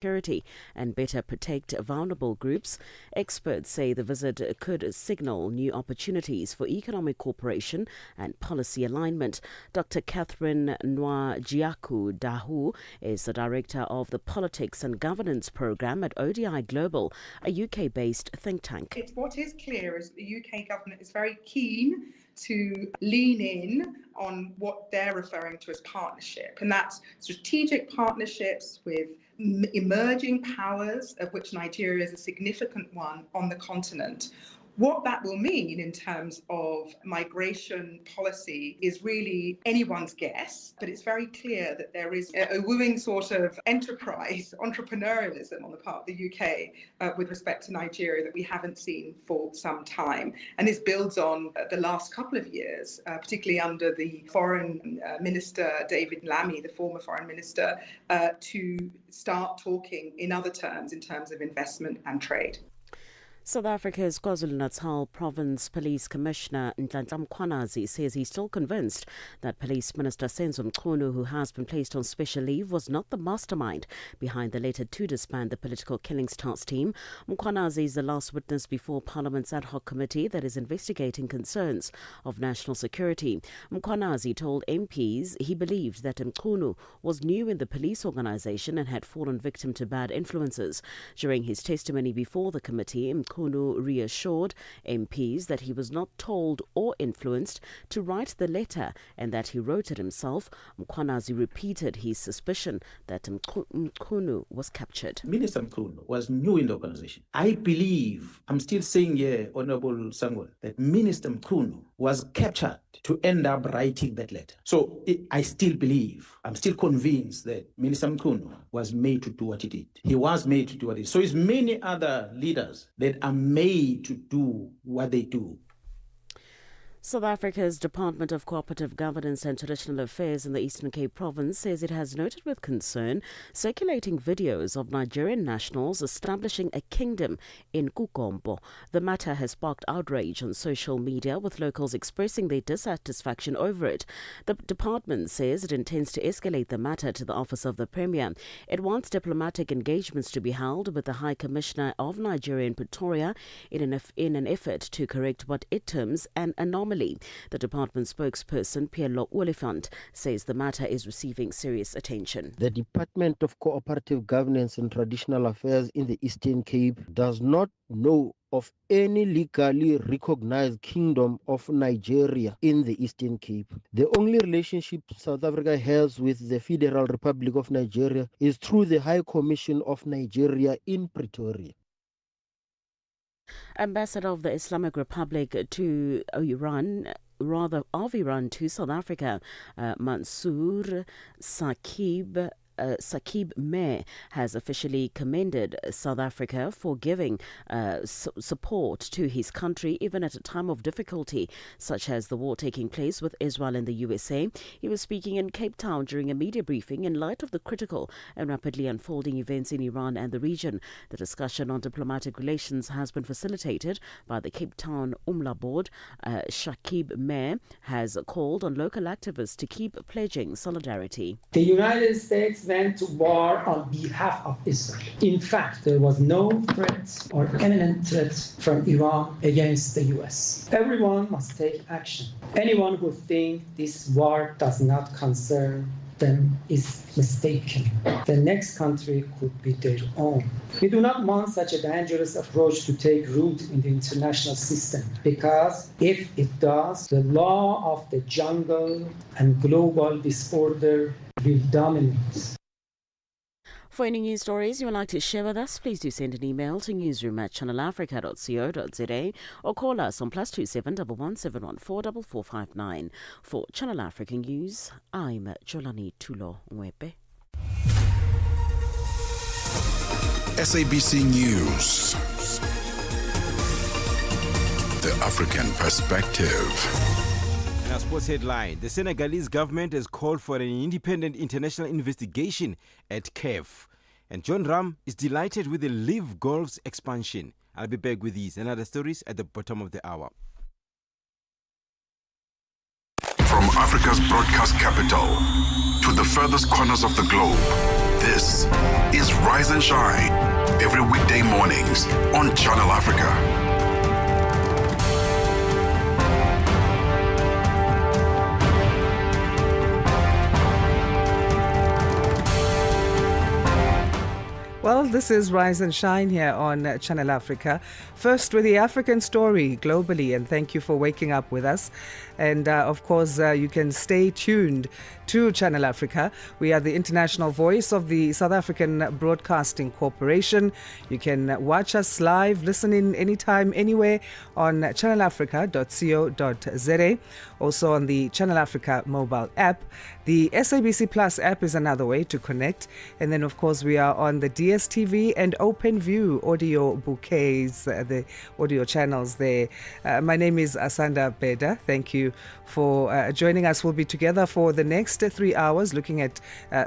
security and better protect vulnerable groups. Experts say the visit could signal new opportunities for economic cooperation and policy alignment. Dr. Catherine Nwajiaku Dahu is the director of the Politics and Governance Programme at ODI Global, a UK-based think tank. What is clear is the UK government is very keen to lean in on what they're referring to as partnership, and that's strategic partnerships with emerging powers, of which Nigeria is a significant one on the continent. What that will mean in terms of migration policy is really anyone's guess, but it's very clear that there is a wooing sort of enterprise, entrepreneurialism on the part of the UK with respect to Nigeria that we haven't seen for some time. And this builds on the last couple of years, particularly under the Foreign Minister, David Lammy, the former Foreign Minister, to start talking in other terms, in terms of investment and trade. South Africa's KwaZulu-Natal Province Police Commissioner Nhlanhla Mkhwanazi says he's still convinced that Police Minister Senzo Mchunu, who has been placed on special leave, was not the mastermind behind the letter to disband the political killings task team. Mkhwanazi is the last witness before Parliament's ad hoc committee that is investigating concerns of national security. Mkhwanazi told MPs he believed that Mchunu was new in the police organisation and had fallen victim to bad influences. During his testimony before the committee, Mkhunu reassured MPs that he was not told or influenced to write the letter and that he wrote it himself. Mkhwanazi repeated his suspicion that Mkhunu was captured. Minister Mkhunu was new in the organization. I believe, I'm still saying here, Honorable Sangwa, that Minister Mkhunu was captured to end up writing that letter. So I still believe, I'm still convinced that Minister Mkhunu was made to do what he did. He was made to do what he did. So it's many other leaders that are made to do what they do. South Africa's Department of Cooperative Governance and Traditional Affairs in the Eastern Cape Province says it has noted with concern circulating videos of Nigerian nationals establishing a kingdom in Kukombo. The matter has sparked outrage on social media, with locals expressing their dissatisfaction over it. The department says it intends to escalate the matter to the Office of the Premier. It wants diplomatic engagements to be held with the High Commissioner of Nigeria in Pretoria in an effort to correct what it terms an anomaly. The department spokesperson, Pierre Oliphant, says the matter is receiving serious attention. The Department of Cooperative Governance and Traditional Affairs in the Eastern Cape does not know of any legally recognized kingdom of Nigeria in the Eastern Cape. The only relationship South Africa has with the Federal Republic of Nigeria is through the High Commission of Nigeria in Pretoria. Ambassador of the Islamic Republic to Iran to South Africa, Mansour Saqib Meh has officially commended South Africa for giving support to his country even at a time of difficulty such as the war taking place with Israel and the USA. He was speaking in Cape Town during a media briefing in light of the critical and rapidly unfolding events in Iran and the region. The discussion on diplomatic relations has been facilitated by the Cape Town Umla Board. Saqib Meh has called on local activists to keep pledging solidarity. The United States went to war on behalf of Israel. In fact, there was no threat or imminent threat from Iran against the US. Everyone must take action. Anyone who thinks this war does not concern them is mistaken. The next country could be their own. We do not want such a dangerous approach to take root in the international system, because if it does, the law of the jungle and global disorder will dominate. For any news stories you would like to share with us, please do send an email to newsroom@channelafrica.co.za or call us on +27 11714 4459. For Channel Africa News, I'm Jolani Tulo Mwepe. SABC News. The African Perspective. In our sports headline, the Senegalese government has called for an independent international investigation at CAF. And John Ram is delighted with the Live Golf's expansion. I'll be back with these and other stories at the bottom of the hour. From Africa's broadcast capital to the furthest corners of the globe, this is Rise and Shine. Every weekday mornings on Channel Africa. Well, this is Rise and Shine here on Channel Africa. First with the African story globally, and thank you for waking up with us. And of course, you can stay tuned to Channel Africa. We are the international voice of the South African Broadcasting Corporation. You can watch us live, listen in anytime, anywhere on channelafrica.co.za. Also on the Channel Africa mobile app. The SABC Plus app is another way to connect. And then, of course, we are on the DSTV and OpenView audio bouquets, the audio channels there. My name is Asanda Beda. Thank you for joining us. We'll be together for the next 3 hours looking at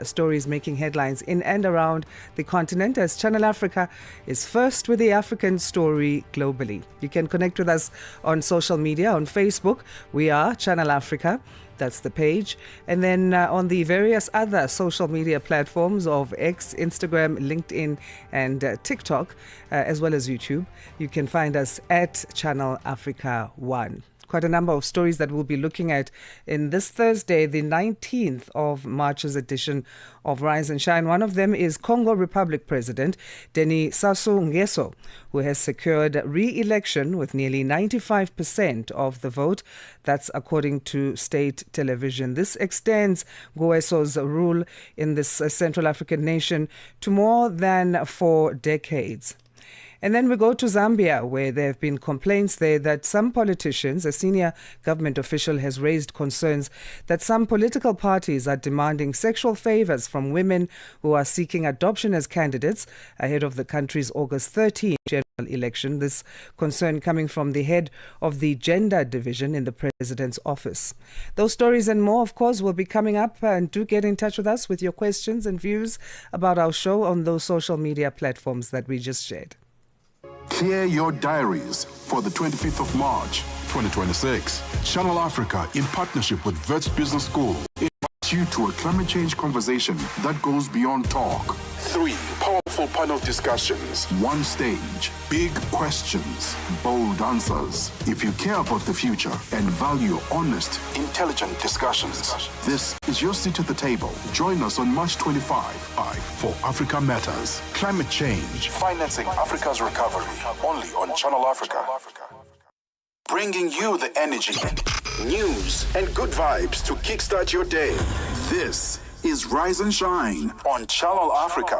stories making headlines in and around the continent, as Channel Africa is first with the African story globally. You can connect with us on social media. On Facebook, we are Channel Africa. That's the page. And then on the various other social media platforms of X, Instagram, LinkedIn, and TikTok, as well as YouTube, you can find us at Channel Africa 1. Quite a number of stories that we'll be looking at in this Thursday, the 19th of March's edition of Rise and Shine. One of them is Congo Republic President Denis Sassou Nguesso, who has secured re-election with nearly 95% of the vote. That's according to state television. This extends Nguesso's rule in this Central African nation to more than 4 decades. And then we go to Zambia, where there have been complaints there that some politicians, a senior government official has raised concerns that some political parties are demanding sexual favors from women who are seeking adoption as candidates ahead of the country's August 13 general election. This concern coming from the head of the gender division in the president's office. Those stories and more, of course, will be coming up, and do get in touch with us with your questions and views about our show on those social media platforms that we just shared. Clear your diaries for the 25th of March, 2026. Channel Africa, in partnership with Wits Business School, invites you to a climate change conversation that goes beyond talk. 3 powerful panel discussions. 1 stage. Big questions, bold answers. If you care about the future and value honest, intelligent discussions, this is your seat at the table. Join us on March 25 for Africa Matters. Climate change, financing Africa's recovery. Only on Channel Africa. Bringing you the energy, news, and good vibes to kickstart your day. This is Rise and Shine on Channel Africa.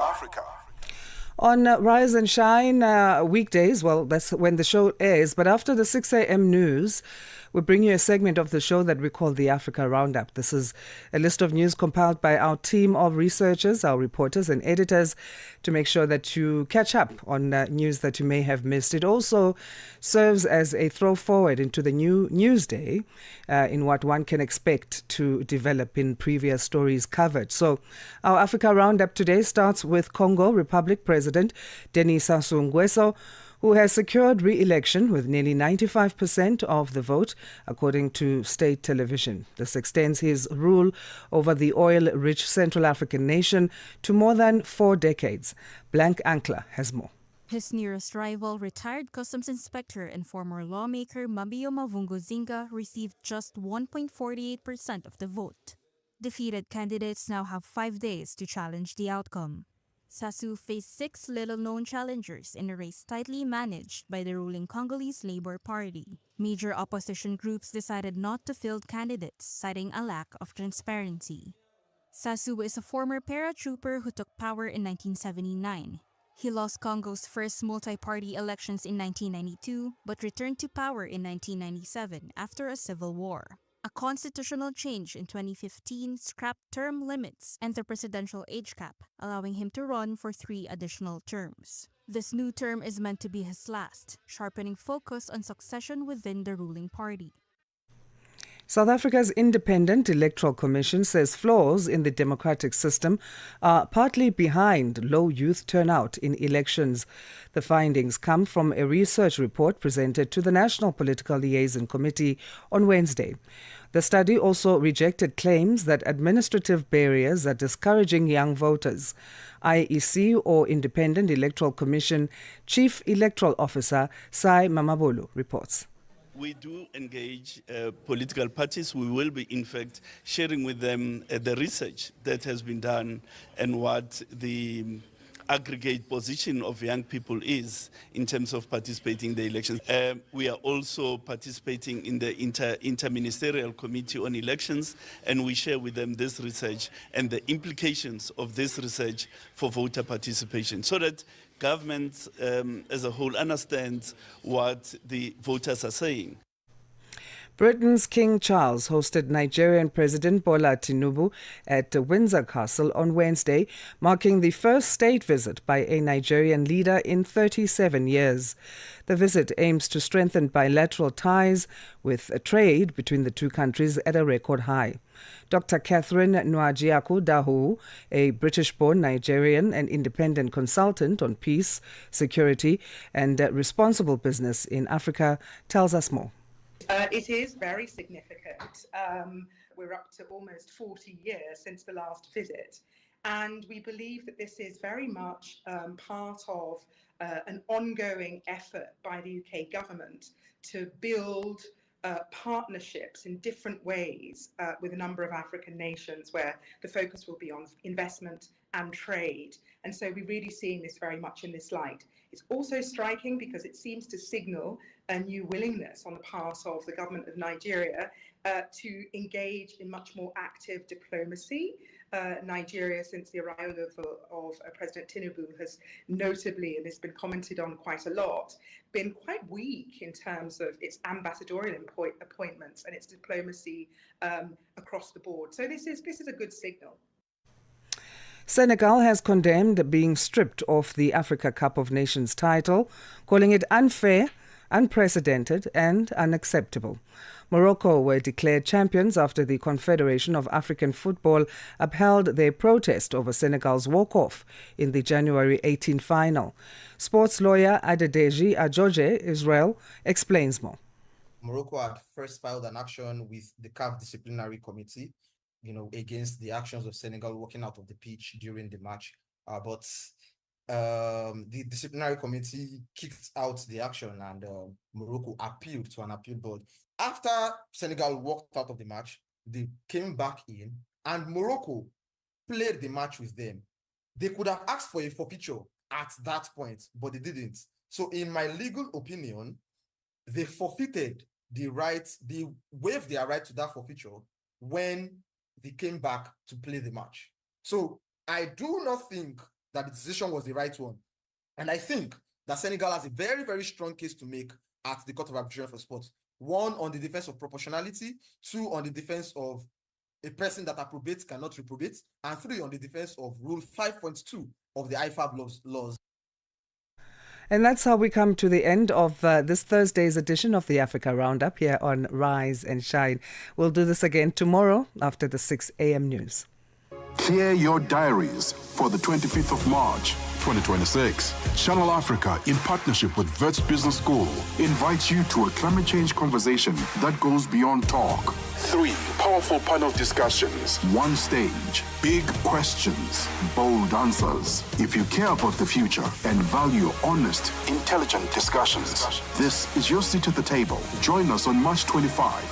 On Rise and Shine weekdays, well, that's when the show airs, but after the 6 a.m. news, we bring you a segment of the show that we call the Africa Roundup. This is a list of news compiled by our team of researchers, our reporters and editors, to make sure that you catch up on news that you may have missed. It also serves as a throw forward into the new news day in what one can expect to develop in previous stories covered. So our Africa Roundup today starts with Congo Republic President Denis Sassou Nguesso, who has secured re-election with nearly 95% of the vote, according to state television. This extends his rule over the oil-rich Central African nation to more than 4 decades. Blank Ankla has more. His nearest rival, retired customs inspector and former lawmaker Mabio Mavungo Zinga, received just 1.48% of the vote. Defeated candidates now have 5 days to challenge the outcome. Sassou faced 6 little-known challengers in a race tightly managed by the ruling Congolese Labour Party. Major opposition groups decided not to field candidates, citing a lack of transparency. Sassou is a former paratrooper who took power in 1979. He lost Congo's first multi-party elections in 1992, but returned to power in 1997 after a civil war. A constitutional change in 2015 scrapped term limits and the presidential age cap, allowing him to run for 3 additional terms. This new term is meant to be his last, sharpening focus on succession within the ruling party. South Africa's Independent Electoral Commission says flaws in the democratic system are partly behind low youth turnout in elections. The findings come from a research report presented to the National Political Liaison Committee on Wednesday. The study also rejected claims that administrative barriers are discouraging young voters. IEC, or Independent Electoral Commission Chief Electoral Officer Sai Mamabolo reports. We do engage political parties. We will be, in fact, sharing with them the research that has been done and what the aggregate position of young people is in terms of participating in the elections. We are also participating in the Interministerial Committee on Elections, and we share with them this research and the implications of this research for voter participation, so that government as a whole understands what the voters are saying. Britain's King Charles hosted Nigerian President Bola Tinubu at Windsor Castle on Wednesday, marking the first state visit by a Nigerian leader in 37 years. The visit aims to strengthen bilateral ties with trade between the two countries at a record high. Dr. Catherine Nwajiaku Dahu, a British-born Nigerian and independent consultant on peace, security and responsible business in Africa, tells us more. It is very significant. We're up to almost 40 years since the last visit, and we believe that this is very much part of an ongoing effort by the UK government to build partnerships in different ways with a number of African nations where the focus will be on investment and trade. And so we're really seeing this very much in this light. It's also striking because it seems to signal a new willingness on the part of the government of Nigeria to engage in much more active diplomacy. Nigeria, since the arrival of President Tinubu, has notably, and it's been commented on quite a lot, been quite weak in terms of its ambassadorial appointments and its diplomacy across the board. So this is a good signal. Senegal has condemned being stripped of the Africa Cup of Nations title, calling it unfair, unprecedented and unacceptable. Morocco were declared champions after the Confederation of African Football upheld their protest over Senegal's walk-off in the January 18 final. Sports lawyer Adedeji Ajoje Israel explains more. Morocco had first filed an action with the CAF Disciplinary Committee, against the actions of Senegal walking out of the pitch during the match. But the disciplinary committee kicked out the action, and Morocco appealed to an appeal board. After Senegal walked out of the match, they came back in, and Morocco played the match with them. They could have asked for a forfeiture at that point, but they didn't. So in my legal opinion, they forfeited the right, they waived their right to that forfeiture when they came back to play the match. So I do not think that the decision was the right one. And I think that Senegal has a very, very strong case to make at the Court of Arbitration for Sport. One, on the defense of proportionality. Two, on the defense of a person that approbates cannot reprobate. And three, on the defense of Rule 5.2 of the IFAB laws. And that's how we come to the end of this Thursday's edition of the Africa Roundup here on Rise and Shine. We'll do this again tomorrow after the 6 a.m. news. Clear your diaries for the 25th of March, 2026. Channel Africa, in partnership with Wits Business School, invites you to a climate change conversation that goes beyond talk. 3 powerful panel discussions, 1 stage, big questions, bold answers. If you care about the future and value honest, intelligent discussions, this is your seat at the table. Join us on March 25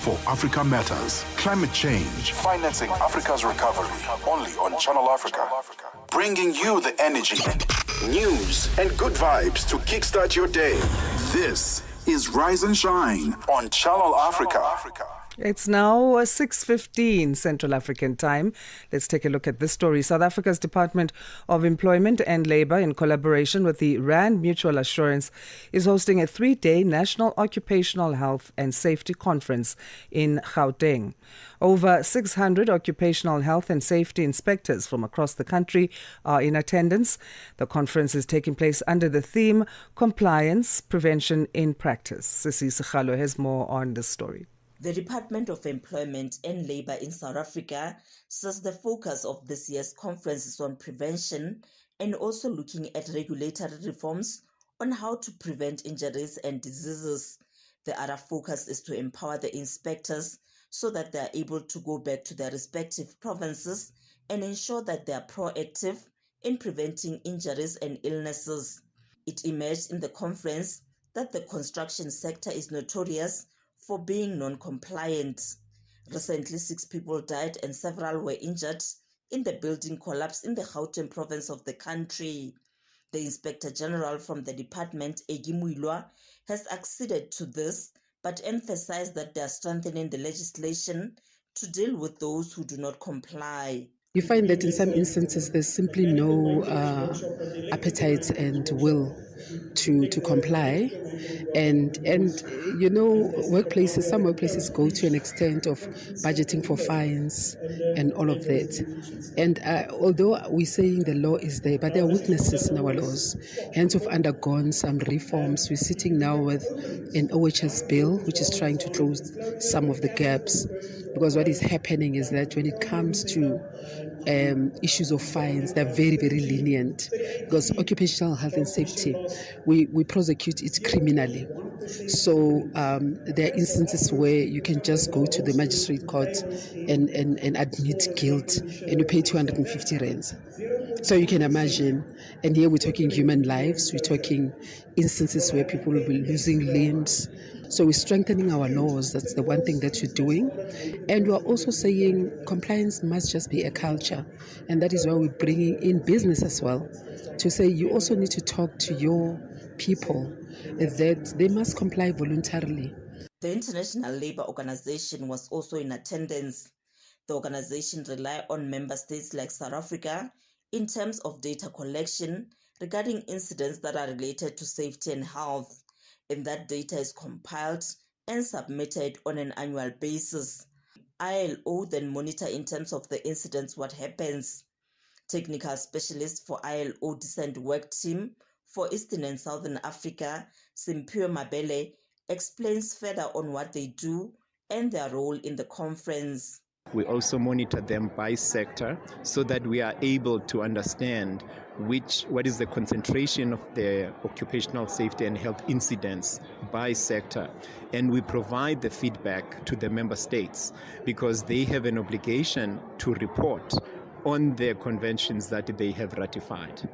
for Africa Matters. Climate change, financing Africa's recovery, only on Channel Africa. Bringing you the energy, news, and good vibes to kickstart your day. This is Rise and Shine on Channel Africa. It's now 6:15 Central African time. Let's take a look at this story. South Africa's Department of Employment and Labour, in collaboration with the Rand Mutual Assurance, is hosting a 3-day National Occupational Health and Safety Conference in Gauteng. Over 600 occupational health and safety inspectors from across the country are in attendance. The conference is taking place under the theme Compliance, Prevention in Practice. Sisi Sekhalo has more on this story. The Department of Employment and Labour in South Africa says the focus of this year's conference is on prevention and also looking at regulatory reforms on how to prevent injuries and diseases. The other focus is to empower the inspectors so that they are able to go back to their respective provinces and ensure that they are proactive in preventing injuries and illnesses. It emerged in the conference that the construction sector is notorious for being non-compliant. Recently, 6 people died and several were injured in the building collapse in the Gauteng province of the country. The Inspector General from the department, Egi Muilwa, has acceded to this, but emphasized that they are strengthening the legislation to deal with those who do not comply. You find that in some instances there's simply no appetite and will to comply, and you know, some workplaces go to an extent of budgeting for fines and all of that. And although we're saying the law is there, but there are weaknesses in our laws. Hence, we've undergone some reforms. We're sitting now with an OHS bill, which is trying to close some of the gaps, because what is happening is that when it comes to issues of fines, they're very, very lenient, because occupational health and safety, we prosecute it criminally. So there are instances where you can just go to the magistrate court and admit guilt, and you pay 250 rands. So you can imagine, and here we're talking human lives, we're talking instances where people will be losing limbs. So we're strengthening our laws. That's the one thing that we're doing. And we're also saying compliance must just be a culture. And that is why we're bringing in business as well, to say you also need to talk to your people that they must comply voluntarily. The International Labour Organization was also in attendance. The organization relies on member states like South Africa in terms of data collection regarding incidents that are related to safety and health, and that data is compiled and submitted on an annual basis. ILO then monitor in terms of the incidents what happens. Technical specialist for ILO Decent Work Team for Eastern and Southern Africa, Simphiwe Mabele, explains further on what they do and their role in the conference. We also monitor them by sector so that we are able to understand what is the concentration of the occupational safety and health incidents by sector. And we provide the feedback to the member states because they have an obligation to report on their conventions that they have ratified.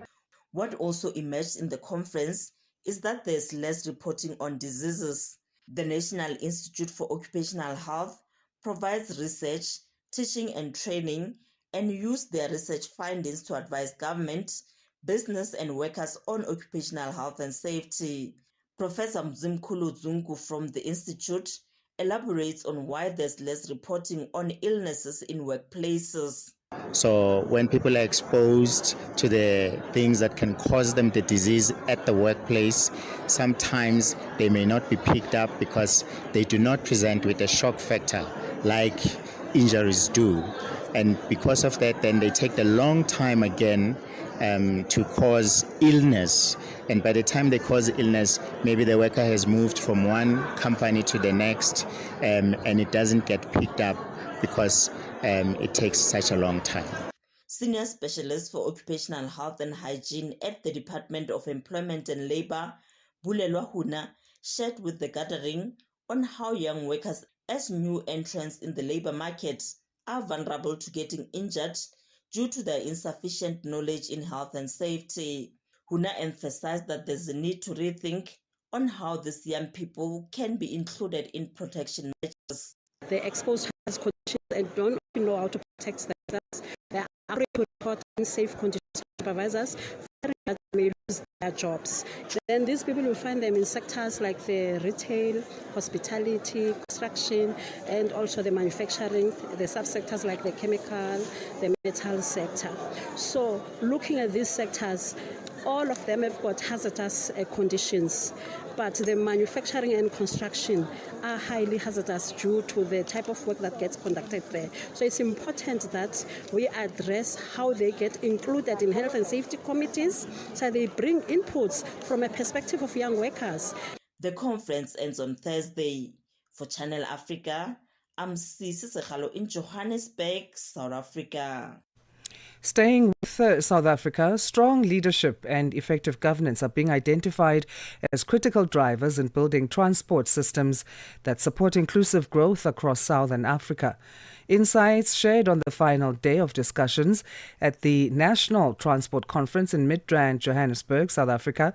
What also emerged in the conference is that there's less reporting on diseases. The National Institute for Occupational Health provides research, teaching and training, and use their research findings to advise government, business and workers on occupational health and safety. Professor Mzimkhulu Zungu from the Institute elaborates on why there's less reporting on illnesses in workplaces. So when people are exposed to the things that can cause them the disease at the workplace, sometimes they may not be picked up because they do not present with a shock factor like injuries do. And because of that, then they take a long time again to cause illness. And by the time they cause illness, maybe the worker has moved from one company to the next, and it doesn't get picked up because it takes such a long time. Senior Specialist for Occupational Health and Hygiene at the Department of Employment and Labour, Bulelwa Huna, shared with the gathering on how young workers as new entrants in the labour market are vulnerable to getting injured due to their insufficient knowledge in health and safety. Huna emphasized that there's a need to rethink on how these young people can be included in protection measures. They're exposed to health conditions and don't know how to protect themselves. They are able to report unsafe conditions to supervisors, that may lose their jobs. Then these people will find them in sectors like the retail, hospitality, construction, and also the manufacturing, the subsectors like the chemical, the metal sector. So looking at these sectors, all of them have got hazardous conditions, but the manufacturing and construction are highly hazardous due to the type of work that gets conducted there. So it's important that we address how they get included in health and safety committees, so they bring inputs from a perspective of young workers. The conference ends on Thursday. For Channel Africa, I'm Sisi Sekhalo in Johannesburg, South Africa. Staying with South Africa, strong leadership and effective governance are being identified as critical drivers in building transport systems that support inclusive growth across Southern Africa. Insights shared on the final day of discussions at the National Transport Conference in Midrand, Johannesburg, South Africa,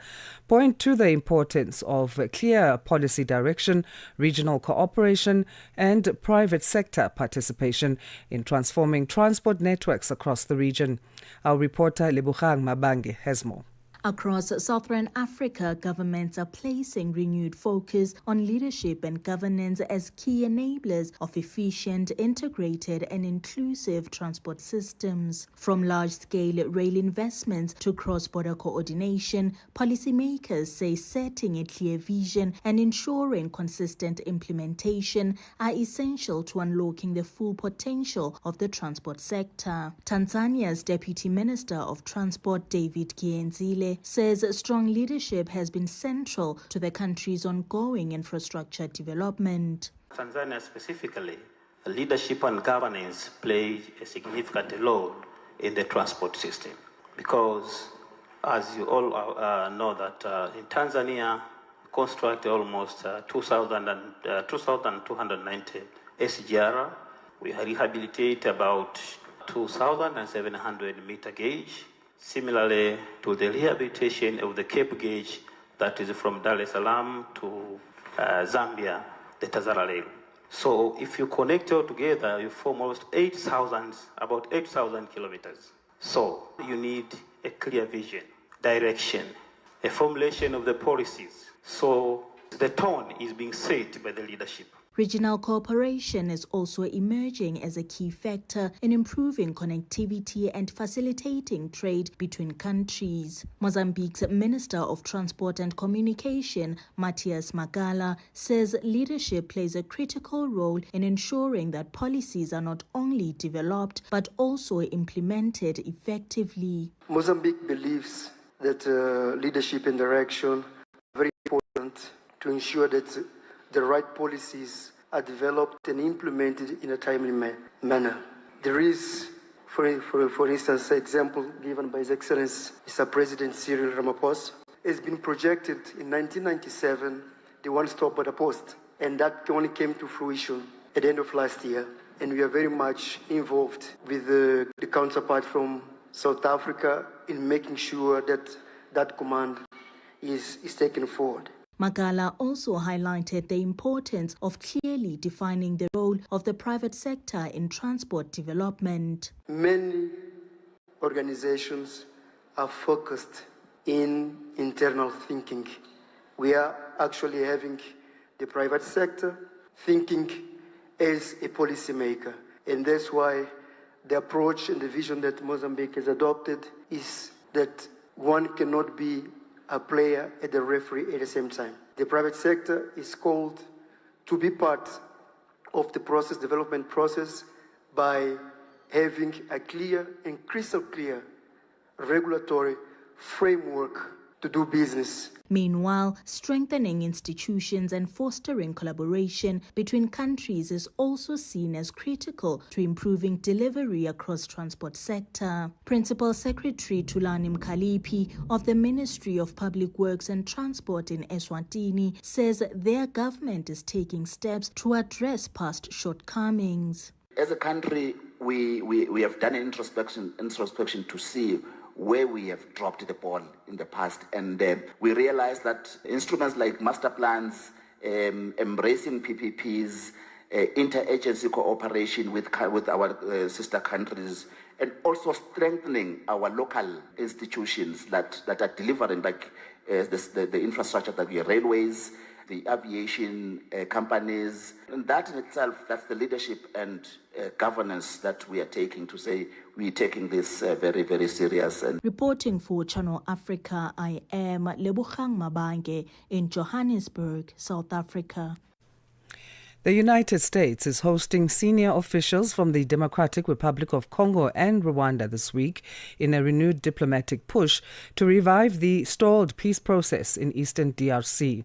point to the importance of clear policy direction, regional cooperation, and private sector participation in transforming transport networks across the region. Our reporter Lebogang Mabange has more. Across Southern Africa, governments are placing renewed focus on leadership and governance as key enablers of efficient, integrated and inclusive transport systems. From large-scale rail investments to cross-border coordination, policymakers say setting a clear vision and ensuring consistent implementation are essential to unlocking the full potential of the transport sector. Tanzania's Deputy Minister of Transport, David Kienzile, says strong leadership has been central to the country's ongoing infrastructure development. Tanzania specifically, leadership and governance play a significant role in the transport system because, as you all know, that in Tanzania, construct almost 2,290 SGR. We rehabilitate about 2,700 meter gauge. Similarly to the rehabilitation of the Cape gauge that is from Dar es Salaam to Zambia, the Tazara Rail. So if you connect all together, you form almost about 8,000 kilometers. So you need a clear vision, direction, a formulation of the policies. So the tone is being set by the leadership. Regional cooperation is also emerging as a key factor in improving connectivity and facilitating trade between countries. Mozambique's Minister of Transport and Communication, Matias Magala, says leadership plays a critical role in ensuring that policies are not only developed but also implemented effectively. Mozambique believes that leadership and direction are very important to ensure that the right policies are developed and implemented in a timely manner. There is, for instance, an example given by His Excellency Mr. President Cyril Ramaphosa. It's been projected in 1997, the one-stop border post, and that only came to fruition at the end of last year. And we are very much involved with the counterpart from South Africa in making sure that that command is taken forward. Magala also highlighted the importance of clearly defining the role of the private sector in transport development. Many organizations are focused in internal thinking. We are actually having the private sector thinking as a policymaker, and that's why the approach and the vision that Mozambique has adopted is that one cannot be a player and the referee at the same time. The private sector is called to be part of the development process by having a clear and crystal clear regulatory framework to do business. Meanwhile, strengthening institutions and fostering collaboration between countries is also seen as critical to improving delivery across transport sector. Principal Secretary Thulani Mkhaliphi of the Ministry of Public Works and Transport in Eswatini says their government is taking steps to address past shortcomings. As a country, we have done an introspection to see where we have dropped the ball in the past. And we realize that instruments like master plans, embracing PPPs, interagency cooperation with our sister countries, and also strengthening our local institutions that are delivering, like the infrastructure that we have, railways, the aviation companies. And that in itself, that's the leadership and governance that we are taking to say we're taking this very, very serious. And reporting for Channel Africa, I am Lebogang Mabange in Johannesburg, South Africa. The United States is hosting senior officials from the Democratic Republic of Congo and Rwanda this week in a renewed diplomatic push to revive the stalled peace process in eastern DRC.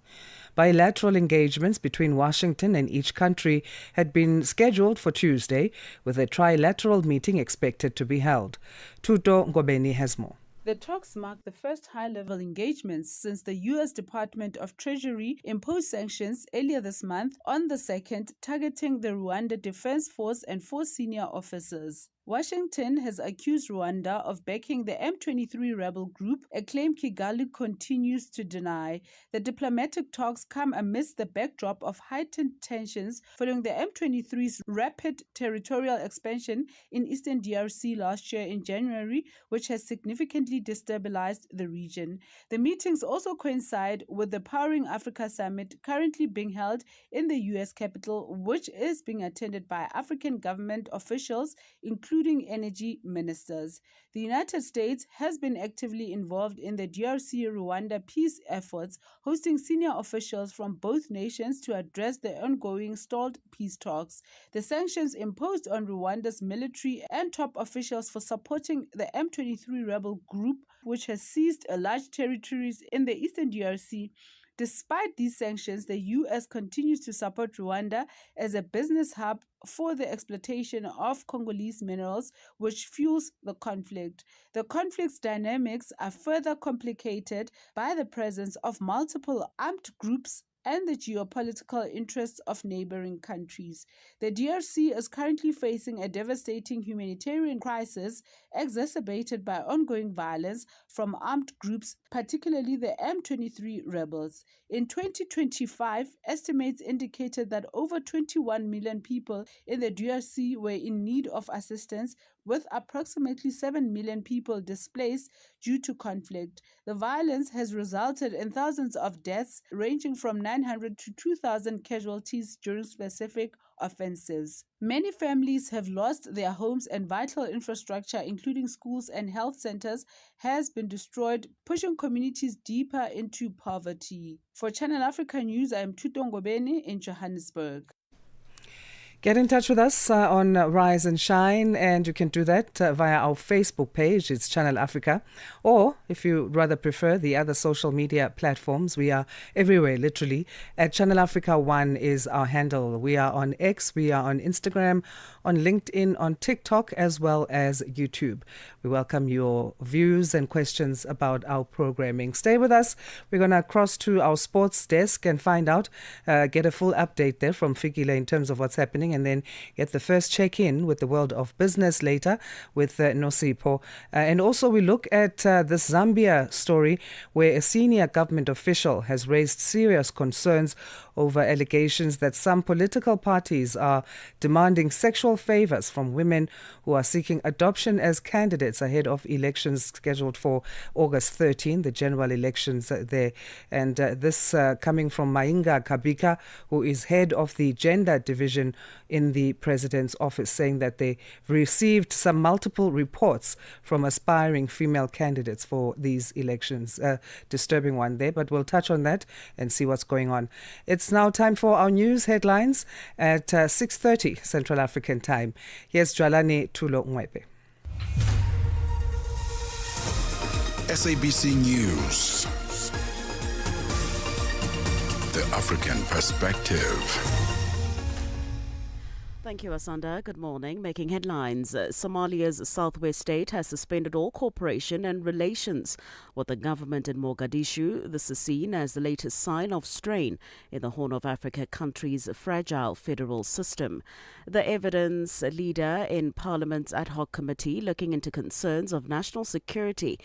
Bilateral engagements between Washington and each country had been scheduled for Tuesday, with a trilateral meeting expected to be held. Tuto Ngobeni has more. The talks mark the first high-level engagements since the U.S. Department of Treasury imposed sanctions earlier this month on the second, targeting the Rwanda Defense Force and 4 senior officers. Washington has accused Rwanda of backing the M23 rebel group, a claim Kigali continues to deny. The diplomatic talks come amidst the backdrop of heightened tensions following the M23's rapid territorial expansion in eastern DRC last year in January, which has significantly destabilized the region. The meetings also coincide with the Powering Africa Summit currently being held in the U.S. capital, which is being attended by African government officials, including energy ministers. The United States has been actively involved in the DRC-Rwanda peace efforts, hosting senior officials from both nations to address the ongoing stalled peace talks. The sanctions imposed on Rwanda's military and top officials for supporting the M23 rebel group, which has seized large territories in the eastern DRC. Despite these sanctions, the U.S. continues to support Rwanda as a business hub for the exploitation of Congolese minerals, which fuels the conflict. The conflict's dynamics are further complicated by the presence of multiple armed groups and the geopolitical interests of neighboring countries. The DRC is currently facing a devastating humanitarian crisis exacerbated by ongoing violence from armed groups, particularly the M23 rebels. In 2025, estimates indicated that over 21 million people in the DRC were in need of assistance, with approximately 7 million people displaced due to conflict. The violence has resulted in thousands of deaths, ranging from 900 to 2,000 casualties during specific offensives. Many families have lost their homes and vital infrastructure, including schools and health centers, has been destroyed, pushing communities deeper into poverty. For Channel Africa News, I am Tuto Ngobeni in Johannesburg. Get in touch with us on Rise and Shine, and you can do that via our Facebook page. It's Channel Africa. Or, if you rather prefer, the other social media platforms. We are everywhere, literally. At Channel Africa 1 is our handle. We are on X, we are on Instagram, on LinkedIn, on TikTok, as well as YouTube. We welcome your views and questions about our programming. Stay with us. We're going to cross to our sports desk and find out, get a full update there from Fikile in terms of what's happening, and then get the first check-in with the world of business later with Nosipho. And also we look at this Zambia story where a senior government official has raised serious concerns over allegations that some political parties are demanding sexual favors from women who are seeking adoption as candidates ahead of elections scheduled for August 13, the general elections there. And this coming from Mainga Kabika, who is head of the gender division in the president's office, saying that they received some multiple reports from aspiring female candidates for these elections. Disturbing one there, but we'll touch on that and see what's going on. It's now time for our news headlines at 6:30 Central African Time. Here's Jalani Tulo Mwepe. SABC News. The African Perspective. Thank you, Asanda. Good morning. Making headlines. Somalia's southwest state has suspended all cooperation and relations with the government in Mogadishu. This is seen as the latest sign of strain in the Horn of Africa country's fragile federal system. The evidence leader in Parliament's ad hoc committee looking into concerns of national security,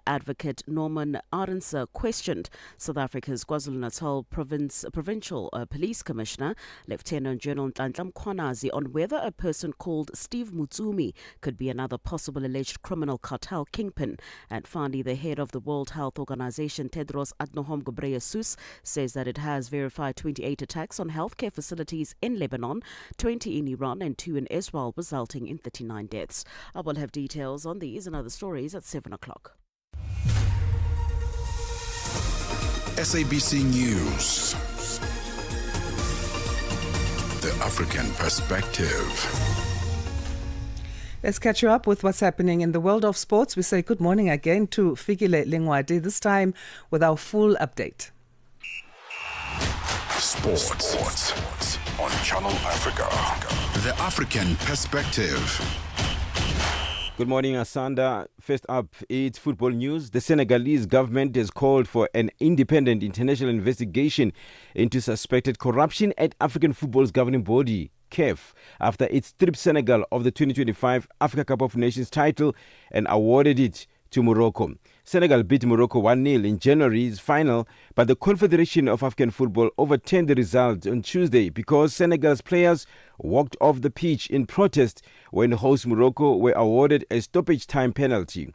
Advocate Norman Arendse, questioned South Africa's KwaZulu-Natal Provincial Police Commissioner, Lieutenant General Nhlanhla Mkhwanazi, on whether a person called Steve Mutsumi could be another possible alleged criminal cartel kingpin. And finally, the head of the World Health Organization, Tedros Adhanom Ghebreyesus, says that it has verified 28 attacks on healthcare facilities in Lebanon, 20 in Iran and 2 in Israel, resulting in 39 deaths. I will have details on these and other stories at 7 o'clock. SABC News. The African Perspective. Let's catch you up with what's happening in the world of sports. We say good morning again to Fikile Lingwadi, this time with our full update. Sports on Channel Africa. The African perspective. Good morning, Asanda. First up, it's football news. The Senegalese government has called for an independent international investigation into suspected corruption at African football's governing body, CAF, after it stripped Senegal of the 2025 Africa Cup of Nations title and awarded it to Morocco. Senegal beat Morocco 1-0 in January's final, but the Confederation of African Football overturned the result on Tuesday because Senegal's players walked off the pitch in protest when host Morocco were awarded a stoppage time penalty.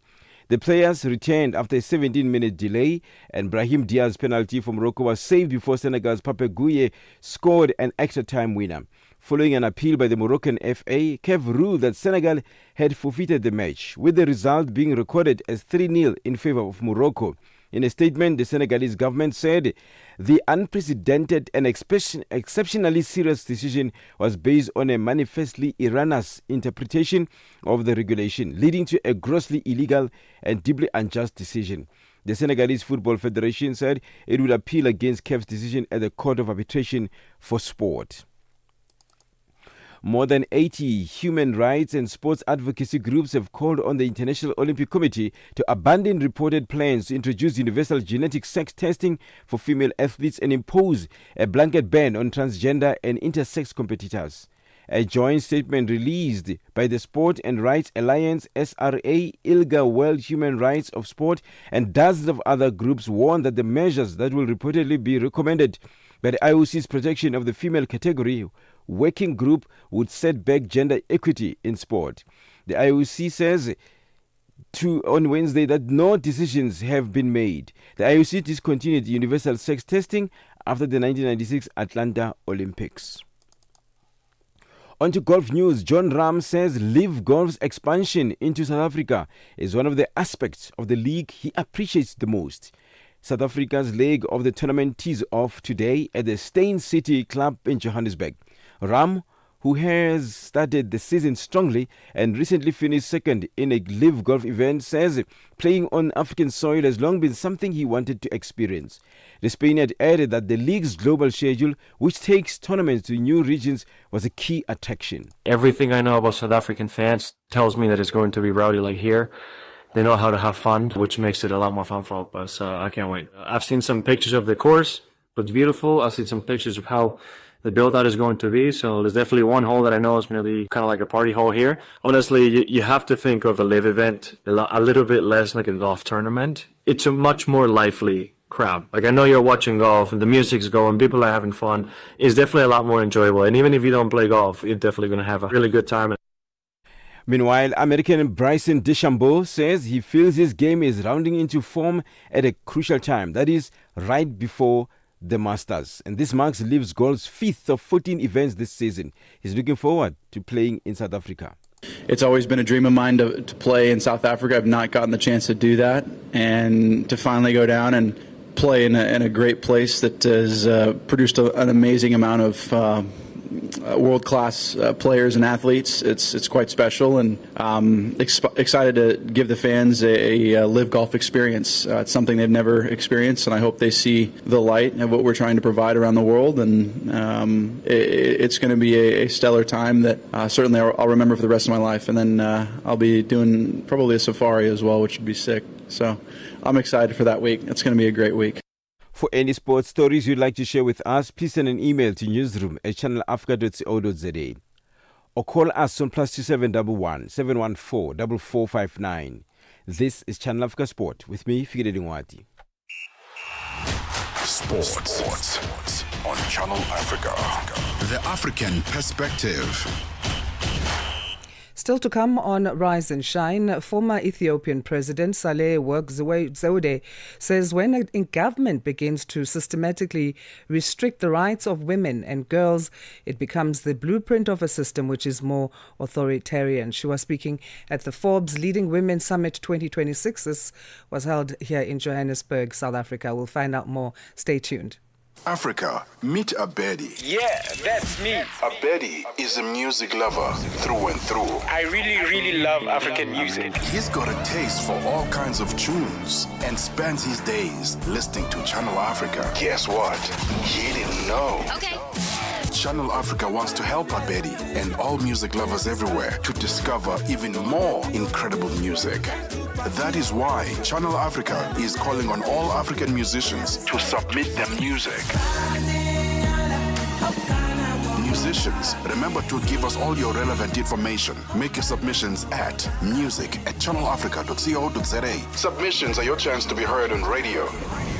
The players returned after a 17-minute delay, and Brahim Diaz's penalty for Morocco was saved before Senegal's Pape Gueye scored an extra-time winner. Following an appeal by the Moroccan FA, CAF ruled that Senegal had forfeited the match, with the result being recorded as 3-0 in favor of Morocco. In a statement, the Senegalese government said the unprecedented and exceptionally serious decision was based on a manifestly erroneous interpretation of the regulation, leading to a grossly illegal and deeply unjust decision. The Senegalese Football Federation said it would appeal against CAF's decision at the Court of Arbitration for Sport. More than 80 human rights and sports advocacy groups have called on the International Olympic Committee to abandon reported plans to introduce universal genetic sex testing for female athletes and impose a blanket ban on transgender and intersex competitors. A joint statement released by the Sport and Rights Alliance, SRA, ILGA World Human Rights of Sport, and dozens of other groups warned that the measures that will reportedly be recommended by the IOC's protection of the female category working group would set back gender equity in sport. The IOC says on Wednesday that no decisions have been made. The IOC discontinued universal sex testing after the 1996 Atlanta Olympics. On to golf news. John Ram says Live Golf's expansion into South Africa is one of the aspects of the league he appreciates the most. South Africa's leg of the tournament tees off today at the Steyn City Club in Johannesburg. Ram, who has started the season strongly and recently finished second in a Live Golf event, says playing on African soil has long been something he wanted to experience. The Spaniard added that the league's global schedule, which takes tournaments to new regions, was a key attraction. Everything I know about South African fans tells me that it's going to be rowdy like here. They know how to have fun, which makes it a lot more fun for all of us. I can't wait. I've seen some pictures of the course. It's beautiful. I've seen some pictures of how the build-out is going to be. So there's definitely one hole that I know is going to be kind of like a party hole here. Honestly, you have to think of a live event a little bit less like a golf tournament. It's a much more lively crowd. Like, I know you're watching golf and the music's going, people are having fun. It's definitely a lot more enjoyable. And even if you don't play golf, you're definitely going to have a really good time. Meanwhile, American Bryson DeChambeau says he feels his game is rounding into form at a crucial time. That is, right before the Masters. And this marks Live Golf's 5th of 14 events this season. He's looking forward to playing in South Africa. It's always been a dream of mine to play in South Africa. I've not gotten the chance to do that. And to finally go down and play in a great place that has produced an amazing amount of world-class players and athletes. It's quite special, and excited to give the fans a Live Golf experience. It's something they've never experienced, and I hope they see the light of what we're trying to provide around the world. And it's going to be a stellar time that certainly I'll remember for the rest of my life. And then I'll be doing probably a safari as well, which would be sick. So I'm excited for that week. It's going to be a great week. For any sports stories you'd like to share with us, please send an email to newsroom@channelafrica.co.za or call us on +2711 714 4459. This is Channel Africa Sport with me, Fikile Dingwati. Sports on Channel Africa. The African perspective. Still to come on Rise and Shine, former Ethiopian President Saleh Work Zewde says when a government begins to systematically restrict the rights of women and girls, it becomes the blueprint of a system which is more authoritarian. She was speaking at the Forbes Leading Women Summit 2026. This was held here in Johannesburg, South Africa. We'll find out more. Stay tuned. Africa, meet Abedi. Yeah, that's me. Abedi is a music lover through and through. I really love African music. He's got a taste for all kinds of tunes and spends his days listening to Channel Africa. Guess what? He didn't know. Okay. Channel Africa wants to help Abedi and all music lovers everywhere to discover even more incredible music. That is why Channel Africa is calling on all African musicians to submit their music. Musicians, remember to give us all your relevant information. Make your submissions at music@channelafrica.co.za. Submissions are your chance to be heard on radio.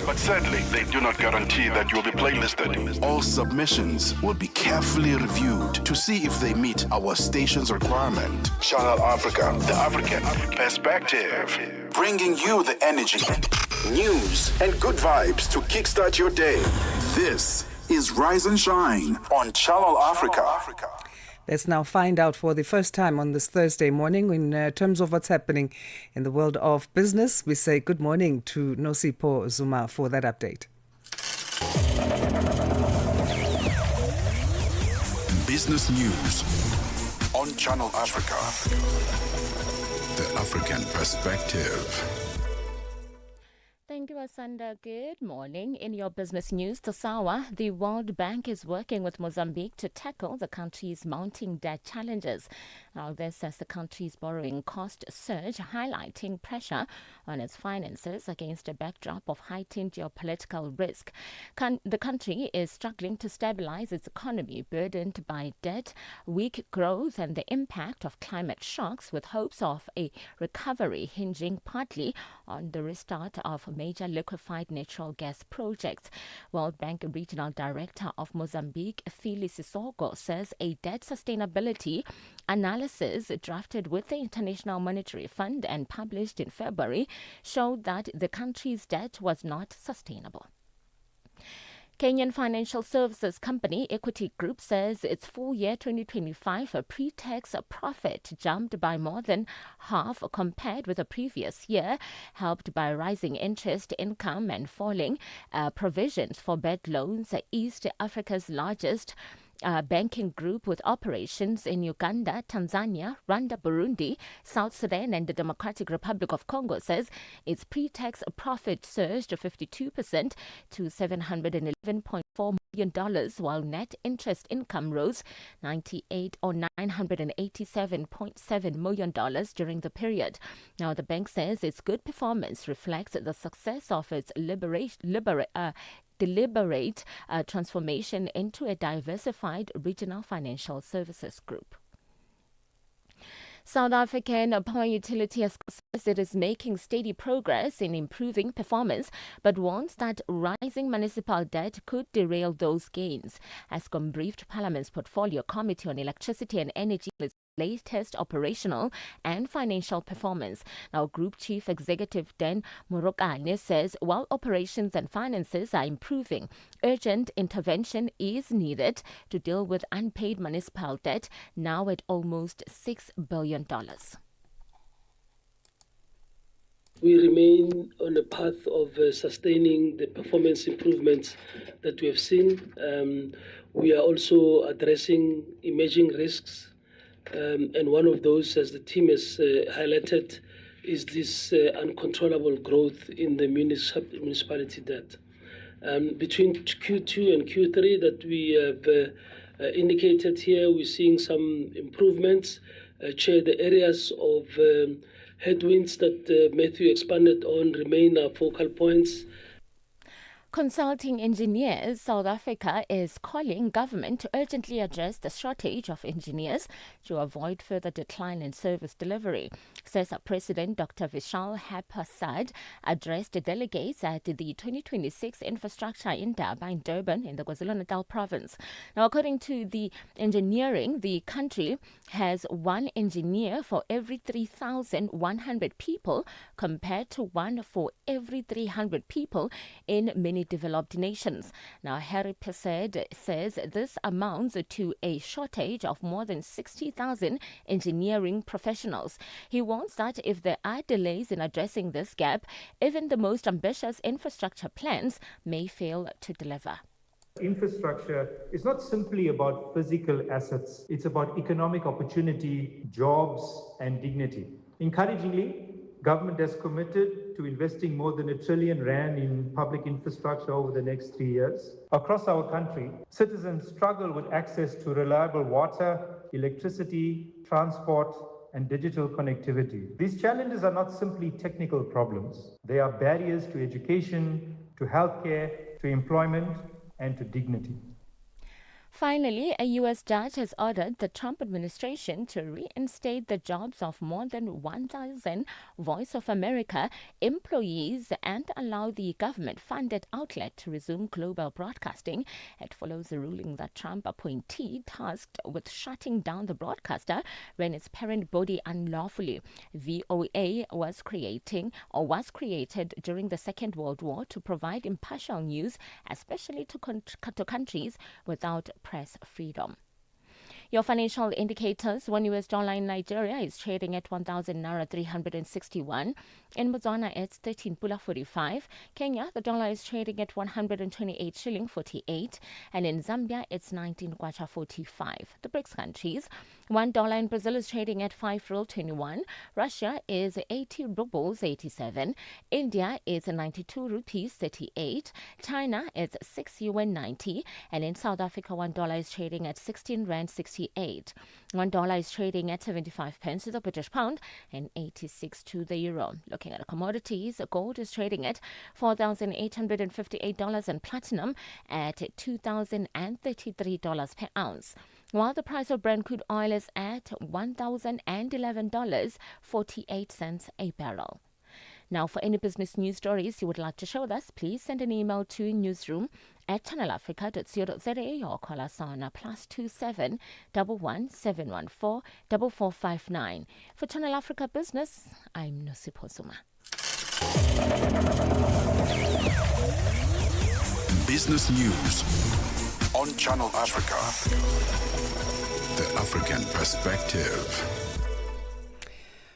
But sadly, they do not guarantee that you'll be playlisted. All submissions will be carefully reviewed to see if they meet our station's requirement. Channel Africa, the African perspective. Bringing you the energy, news, and good vibes to kickstart your day. This is Rise and Shine on Channel Africa. Let's now find out for the first time on this Thursday morning in terms of what's happening in the world of business. We say good morning to Nosipho Zuma for that update. Business news on Channel Africa. The African perspective. Thank you, Asanda. Good morning. In your business news, Tasawa, the World Bank is working with Mozambique to tackle the country's mounting debt challenges. Now, this as the country's borrowing cost surge, highlighting pressure on its finances against a backdrop of heightened geopolitical risk. The country is struggling to stabilize its economy, burdened by debt, weak growth, and the impact of climate shocks, with hopes of a recovery hinging partly on the restart of major liquefied natural gas projects. World Bank Regional Director of Mozambique, Phyllis Sissoko, says a debt sustainability analysis drafted with the International Monetary Fund and published in February showed that the country's debt was not sustainable. Kenyan financial services company Equity Group says its full year 2025 pre-tax profit jumped by more than half compared with the previous year, helped by rising interest income and falling provisions for bad loans. East Africa's largest banking group with operations in Uganda, Tanzania, Rwanda, Burundi, South Sudan and the Democratic Republic of Congo says its pre-tax profit surged 52% to $711.4 million, while net interest income rose $987.7 million during the period. Now, the bank says its good performance reflects the success of its deliberate transformation into a diversified regional financial services group. South African Power Utility has says it is making steady progress in improving performance, but warns that rising municipal debt could derail those gains. Eskom briefed Parliament's Portfolio Committee on Electricity and Energy latest operational and financial performance. Now, Group Chief Executive Dan Morokane says while operations and finances are improving, urgent intervention is needed to deal with unpaid municipal debt, now at almost $6 billion. We remain on a path of sustaining the performance improvements that we have seen. We are also addressing emerging risks. And one of those, as the team has highlighted, is this uncontrollable growth in the municipality debt. Between Q2 and Q3 that we have indicated here, we're seeing some improvements. Chair, the areas of headwinds that Matthew expanded on remain our focal points. Consulting engineers, South Africa is calling government to urgently address the shortage of engineers to avoid further decline in service delivery, says President Dr. Vishal Haphasad addressed delegates at the 2026 Infrastructure Indaba in Durban in the KwaZulu-Natal province. Now, according to the engineering, the country has one engineer for every 3,100 people compared to one for every 300 people in many developed nations. Now, Harry Persed says this amounts to a shortage of more than 60,000 engineering professionals. He warns that if there are delays in addressing this gap, even the most ambitious infrastructure plans may fail to deliver. Infrastructure is not simply about physical assets, it's about economic opportunity, jobs, and dignity. Encouragingly, government has committed to investing more than R1 trillion in public infrastructure over the next 3 years. Across our country, citizens struggle with access to reliable water, electricity, transport, and digital connectivity. These challenges are not simply technical problems. They are barriers to education, to healthcare, to employment, and to dignity. Finally, a U.S. judge has ordered the Trump administration to reinstate the jobs of more than 1,000 Voice of America employees and allow the government-funded outlet to resume global broadcasting. It follows a ruling that Trump appointee tasked with shutting down the broadcaster ran its parent body unlawfully. VOA was created during the Second World War to provide impartial news, especially to countries without press freedom. Your financial indicators: one US dollar in Nigeria is trading at 1,000 naira 361. In Botswana, it's 13 pula 45. Kenya, the dollar is trading at 128 shilling 48. And in Zambia, it's 19 kwacha 45. The BRICS countries: $1 in Brazil is trading at 5 real 21. Russia is 80 rubles 87. India is 92 rupees 38. China is 6 yuan 90. And in South Africa, $1 is trading at 16 rand 68. $1 is trading at 75 pence to the British pound and 86 to the euro. Looking at commodities, gold is trading at $4,858 and platinum at $2,033 per ounce, while the price of Brent crude oil is at $1,011.48 a barrel. Now, for any business news stories you would like to share with us, please send an email to newsroom@channelafrica.co.za or call us on +27 11 714 4459. For Channel Africa Business, I'm Nosipho Zuma. Business News on Channel Africa. The African Perspective.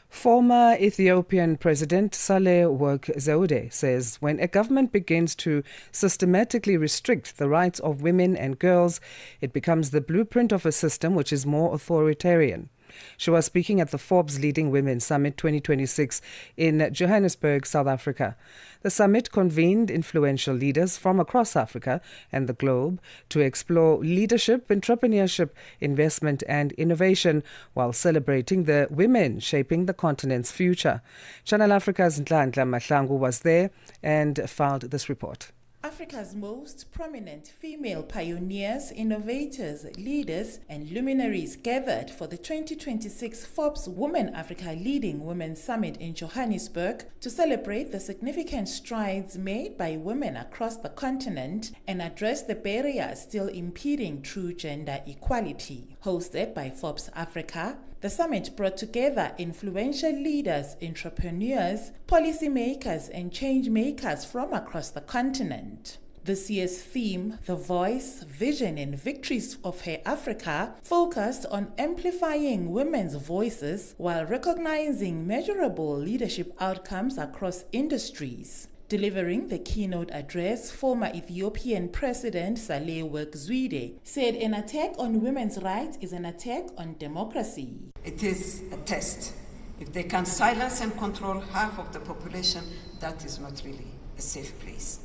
Former Ethiopian President Saleh Work Zewde says when a government begins to systematically restrict the rights of women and girls, it becomes the blueprint of a system which is more authoritarian. She was speaking at the Forbes Leading Women Summit 2026 in Johannesburg, South Africa. The summit convened influential leaders from across Africa and the globe to explore leadership, entrepreneurship, investment and innovation while celebrating the women shaping the continent's future. Channel Africa's Nhlanhla Mahlangu was there and filed this report. Africa's most prominent female pioneers, innovators, leaders, and luminaries gathered for the 2026 Forbes Women Africa Leading Women Summit in Johannesburg to celebrate the significant strides made by women across the continent and address the barriers still impeding true gender equality. Hosted by Forbes Africa, the summit brought together influential leaders, entrepreneurs, policymakers, and change makers from across the continent. This year's theme, The Voice, Vision and Victories of Her Africa, focused on amplifying women's voices while recognizing measurable leadership outcomes across industries. Delivering the keynote address, former Ethiopian President Saleh Work Zewde said an attack on women's rights is an attack on democracy. It is a test. If they can silence and control half of the population, that is not really a safe place.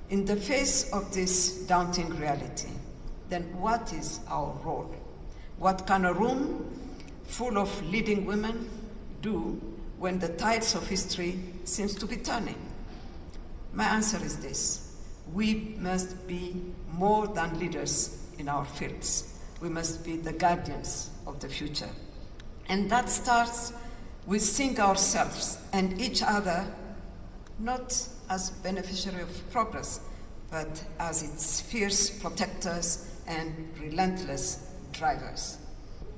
In the face of this daunting reality, then what is our role? What can a room full of leading women do when the tides of history seems to be turning? My answer is this: we must be more than leaders in our fields. We must be the guardians of the future. And that starts with seeing ourselves and each other not as beneficiary of progress, but as its fierce protectors and relentless drivers.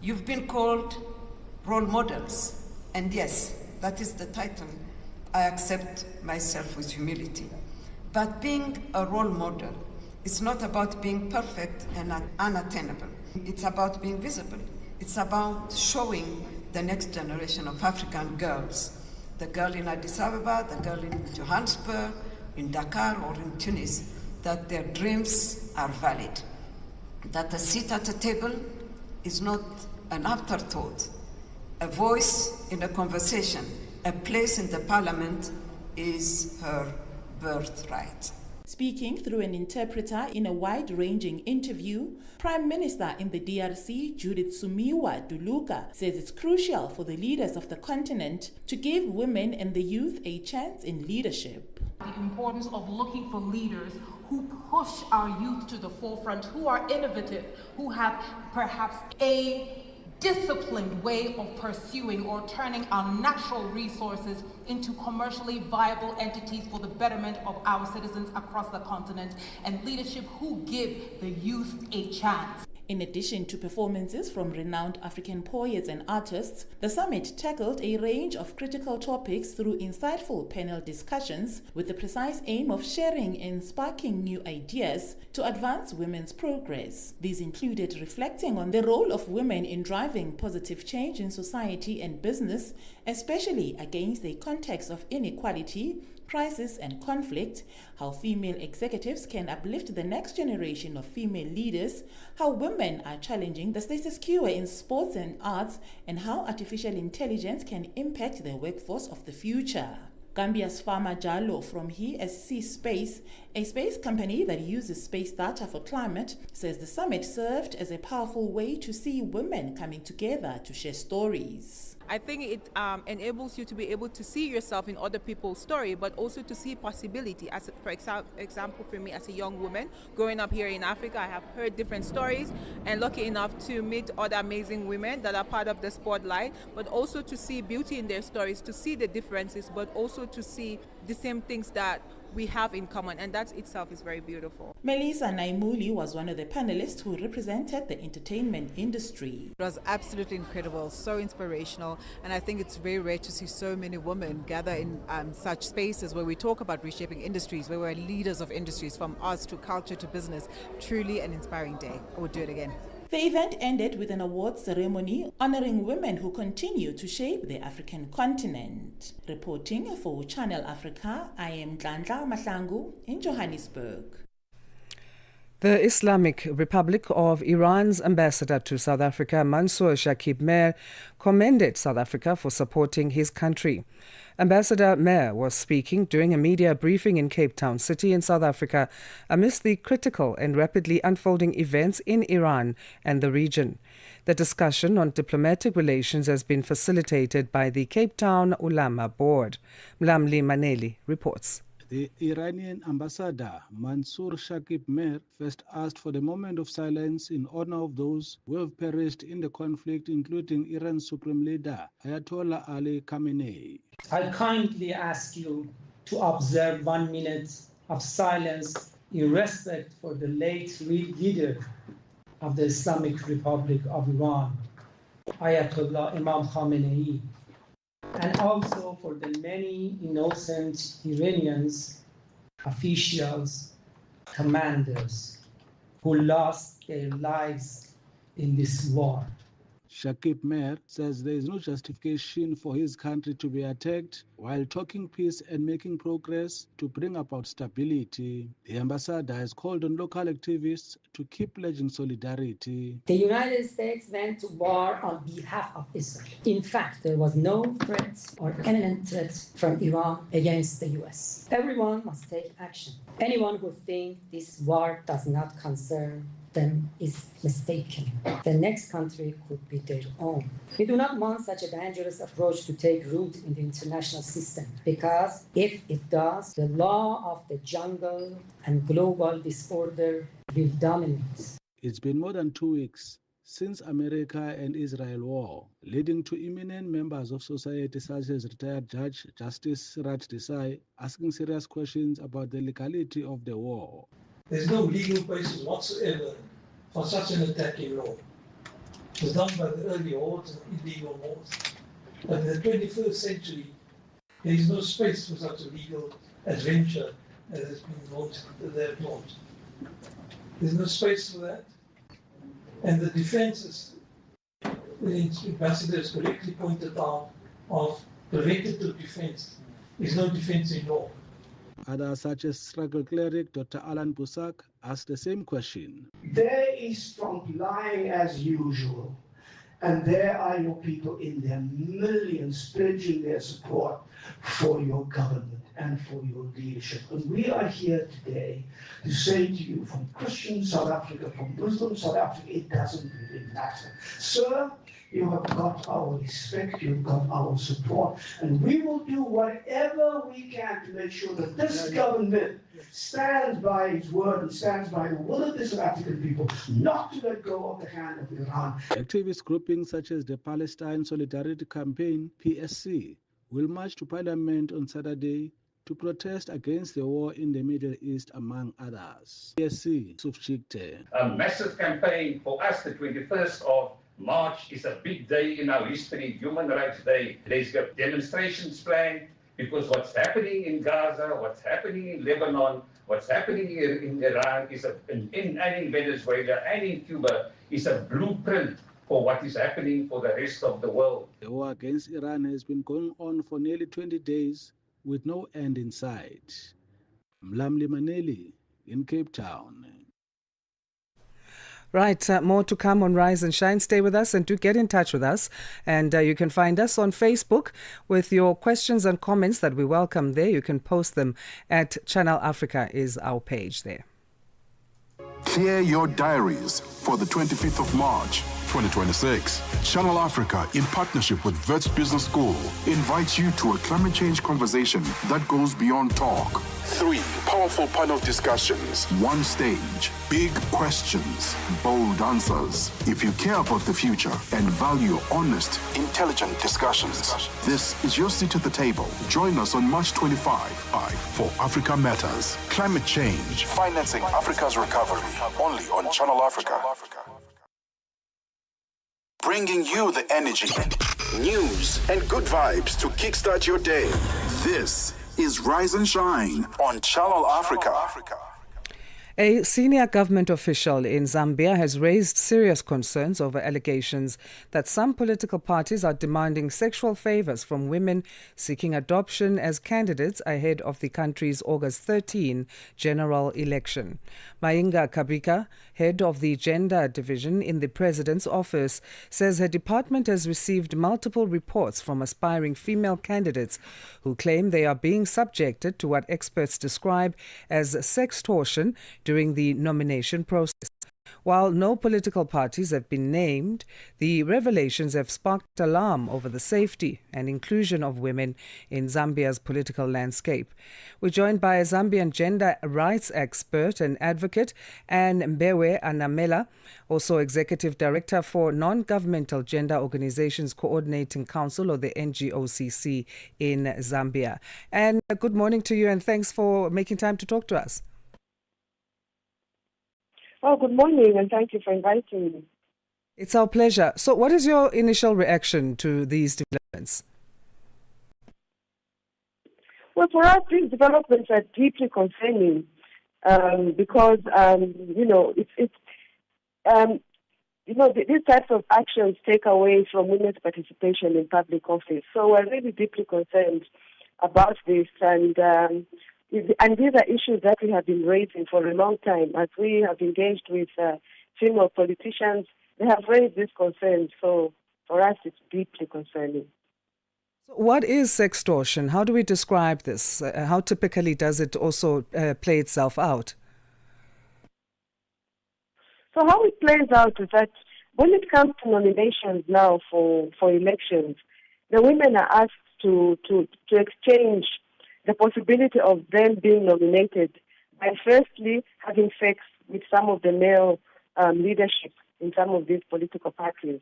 You've been called role models, and yes, that is the title. I accept myself with humility. But being a role model is not about being perfect and unattainable. It's about being visible. It's about showing the next generation of African girls, the girl in Addis Ababa, the girl in Johannesburg, in Dakar, or in Tunis, that their dreams are valid, that a seat at a table is not an afterthought, a voice in a conversation, a place in the parliament is her birthright. Speaking through an interpreter in a wide-ranging interview, Prime Minister in the DRC, Judith Sumiwa Duluka, says it's crucial for the leaders of the continent to give women and the youth a chance in leadership. The importance of looking for leaders who push our youth to the forefront, who are innovative, who have perhaps a disciplined way of pursuing or turning our natural resources into commercially viable entities for the betterment of our citizens across the continent, and leadership who give the youth a chance. In addition to performances from renowned African poets and artists, the summit tackled a range of critical topics through insightful panel discussions with the precise aim of sharing and sparking new ideas to advance women's progress. These included reflecting on the role of women in driving positive change in society and business, especially against a context of inequality, crisis and conflict, how female executives can uplift the next generation of female leaders, how women are challenging the status quo in sports and arts, and how artificial intelligence can impact the workforce of the future. Gambia's Farmer Jalo from HSC Space, a space company that uses space data for climate, says the summit served as a powerful way to see women coming together to share stories. I think it enables you to be able to see yourself in other people's story, but also to see possibility. As for example, for me as a young woman growing up here in Africa, I have heard different stories and lucky enough to meet other amazing women that are part of the spotlight, but also to see beauty in their stories, to see the differences, but also to see the same things that we have in common, and that itself is very beautiful. Melissa Naimuli was one of the panelists who represented the entertainment industry. It was absolutely incredible, so inspirational, and I think it's very rare to see so many women gather in such spaces where we talk about reshaping industries, where we're leaders of industries from arts to culture to business. Truly an inspiring day. I would do it again. The event ended with an awards ceremony honoring women who continue to shape the African continent. Reporting for Channel Africa, I am Dlandla Mahlangu in Johannesburg. The Islamic Republic of Iran's ambassador to South Africa, Mansour Shakib Mehr, commended South Africa for supporting his country. Ambassador Mehr was speaking during a media briefing in Cape Town City in South Africa amidst the critical and rapidly unfolding events in Iran and the region. The discussion on diplomatic relations has been facilitated by the Cape Town Ulama Board. Mlamli Maneli reports. The Iranian ambassador Mansour Shakib Mehr first asked for the moment of silence in honor of those who have perished in the conflict, including Iran's supreme leader Ayatollah Ali Khamenei. I kindly ask you to observe 1 minute of silence in respect for the late leader of the Islamic Republic of Iran, Ayatollah Imam Khamenei, and also for the many innocent Iranians, officials, commanders who lost their lives in this war. Shakib Mehr says there is no justification for his country to be attacked while talking peace and making progress to bring about stability. The ambassador has called on local activists to keep pledging solidarity. The United States went to war on behalf of Israel. In fact, there was no threat or imminent threat from Iran against the US. Everyone must take action. Anyone who thinks this war does not concern them is mistaken. The next country could be their own. We do not want such a dangerous approach to take root in the international system, because if it does, the law of the jungle and global disorder will dominate. It's been more than 2 weeks since America and Israel war, leading to eminent members of society such as retired Judge Justice Raj Desai asking serious questions about the legality of the war. There's no legal basis whatsoever for such an attack in law. It was done by the early hordes and illegal wars. But in the 21st century, there is no space for such a legal adventure as has been launched, that they've launched. There's no space for that. And the defenses, the ambassador has correctly pointed out, of preventative defense is no defense in law. Others, such as struggle cleric Dr. Alan Busak, asked the same question. There is strong lying as usual. And there are your people in their millions pledging their support for your government and for your leadership. And we are here today to say to you, from Christian South Africa, from Muslim South Africa, it doesn't really matter. Sir, you have got our respect, you've got our support, and we will do whatever we can to make sure that this government stands by its word and stands by the will of the South African people, not to let go of the hand of Iran. Activist groupings such as the Palestine Solidarity Campaign, PSC, will march to Parliament on Saturday to protest against the war in the Middle East, among others. PSC, Sufchikte. A massive campaign for us, the 21st of March is a big day in our history, Human Rights Day. There's a demonstrations planned because what's happening in Gaza, what's happening in Lebanon, what's happening in Iran, and in Venezuela and in Cuba is a blueprint for what is happening for the rest of the world. The war against Iran has been going on for nearly 20 days with no end in sight. Mlamli Maneli in Cape Town. Right, more to come on Rise and Shine. Stay with us and do get in touch with us. And you can find us on Facebook with your questions and comments that we welcome there. You can post them at Channel Africa is our page there. Clear your diaries for the 25th of March, 2026. Channel Africa, in partnership with Wits Business School, invites you to a climate change conversation that goes beyond talk. 3 powerful panel discussions. 1 stage. Big questions, bold answers. If you care about the future and value honest, intelligent discussions, this is your seat at the table. Join us on March 25 for Africa Matters. Climate change, financing Africa's recovery. Only on Channel Africa. Bringing you the energy, news, and good vibes to kickstart your day. This is Rise and Shine on Channel Africa. A senior government official in Zambia has raised serious concerns over allegations that some political parties are demanding sexual favors from women seeking adoption as candidates ahead of the country's August 13 general election. Mainga Kabika, head of the gender division in the president's office, says her department has received multiple reports from aspiring female candidates who claim they are being subjected to what experts describe as sextortion during the nomination process. While no political parties have been named, the revelations have sparked alarm over the safety and inclusion of women in Zambia's political landscape. We're joined by a Zambian gender rights expert and advocate, Anne Mbewe Anamela, also Executive Director for Non-Governmental Gender Organizations Coordinating Council, or the NGOCC, in Zambia. And good morning to you, and thanks for making time to talk to us. Oh, good morning, and thank you for inviting me. It's our pleasure. So what is your initial reaction to these developments? Well, for us, these developments are deeply concerning because, these types of actions take away from women's participation in public office. So we're really deeply concerned about this, and these are issues that we have been raising for a long time. As we have engaged with female politicians, they have raised these concerns. So for us, it's deeply concerning. So what is sextortion? How do we describe this? How typically does it also play itself out? So how it plays out is that when it comes to nominations now for elections, the women are asked to exchange the possibility of them being nominated by firstly having sex with some of the male leadership in some of these political parties.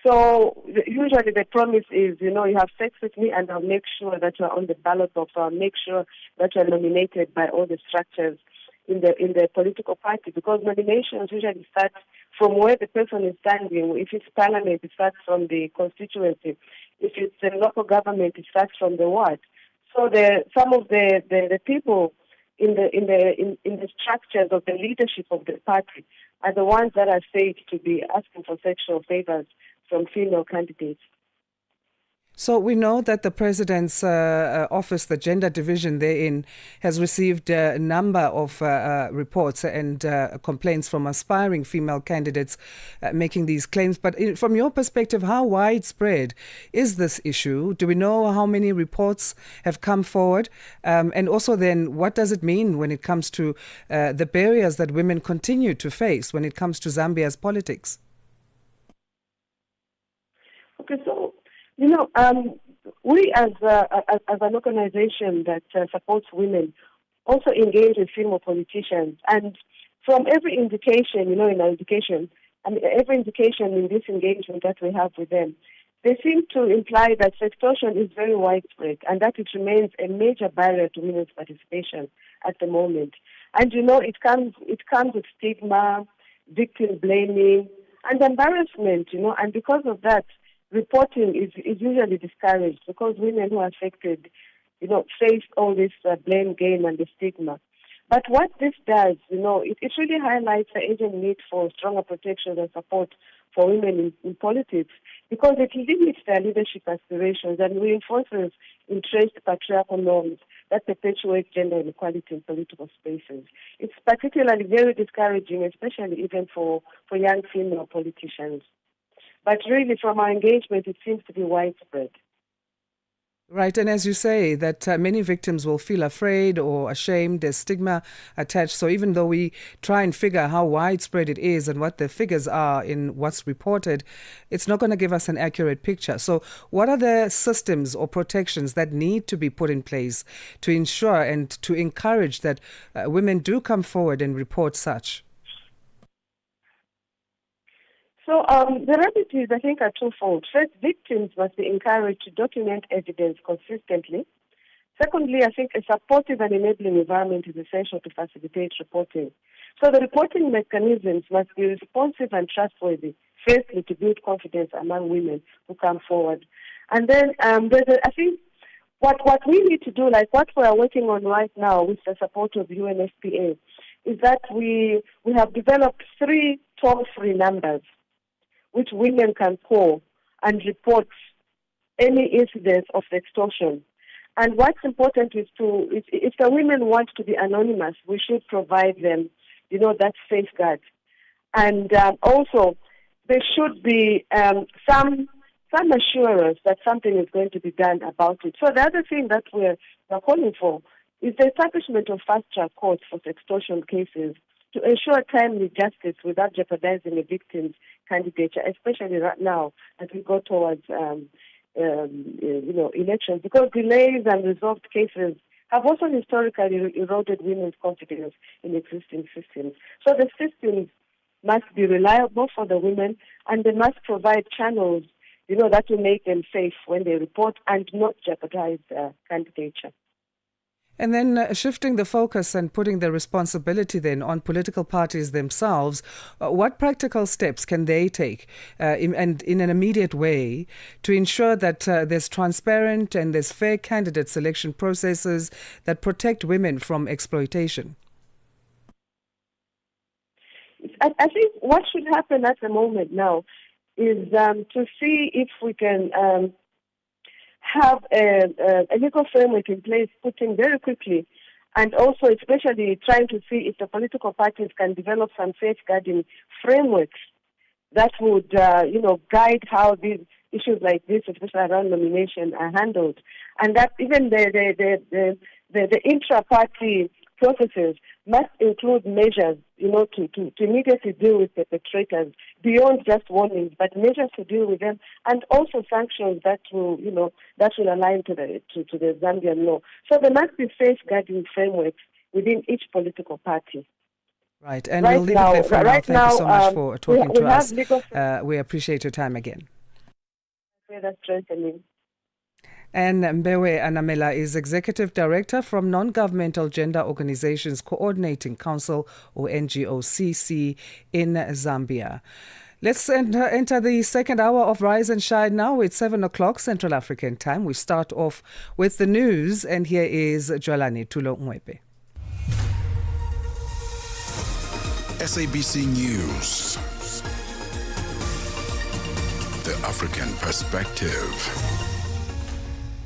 So usually the promise is, you have sex with me and I'll make sure that you're on the ballot box, or I'll make sure that you're nominated by all the structures in the political party, because nominations usually start from where the person is standing. If it's parliament, it starts from the constituency. If it's the local government, it starts from the ward. So some of the people in the structures of the leadership of the party are the ones that are said to be asking for sexual favors from female candidates. So we know that the president's office, the gender division therein, has received a number of reports and complaints from aspiring female candidates making these claims. But from your perspective, how widespread is this issue? Do we know how many reports have come forward? And also then, what does it mean when it comes to the barriers that women continue to face when it comes to Zambia's politics? Okay, so we as an organization that supports women also engage with female politicians. And from every indication, in our education, every indication in this engagement that we have with them, they seem to imply that sextortion is very widespread and that it remains a major barrier to women's participation at the moment. And, it comes with stigma, victim blaming, and embarrassment, and because of that, reporting is usually discouraged because women who are affected, face all this blame game and the stigma. But what this does, it really highlights the urgent need for stronger protection and support for women in politics because it limits their leadership aspirations and reinforces entrenched patriarchal norms that perpetuate gender inequality in political spaces. It's particularly very discouraging, especially even for young female politicians. But really, from our engagement, it seems to be widespread. Right, and as you say, that many victims will feel afraid or ashamed, there's stigma attached. So even though we try and figure how widespread it is and what the figures are in what's reported, it's not going to give us an accurate picture. So what are the systems or protections that need to be put in place to ensure and to encourage that women do come forward and report such? So the remedies, I think, are twofold. First, victims must be encouraged to document evidence consistently. Secondly, I think a supportive and enabling environment is essential to facilitate reporting. So the reporting mechanisms must be responsive and trustworthy, firstly, to build confidence among women who come forward. And then I think what we need to do, like what we are working on right now with the support of UNFPA, is that we have developed 3 toll-free numbers which women can call and report any incidents of extortion. And what's important is if the women want to be anonymous, we should provide them, that safeguard. And also, there should be some assurance that something is going to be done about it. So the other thing that we're calling for is the establishment of fast-track courts for sextortion cases to ensure timely justice without jeopardizing a victim's candidature, especially right now as we go towards elections, because delays and resolved cases have also historically eroded women's confidence in existing systems. So the systems must be reliable for the women, and they must provide channels, that will make them safe when they report and not jeopardize their candidature. And then shifting the focus and putting the responsibility then on political parties themselves, what practical steps can they take in an immediate way to ensure that there's transparent and there's fair candidate selection processes that protect women from exploitation? I think what should happen at the moment now is to see if we can have a legal framework in place put in very quickly, and also especially trying to see if the political parties can develop some safeguarding frameworks that would, guide how these issues like this, especially around nomination, are handled, and that even the intra-party processes must include measures, to immediately deal with perpetrators beyond just warnings, but measures to deal with them, and also sanctions that will align to the Zambian law. So there must be safeguarding frameworks within each political party. Right, and we'll leave it there for now. Thank you so much for talking to us. We appreciate your time again. That's strengthening. And Mbewe Anamela is Executive Director from Non-Governmental Gender Organizations Coordinating Council, or NGOCC, in Zambia. Let's enter the second hour of Rise and Shine now. It's 7 o'clock Central African time. We start off with the news, and here is Jwalani Tulo Mwepe. SABC News. The African Perspective.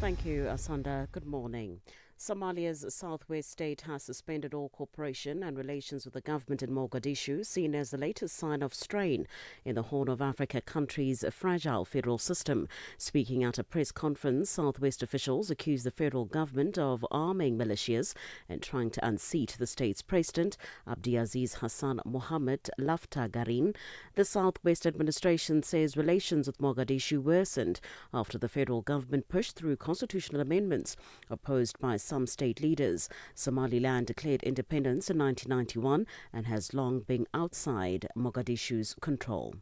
Thank you, Asanda. Good morning. Somalia's southwest state has suspended all cooperation and relations with the government in Mogadishu, seen as the latest sign of strain in the Horn of Africa country's fragile federal system. Speaking at a press conference, Southwest officials accused the federal government of arming militias and trying to unseat the state's president, Abdiaziz Hassan Mohammed Laftagarin. The Southwest administration says relations with Mogadishu worsened after the federal government pushed through constitutional amendments opposed by some state leaders. Somaliland declared independence in 1991 and has long been outside Mogadishu's control.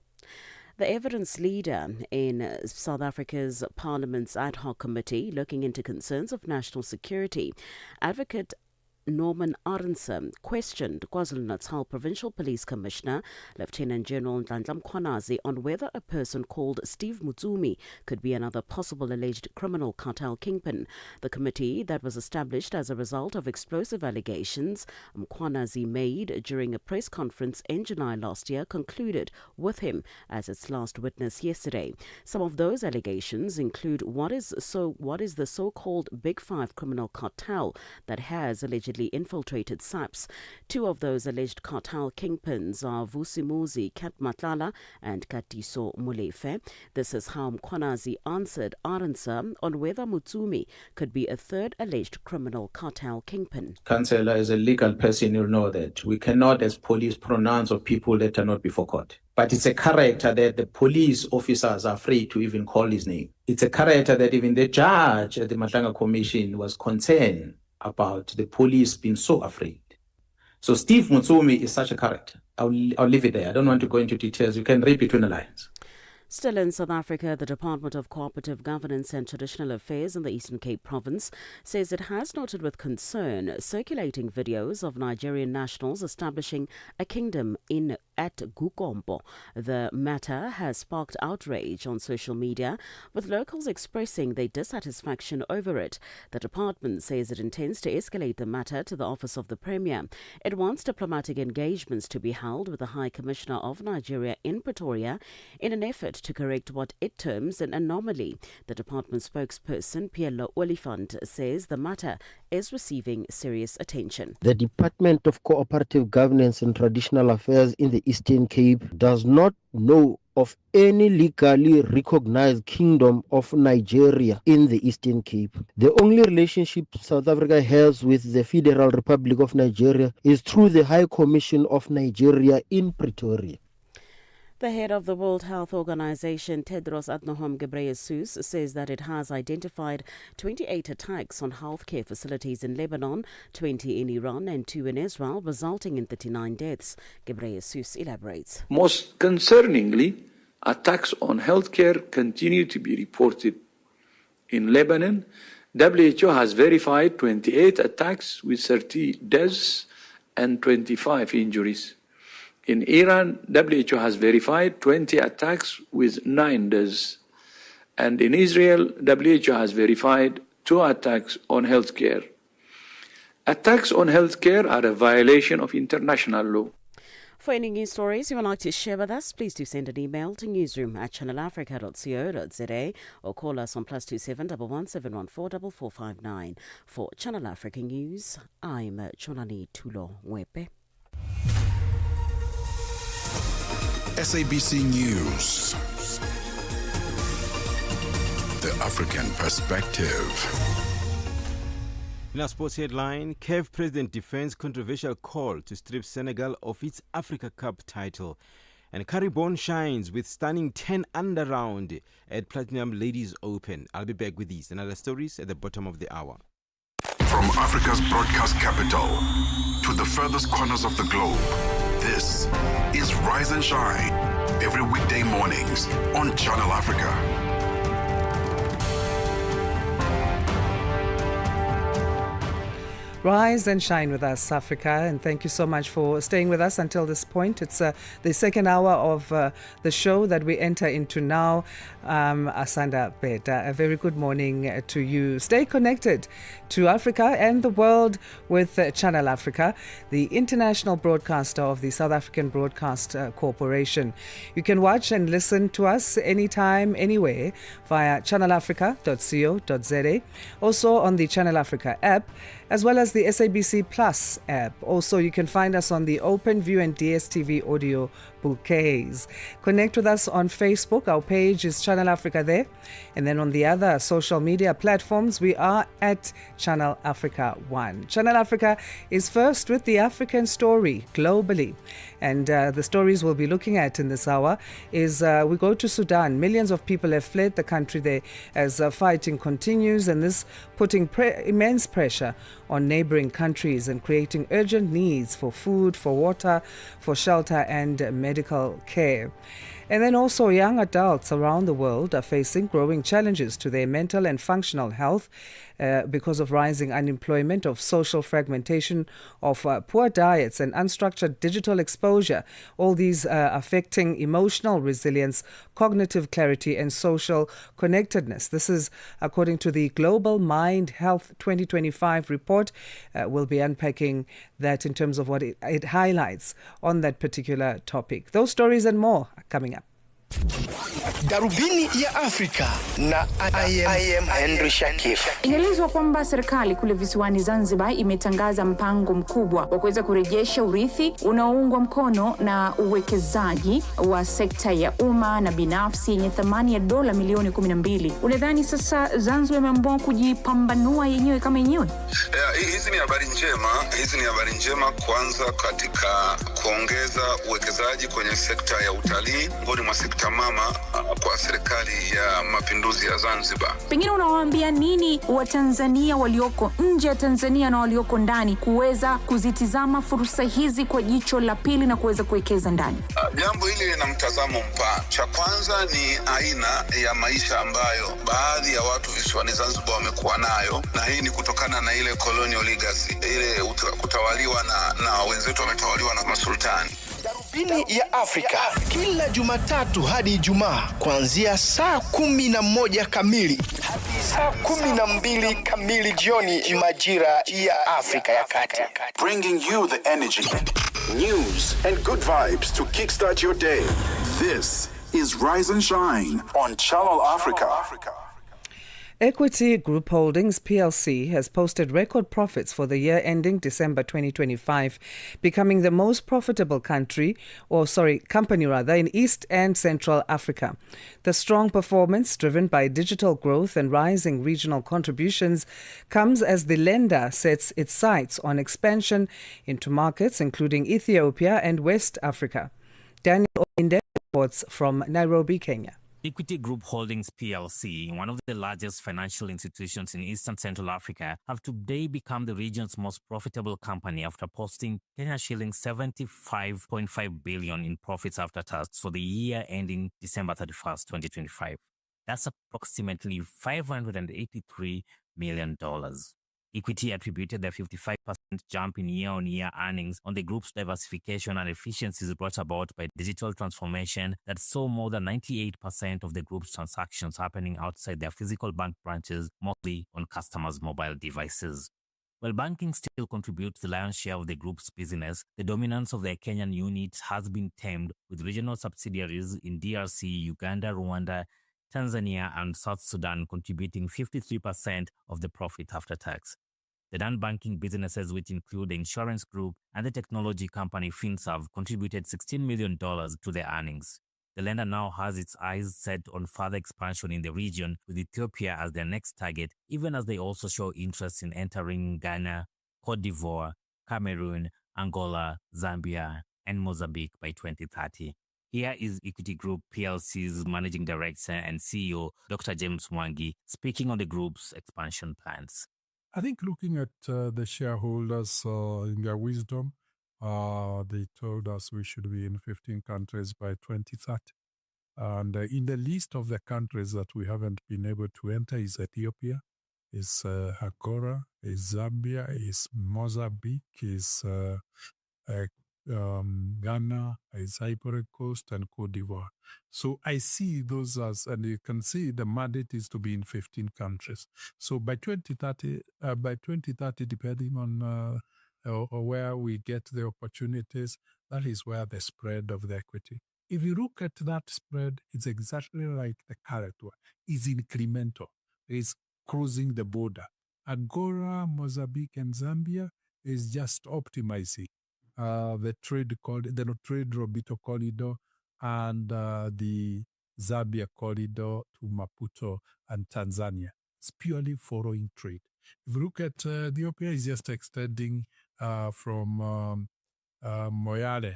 The evidence leader in South Africa's Parliament's ad hoc committee looking into concerns of national security, Advocate Norman Arendse, questioned KwaZulu-Natal Provincial Police Commissioner Lieutenant General Nhlanhla Mkhwanazi on whether a person called Steve Mutsumi could be another possible alleged criminal cartel kingpin. The committee that was established as a result of explosive allegations Mkhwanazi made during a press conference in July last year concluded with him as its last witness yesterday. Some of those allegations include what is the so-called Big Five criminal cartel that has allegedly infiltrated SAPS. Two of those alleged cartel kingpins are Vusimuzi Katmatlala and Katiso Mulefe. This is how Mkhwanazi answered Arendse on whether Mutsumi could be a third alleged criminal cartel kingpin. Councillor, as a legal person, you'll know that we cannot, as police, pronounce of people that are not before court. But it's a character that the police officers are afraid to even call his name. It's a character that even the judge at the Matlanga Commission was concerned about the police being so afraid. So Steve Mutsumi is such a character. I'll leave it there. I don't want to go into details. You can read between the lines. Still in South Africa, the Department of Cooperative Governance and Traditional Affairs in the Eastern Cape Province says it has noted with concern circulating videos of Nigerian nationals establishing a kingdom at Gukombo. The matter has sparked outrage on social media, with locals expressing their dissatisfaction over it. The department says it intends to escalate the matter to the Office of the Premier. It wants diplomatic engagements to be held with the High Commissioner of Nigeria in Pretoria in an effort to correct what it terms an anomaly. The department spokesperson, Pierre Olifant, says the matter is receiving serious attention. The Department of Cooperative Governance and Traditional Affairs in the Eastern Cape does not know of any legally recognized kingdom of Nigeria in the Eastern Cape. The only relationship South Africa has with the Federal Republic of Nigeria is through the High Commission of Nigeria in Pretoria. The head of the World Health Organization, Tedros Adhanom Ghebreyesus, says that it has identified 28 attacks on healthcare facilities in Lebanon, 20 in Iran and 2 in Israel, resulting in 39 deaths. Ghebreyesus elaborates. Most concerningly, attacks on healthcare continue to be reported. In Lebanon, WHO has verified 28 attacks with 30 deaths and 25 injuries. In Iran, WHO has verified 20 attacks with 9 deaths. And in Israel, WHO has verified 2 attacks on healthcare. Attacks on healthcare are a violation of international law. For any news stories you would like to share with us, please do send an email to newsroom@channelafrica.co.za or call us on +27 11714 4459. For Channel Africa News, I'm Chonani Tulo Wepe. SABC News. The African Perspective. In our sports headline, CAF president defends controversial call to strip Senegal of its Africa Cup title. And Caribon shines with stunning 10-under round at Platinum Ladies Open. I'll be back with these and other stories at the bottom of the hour. From Africa's broadcast capital to the furthest corners of the globe, this is Rise and Shine, every weekday mornings on Channel Africa. Rise and shine with us, Africa, and thank you so much for staying with us until this point. It's the second hour of the show that we enter into now. Asanda Beda, a very good morning to you. Stay connected to Africa and the world with Channel Africa, the international broadcaster of the South African Broadcast Corporation. You can watch and listen to us anytime, anywhere via channelafrica.co.za, also on the Channel Africa app, as well as the SABC Plus app. Also, you can find us on the OpenView and DSTV audio bouquets. Connect with us on Facebook. Our page is Channel Africa there. And then on the other social media platforms, we are at Channel Africa 1. Channel Africa is first with the African story globally. And the stories we'll be looking at in this hour is we go to Sudan. Millions of people have fled the country there as fighting continues, and this putting immense pressure on neighboring countries and creating urgent needs for food, for water, for shelter and medical care. And then also young adults around the world are facing growing challenges to their mental and functional health because of rising unemployment, of social fragmentation, of poor diets and unstructured digital exposure. All these affecting emotional resilience, cognitive clarity and social connectedness. This is according to the Global Mind Health 2025 report. We'll be unpacking that in terms of what it highlights on that particular topic. Those stories and more are coming up. Darubini ya Afrika na I am Henry Shakif. Inaelezwa kwamba serikali kule visiwani Zanzibar imetangaza mpango mkubwa wa kuweza kurejesha urithi unaoungwa mkono na uwekezaji wa sekta ya umma na binafsi yenye thamani ya dola milioni 12. Unadhani sasa Zanzibar imeamua kujipambanua yenyewe kama yenyewe? Hizi ni habari njema kwanza katika kuongeza uwekezaji kwenye sekta ya utalii, ngoni mwa sekta mama kwa serikali ya mapinduzi ya Zanzibar. Pengine unawaambia nini Watanzania walioko nje ya Tanzania na walioko ndani kuweza kuzitizama fursa hizi kwa jicho la pili na kuweza kuwekeza ndani? Jambo hili lina mtazamo mpana. Cha kwanza ni aina ya maisha ambayo baadhi ya watu visiwani Zanzibar wamekuwa nayo, na hii ni kutokana na ile colonial legacy, ile kutawaliwa na wenzetu wametawaliwa na masultani. Darubini ya Afrika kila Jumatatu hadi Ijumaa kuanzia saa 11 kamili hadi saa 12 kamili jioni majira ya Afrika ya Kati. Bringing you the energy, news and good vibes to kickstart your day. This is Rise and Shine on Channel Africa. Equity Group Holdings PLC has posted record profits for the year ending December 2025, becoming the most profitable company in East and Central Africa. The strong performance, driven by digital growth and rising regional contributions, comes as the lender sets its sights on expansion into markets including Ethiopia and West Africa. Daniel Oinde reports from Nairobi, Kenya. Equity Group Holdings PLC, one of the largest financial institutions in Eastern Central Africa, have today become the region's most profitable company after posting Kenya shillings 75.5 billion in profits after tax for the year ending December 31st, 2025. That's approximately $583 million. Equity attributed the 55% jump in year-on-year earnings on the group's diversification and efficiencies brought about by digital transformation that saw more than 98% of the group's transactions happening outside their physical bank branches, mostly on customers' mobile devices. While banking still contributes the lion's share of the group's business, the dominance of their Kenyan unit has been tamed, with regional subsidiaries in DRC, Uganda, Rwanda, Tanzania, and South Sudan contributing 53% of the profit after tax. The non-banking businesses, which include the insurance group and the technology company FinServe, contributed $16 million to their earnings. The lender now has its eyes set on further expansion in the region, with Ethiopia as their next target, even as they also show interest in entering Ghana, Cote d'Ivoire, Cameroon, Angola, Zambia, and Mozambique by 2030. Here is Equity Group PLC's Managing Director and CEO, Dr. James Mwangi, speaking on the group's expansion plans. I think looking at the shareholders in their wisdom, they told us we should be in 15 countries by 2030. And in the list of the countries that we haven't been able to enter is Ethiopia. is Angola, is Zambia, is Mozambique, is Ghana, is Ivory Coast, and Cote d'Ivoire. So I see those as, and you can see the mandate is to be in 15 countries. So by 2030, depending on where we get the opportunities, that is where the spread of the equity. If you look at that spread, it's exactly like the current one. It's incremental. It's crossing the border. Angola, Mozambique, and Zambia is just optimizing the trade Robito corridor and the Zambia corridor to Maputo and Tanzania. It's purely following trade. If you look at Ethiopia, is just extending from Moyale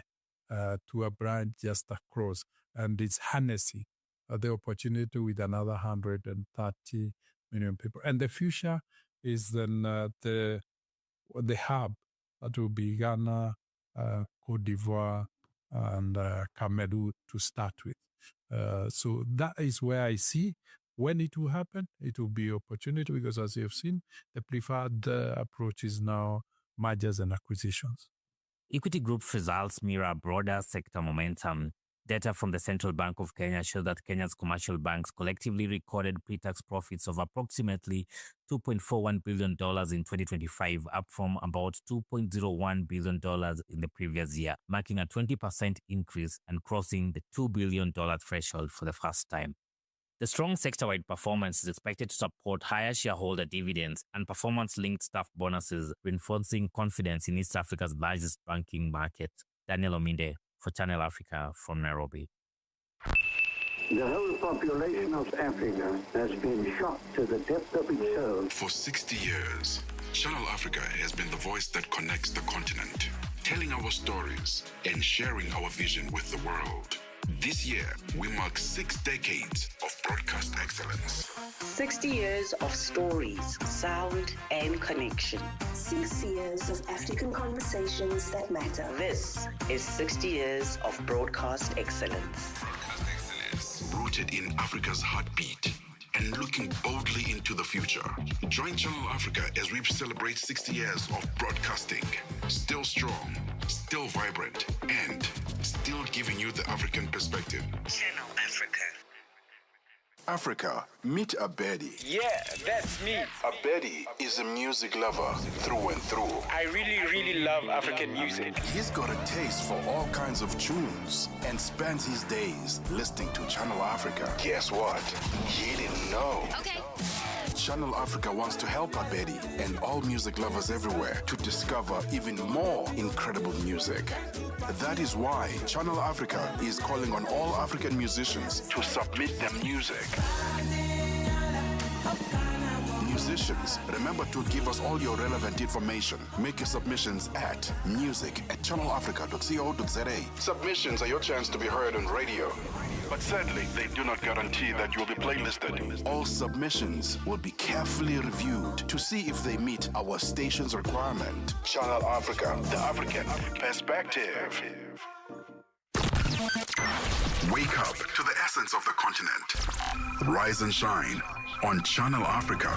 to a branch just across, and it's harnessing the opportunity with another 130 million people. And the future is then the hub that will be Ghana, Cote d'Ivoire, and Cameroon to start with. So that is where I see when it will happen, it will be opportunity because as you have seen, the preferred approach is now mergers and acquisitions. Equity Group results mirror broader sector momentum. Data from the Central Bank of Kenya show that Kenya's commercial banks collectively recorded pre-tax profits of approximately $2.41 billion in 2025, up from about $2.01 billion in the previous year, marking a 20% increase and crossing the $2 billion threshold for the first time. The strong sector-wide performance is expected to support higher shareholder dividends and performance-linked staff bonuses, reinforcing confidence in East Africa's largest banking market. Daniel Ominde for Channel Africa from Nairobi. The whole population of Africa has been shocked to the depth of its soul. For 60 years, Channel Africa has been the voice that connects the continent, telling our stories and sharing our vision with the world. This year, we mark 6 decades of broadcast excellence. 60 years of stories, sound, and connection. 6 years of African conversations that matter. This is 60 years of broadcast excellence. Broadcast excellence, rooted in Africa's heartbeat and looking boldly into the future. Join Channel Africa as we celebrate 60 years of broadcasting. Still strong, still vibrant, and still giving you the African perspective. Channel Africa. Africa, meet Abedi. Yeah, that's me. Abedi is a music lover through and through. I really love African music. He's got a taste for all kinds of tunes and spends his days listening to Channel Africa. Guess what? He didn't know. Okay. Channel Africa wants to help Abedi and all music lovers everywhere to discover even more incredible music. That is why Channel Africa is calling on all African musicians to submit their music. Musicians, remember to give us all your relevant information. Make your submissions at music@channelafrica.co.za. Submissions are your chance to be heard on radio. But sadly, they do not guarantee that you will be playlisted. All submissions will be carefully reviewed to see if they meet our station's requirement. Channel Africa, the African perspective. Wake up to the essence of the continent. Rise and shine on Channel Africa.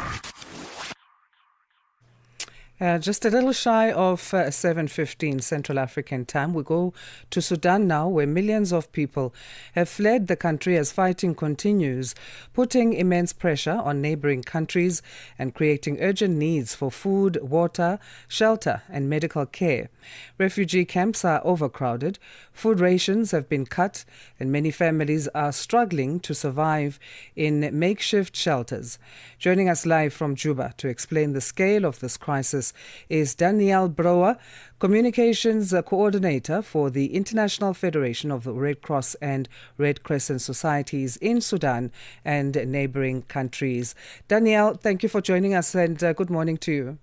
Just a little shy of 7:15 Central African time. We go to Sudan now, where millions of people have fled the country as fighting continues, putting immense pressure on neighboring countries and creating urgent needs for food, water, shelter, and medical care. Refugee camps are overcrowded, food rations have been cut, and many families are struggling to survive in makeshift shelters. Joining us live from Juba to explain the scale of this crisis is Danielle Brower, Communications Coordinator for the International Federation of the Red Cross and Red Crescent Societies in Sudan and neighboring countries. Danielle, thank you for joining us and good morning to you.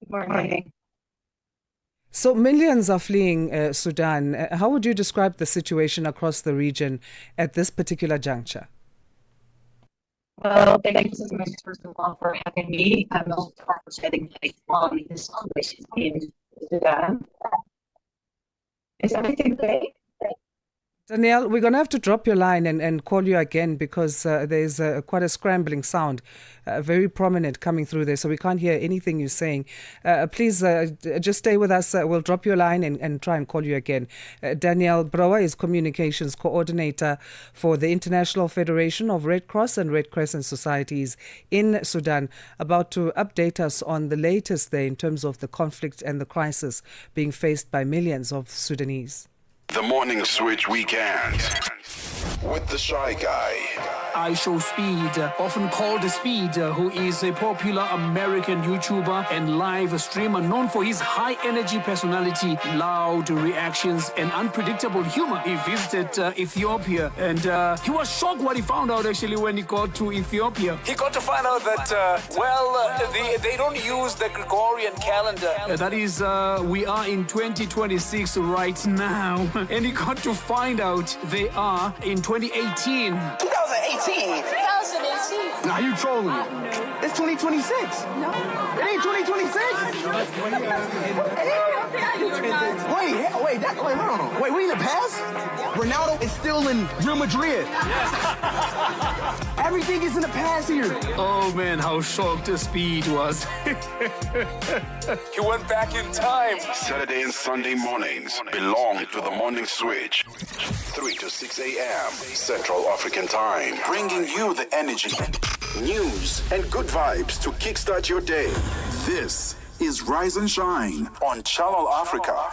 Good morning. So millions are fleeing Sudan. How would you describe the situation across the region at this particular juncture? Well, thank you so much, first of all, for having me. I'm also for shedding light on this situation in Sudan. Is everything okay? Danielle, we're going to have to drop your line and call you again because there's quite a scrambling sound, very prominent coming through there, so we can't hear anything you're saying. Please just stay with us. We'll drop your line and try and call you again. Danielle Brower is Communications Coordinator for the International Federation of Red Cross and Red Crescent Societies in Sudan, about to update us on the latest there in terms of the conflict and the crisis being faced by millions of Sudanese. The Morning Switch Weekend with the Shy Guy. I Show Speed, often called Speed, who is a popular American YouTuber and live streamer known for his high-energy personality, loud reactions, and unpredictable humor. He visited Ethiopia, and he was shocked what he found out, actually, when he got to Ethiopia. He got to find out that, they don't use the Gregorian calendar. That is, we are in 2026 right now. And he got to find out they are in 2018. 2018. Nah, you trolling me. It's 2026. No. It ain't 2026. Wait, hold on. Wait, we in the past? Ronaldo is still in Real Madrid. Everything is in the past here. Oh man, how shocked Speed was. He went back in time. Saturday and Sunday mornings belong to the Morning Switch. 3 to 6 a.m. Central African Time. Bringing you the energy, news, and good vibes to kickstart your day. This is Rise and Shine on Channel Africa.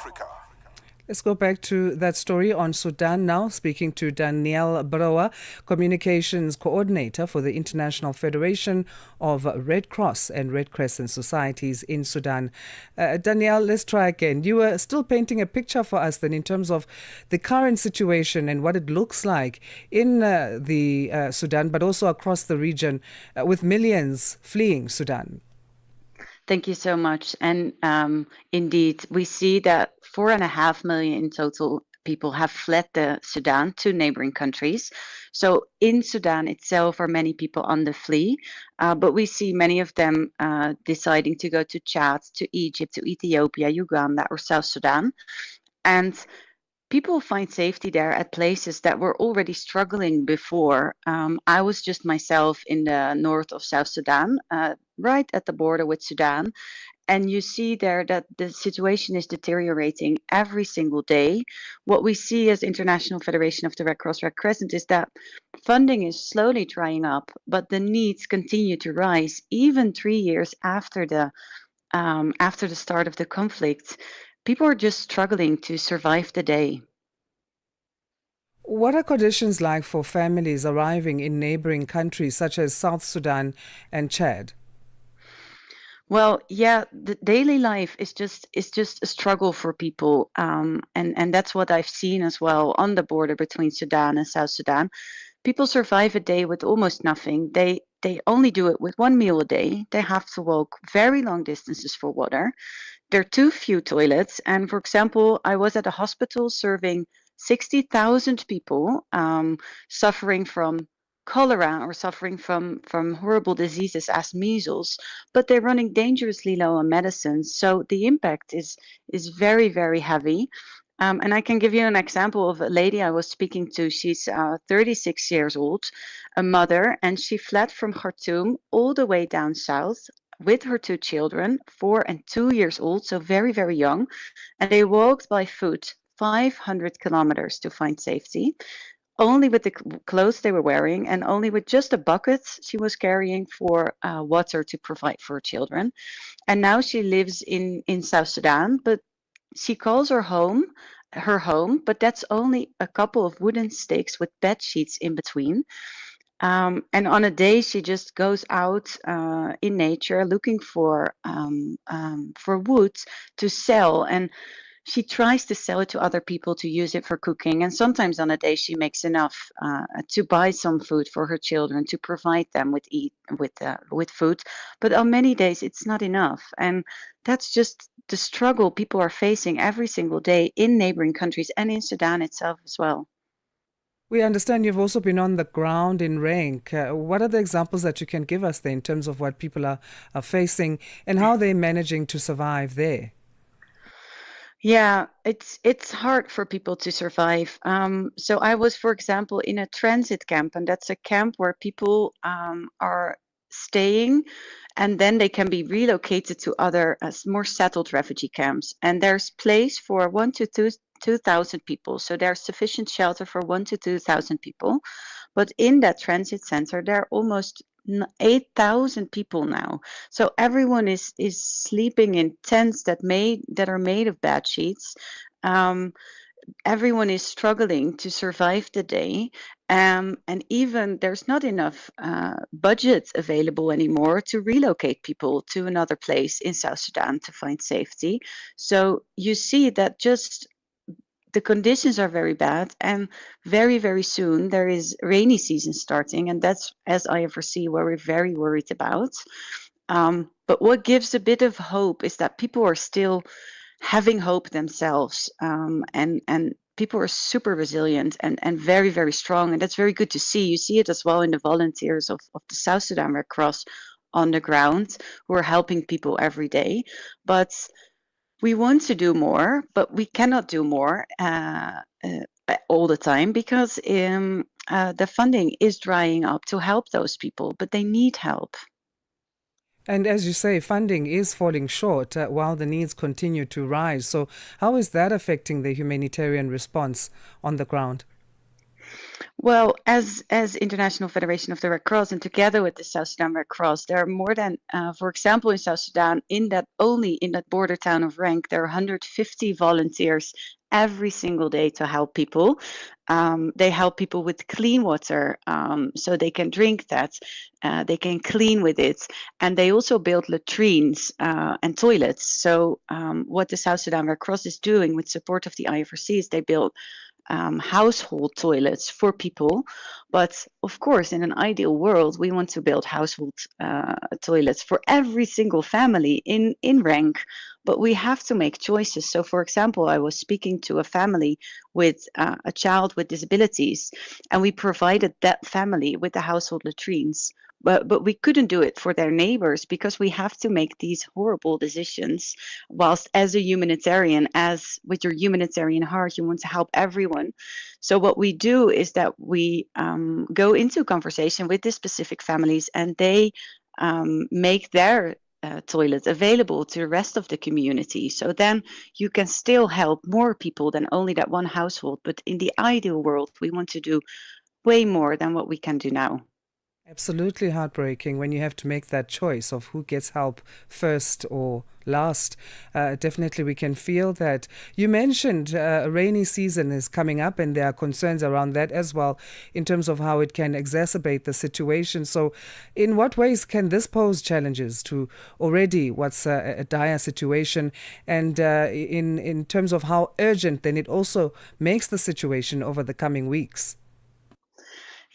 Let's go back to that story on Sudan now, speaking to Danielle Brower, Communications Coordinator for the International Federation of Red Cross and Red Crescent Societies in Sudan. Danielle, let's try again. You were still painting a picture for us then in terms of the current situation and what it looks like in the Sudan, but also across the region with millions fleeing Sudan. Thank you so much. And indeed, we see that 4.5 million in total people have fled the Sudan to neighboring countries. So in Sudan itself are many people on the flee, but we see many of them deciding to go to Chad, to Egypt, to Ethiopia, Uganda, or South Sudan. And people find safety there at places that were already struggling before. I was just myself in the north of South Sudan, right at the border with Sudan. And you see there that the situation is deteriorating every single day. What we see as International Federation of the Red Cross Red Crescent is that funding is slowly drying up, but the needs continue to rise even 3 years after the start of the conflict. People are just struggling to survive the day. What are conditions like for families arriving in neighboring countries such as South Sudan and Chad? Well, yeah, the daily life is just a struggle for people, and that's what I've seen as well on the border between Sudan and South Sudan. People survive a day with almost nothing. They only do it with one meal a day. They have to walk very long distances for water. There are too few toilets. And for example, I was at a hospital serving 60,000 people suffering from cholera or suffering from horrible diseases as measles, but they're running dangerously low on medicines. So the impact is very, very heavy. And I can give you an example of a lady I was speaking to. She's 36 years old, a mother, and she fled from Khartoum all the way down south with her 2 children, 4 and 2 years old, so very, very young. And they walked by foot 500 kilometers to find safety, only with the clothes they were wearing and only with just a bucket she was carrying for water to provide for her children. And now she lives in South Sudan, but she calls her home, but that's only a couple of wooden stakes with bed sheets in between. And on a day, she just goes out in nature looking for wood to sell. And she tries to sell it to other people to use it for cooking. And sometimes on a day, she makes enough to buy some food for her children, to provide them with food. But on many days, it's not enough. And that's just the struggle people are facing every single day in neighboring countries and in Sudan itself as well. We understand you've also been on the ground in rank. What are the examples that you can give us there in terms of what people are facing and how they're managing to survive there? Yeah, it's hard for people to survive. So I was, for example, in a transit camp, and that's a camp where people are staying, and then they can be relocated to other more settled refugee camps. And there's place for 1 to 2,000 people. So there's sufficient shelter for 1 to 2,000 people. But in that transit center, there are almost 8,000 people now. So everyone is sleeping in tents that are made of bed sheets. Um, Everyone is struggling to survive the day. And even there's not enough budget available anymore to relocate people to another place in South Sudan to find safety. So you see that just the conditions are very bad, and very, very soon there is rainy season starting, and that's, as I foresee, where we're very worried about. But what gives a bit of hope is that people are still having hope themselves, and people are super resilient and very, very strong, and that's very good to see. You see it as well in the volunteers of the South Sudan Red Cross on the ground, who are helping people every day. But we want to do more, but we cannot do more all the time, because the funding is drying up to help those people, but they need help. And as you say, funding is falling short while the needs continue to rise. So how is that affecting the humanitarian response on the ground? Well, as International Federation of the Red Cross, and together with the South Sudan Red Cross, there are more than, for example, in South Sudan, only in that border town of Renk, there are 150 volunteers every single day to help people. They help people with clean water, so they can drink that, they can clean with it, and they also build latrines and toilets. So what the South Sudan Red Cross is doing with support of the IFRC is they build household toilets for people. But of course, in an ideal world, we want to build household toilets for every single family in rank. But we have to make choices. So, for example, I was speaking to a family with a child with disabilities, and we provided that family with the household latrines. But we couldn't do it for their neighbors, because we have to make these horrible decisions. Whilst as a humanitarian, as with your humanitarian heart, you want to help everyone. So what we do is that we go into conversation with the specific families, and they make their toilets available to the rest of the community. So then you can still help more people than only that one household. But in the ideal world, we want to do way more than what we can do now. Absolutely heartbreaking when you have to make that choice of who gets help first or last. Definitely we can feel that. You mentioned a rainy season is coming up, and there are concerns around that as well in terms of how it can exacerbate the situation. So in what ways can this pose challenges to already what's a dire situation, and in terms of how urgent then it also makes the situation over the coming weeks?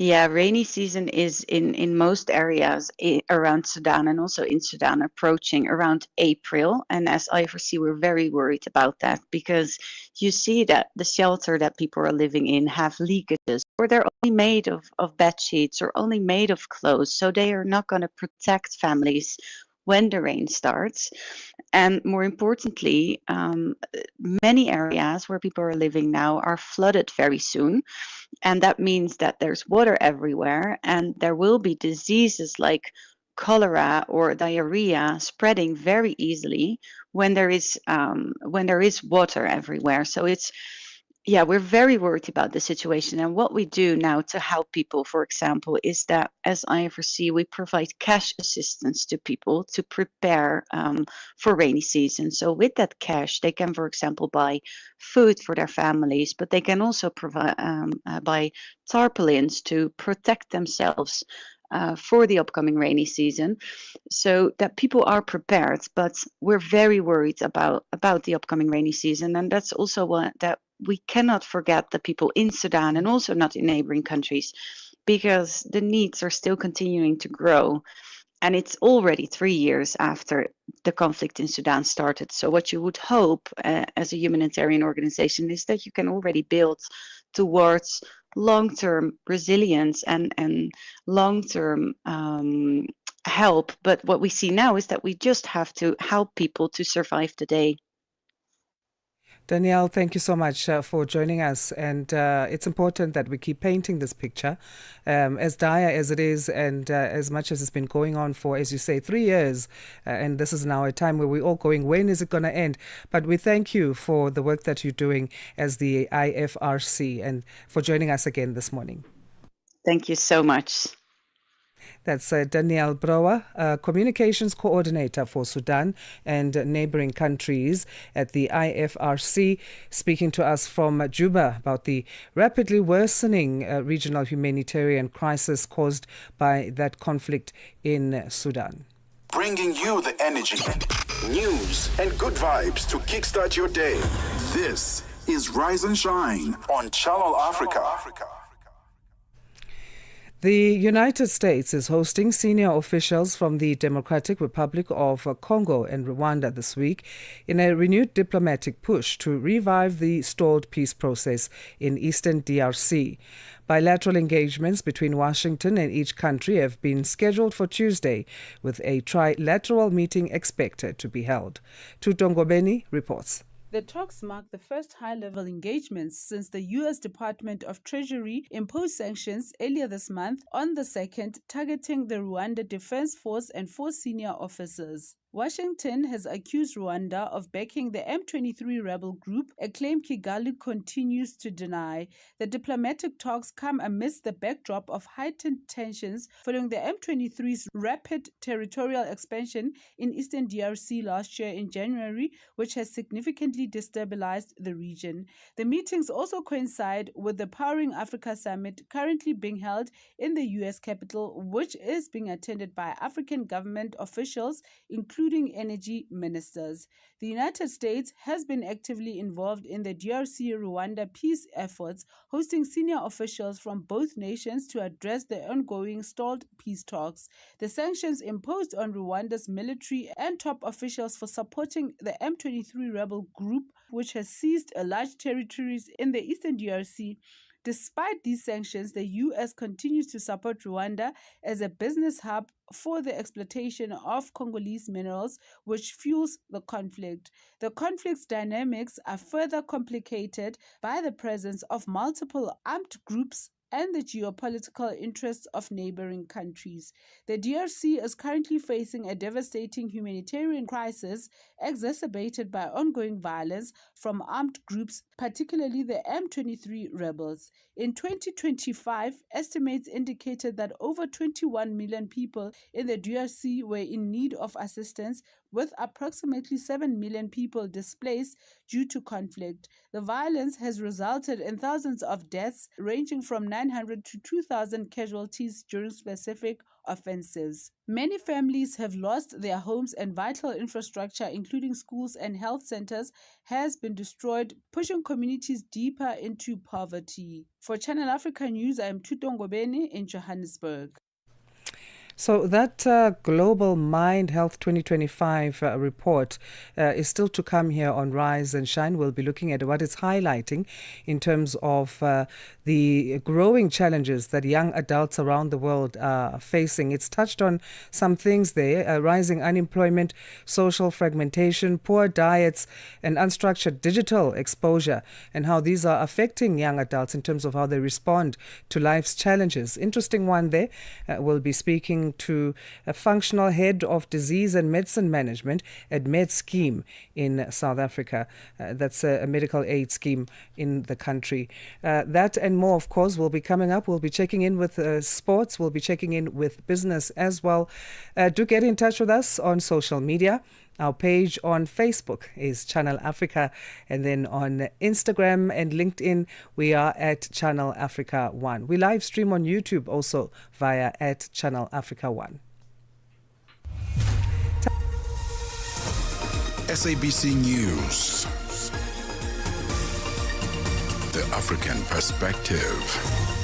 Yeah, rainy season is in most areas around Sudan, and also in Sudan, approaching around April. And as I foresee, we're very worried about that, because you see that the shelter that people are living in have leakages, or they're only made of bed sheets, or only made of clothes. So they are not going to protect families when the rain starts. And more importantly, many areas where people are living now are flooded very soon. And that means that there's water everywhere, and there will be diseases like cholera or diarrhea spreading very easily when there is water everywhere. So we're very worried about the situation. And what we do now to help people, for example, is that as IFRC, we provide cash assistance to people to prepare for rainy season. So with that cash, they can, for example, buy food for their families, but they can also provide buy tarpaulins to protect themselves for the upcoming rainy season, so that people are prepared. But we're very worried about the upcoming rainy season, and that's also what that we cannot forget the people in Sudan, and also not in neighboring countries, because the needs are still continuing to grow. And it's already 3 years after the conflict in Sudan started. So what you would hope as a humanitarian organization is that you can already build towards long-term resilience and long-term help. But what we see now is that we just have to help people to survive the day. Danielle, thank you so much for joining us. And it's important that we keep painting this picture, as dire as it is, and as much as it's been going on for, as you say, 3 years. And this is now a time where we're all going, when is it going to end? But we thank you for the work that you're doing as the IFRC and for joining us again this morning. Thank you so much. That's Danielle Brower, Communications Coordinator for Sudan and neighboring countries at the IFRC, speaking to us from Juba about the rapidly worsening regional humanitarian crisis caused by that conflict in Sudan. Bringing you the energy, news, and good vibes to kickstart your day. This is Rise and Shine on Channel Africa. The United States is hosting senior officials from the Democratic Republic of Congo and Rwanda this week in a renewed diplomatic push to revive the stalled peace process in eastern DRC. Bilateral engagements between Washington and each country have been scheduled for Tuesday, with a trilateral meeting expected to be held. Tutongobeni reports. The talks mark the first high-level engagements since the U.S. Department of Treasury imposed sanctions earlier this month on the 2nd, targeting the Rwanda Defense Force and 4 senior officers. Washington has accused Rwanda of backing the M23 rebel group, a claim Kigali continues to deny. The diplomatic talks come amidst the backdrop of heightened tensions following the M23's rapid territorial expansion in eastern DRC last year in January, which has significantly destabilized the region. The meetings also coincide with the Powering Africa Summit currently being held in the U.S. capital, which is being attended by African government officials, including energy ministers. The United States has been actively involved in the DRC-Rwanda peace efforts, hosting senior officials from both nations to address the ongoing stalled peace talks. The sanctions imposed on Rwanda's military and top officials for supporting the M23 rebel group, which has seized large territories in the eastern DRC. Despite these sanctions, the U.S. continues to support Rwanda as a business hub for the exploitation of Congolese minerals, which fuels the conflict. The conflict's dynamics are further complicated by the presence of multiple armed groups and the geopolitical interests of neighboring countries. The DRC is currently facing a devastating humanitarian crisis exacerbated by ongoing violence from armed groups, particularly the M23 rebels. In 2025, estimates indicated that over 21 million people in the DRC were in need of assistance, with approximately 7 million people displaced due to conflict. The violence has resulted in thousands of deaths, ranging from 900 to 2,000 casualties during specific offensives. Many families have lost their homes and vital infrastructure, including schools and health centers, has been destroyed, pushing communities deeper into poverty. For Channel Africa News, I am Tutongobeni in Johannesburg. So that Global Mind Health 2025 report is still to come here on Rise and Shine. We'll be looking at what it's highlighting in terms of the growing challenges that young adults around the world are facing. It's touched on some things there, rising unemployment, social fragmentation, poor diets, and unstructured digital exposure, and how these are affecting young adults in terms of how they respond to life's challenges. Interesting one there. We'll be speaking to a functional head of disease and medicine management at MedScheme in South Africa. That's a medical aid scheme in the country. That and more, of course, will be coming up. We'll be checking in with sports. We'll be checking in with business as well. Do get in touch with us on social media. Our page on Facebook is Channel Africa, and then on Instagram and LinkedIn, we are at Channel Africa 1. We live stream on YouTube also via at Channel Africa 1. SABC News. The African perspective.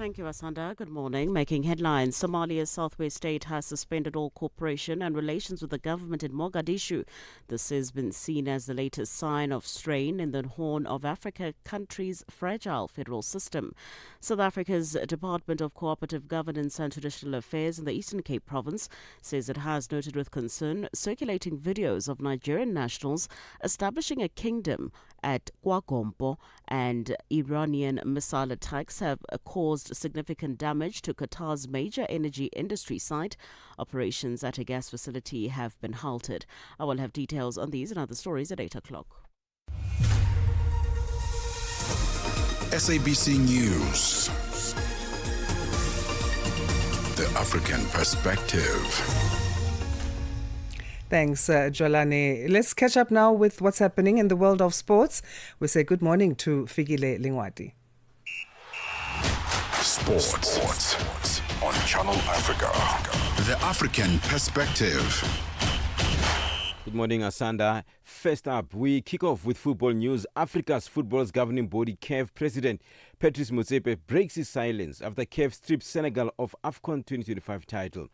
Thank you, Asanda. Good morning. Making headlines, Somalia's southwest state has suspended all cooperation and relations with the government in Mogadishu. This has been seen as the latest sign of strain in the Horn of Africa country's fragile federal system. South Africa's Department of Cooperative Governance and Traditional Affairs in the Eastern Cape province says it has noted with concern circulating videos of Nigerian nationals establishing a kingdom at Kwagompo, and Iranian missile attacks have caused significant damage to Qatar's major energy industry site. Operations at a gas facility have been halted. I will have details on these and other stories at 8 o'clock. SABC News. The African Perspective. Thanks, Jolane. Let's catch up now with what's happening in the world of sports. We say good morning to Fikile Lingwati. Sports on Channel Africa. The African Perspective. Good morning, Asanda. First up, we kick off with football news. Africa's football's governing body, CAF President Patrice Motsepe, breaks his silence after CAF stripped Senegal of AFCON 2025 title.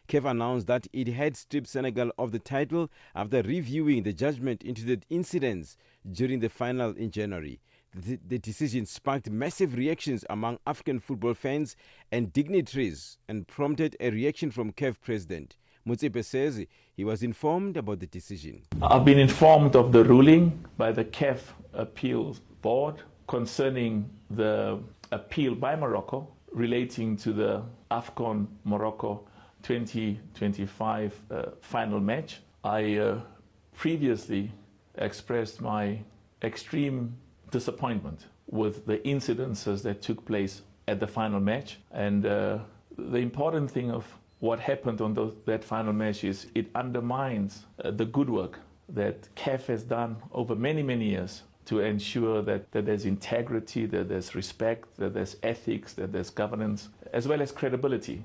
CAF announced that it had stripped Senegal of the title after reviewing the judgment into the incidents during the final in January. The decision sparked massive reactions among African football fans and dignitaries and prompted a reaction from CAF President. Motsepe says he was informed about the decision. I've been informed of the ruling by the CAF Appeals Board concerning the appeal by Morocco relating to the AFCON Morocco 2025 final match. I previously expressed my extreme disappointment with the incidences that took place at the final match, and the important thing of what happened on that final match is it undermines the good work that CAF has done over many, many years to ensure that there's integrity, that there's respect, that there's ethics, that there's governance, as well as credibility.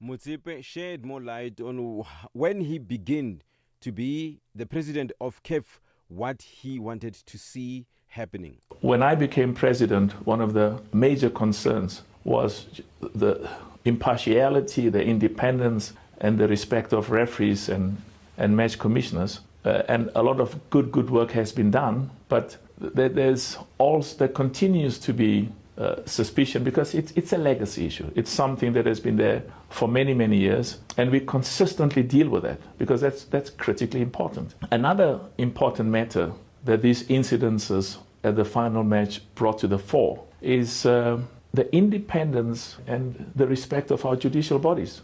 Motsepe shed more light on when he began to be the president of CAF, what he wanted to see happening. When I became president, one of the major concerns was the impartiality, the independence, and the respect of referees and match commissioners. And a lot of good work has been done, but there continues to be suspicion because it's a legacy issue. It's something that has been there for many, many years, and we consistently deal with that because that's critically important. Another important matter that these incidences at the final match brought to the fore is the independence and the respect of our judicial bodies.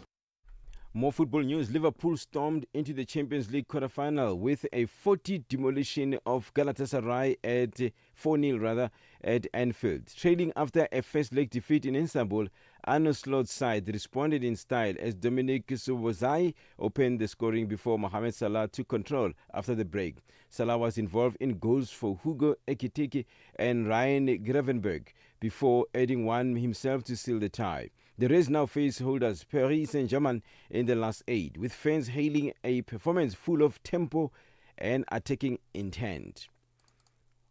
More football news. Liverpool stormed into the Champions League quarter-final with a 40 demolition of Galatasaray at 4-0 at Anfield. Trailing after a first leg defeat in Istanbul, Arne Slot's side responded in style as Dominic Szoboszlai opened the scoring before Mohamed Salah took control after the break. Salah was involved in goals for Hugo Ekitike and Ryan Gravenberch before adding one himself to seal the tie. The Reds now face holders Paris Saint-Germain in the last 8, with fans hailing a performance full of tempo and attacking intent.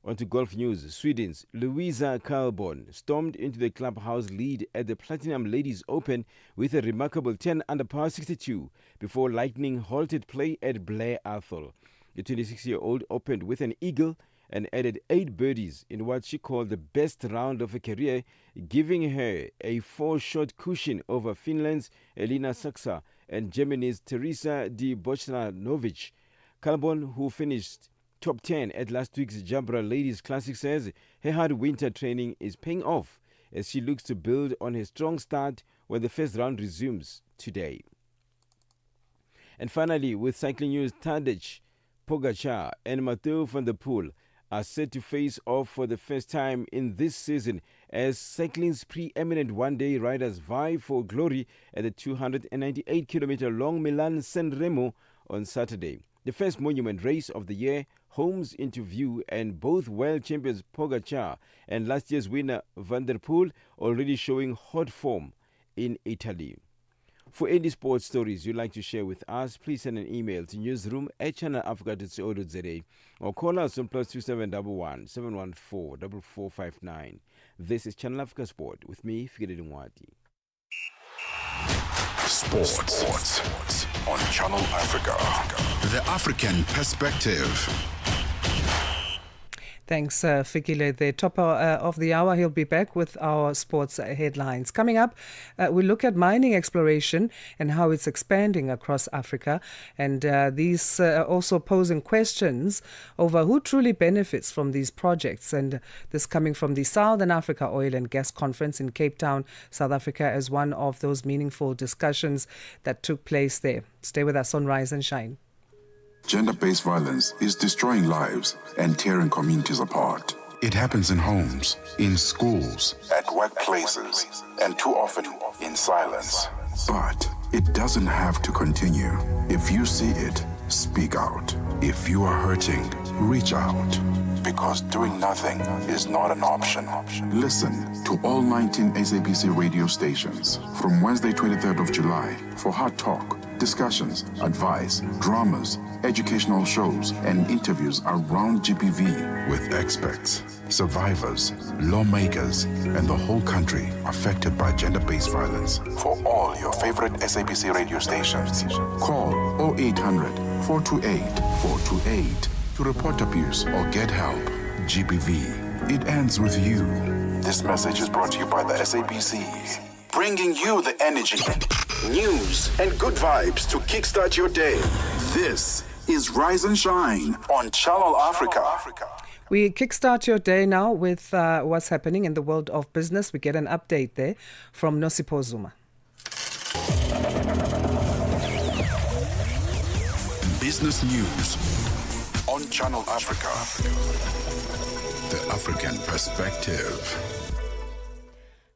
On to golf news. Sweden's Louisa Karlborn stormed into the clubhouse lead at the Platinum Ladies Open with a remarkable 10 under par 62 before lightning halted play at Blair Athol. The 26-year-old opened with an eagle and added 8 birdies in what she called the best round of her career, giving her a 4-shot cushion over Finland's Elina Saksa and Germany's Teresa Di Bocanovic. Karlborn, who finished top 10 at last week's Jabra Ladies Classic, says her hard winter training is paying off as she looks to build on her strong start when the first round resumes today. And finally, with cycling news, Tadej Pogacar and Mathieu van der Poel are set to face off for the first time in this season as cycling's preeminent one-day riders vie for glory at the 298-kilometer long Milan-San Remo on Saturday. The first monument race of the year homes into view, and both world champions Pogacar and last year's winner Van der Poel already showing hot form in Italy. For any sports stories you'd like to share with us, please send an email to newsroom@channelafrica.co.za or call us on +2711 714 4459. This is Channel Africa Sport with me, Fikile Ngwati. Sports on Channel Africa. The African perspective. Thanks, Fikile. The top of the hour, he'll be back with our sports headlines. Coming up, we look at mining exploration and how it's expanding across Africa. And these also posing questions over who truly benefits from these projects. And this coming from the Southern Africa Oil and Gas Conference in Cape Town, South Africa, as one of those meaningful discussions that took place there. Stay with us on Rise and Shine. Gender-based violence is destroying lives and tearing communities apart. It happens in homes, in schools, at workplaces, and too often in silence. But it doesn't have to continue. If you see it, speak out. If you are hurting, reach out. Because doing nothing is not an option. Listen to all 19 SABC radio stations from Wednesday, 23rd of July for Hard Talk, discussions, advice, dramas, educational shows, and interviews around GBV with experts, survivors, lawmakers, and the whole country affected by gender-based violence. For all your favorite SABC radio stations, call 0800 428 428 to report abuse or get help. GBV, it ends with you. This message is brought to you by the SABC, bringing you the energy, news, and good vibes to kickstart your day. This is Rise and Shine on Channel Africa. We kickstart your day now with what's happening in the world of business. We get an update there from Nosipho Zuma. Business news on Channel Africa. The African perspective.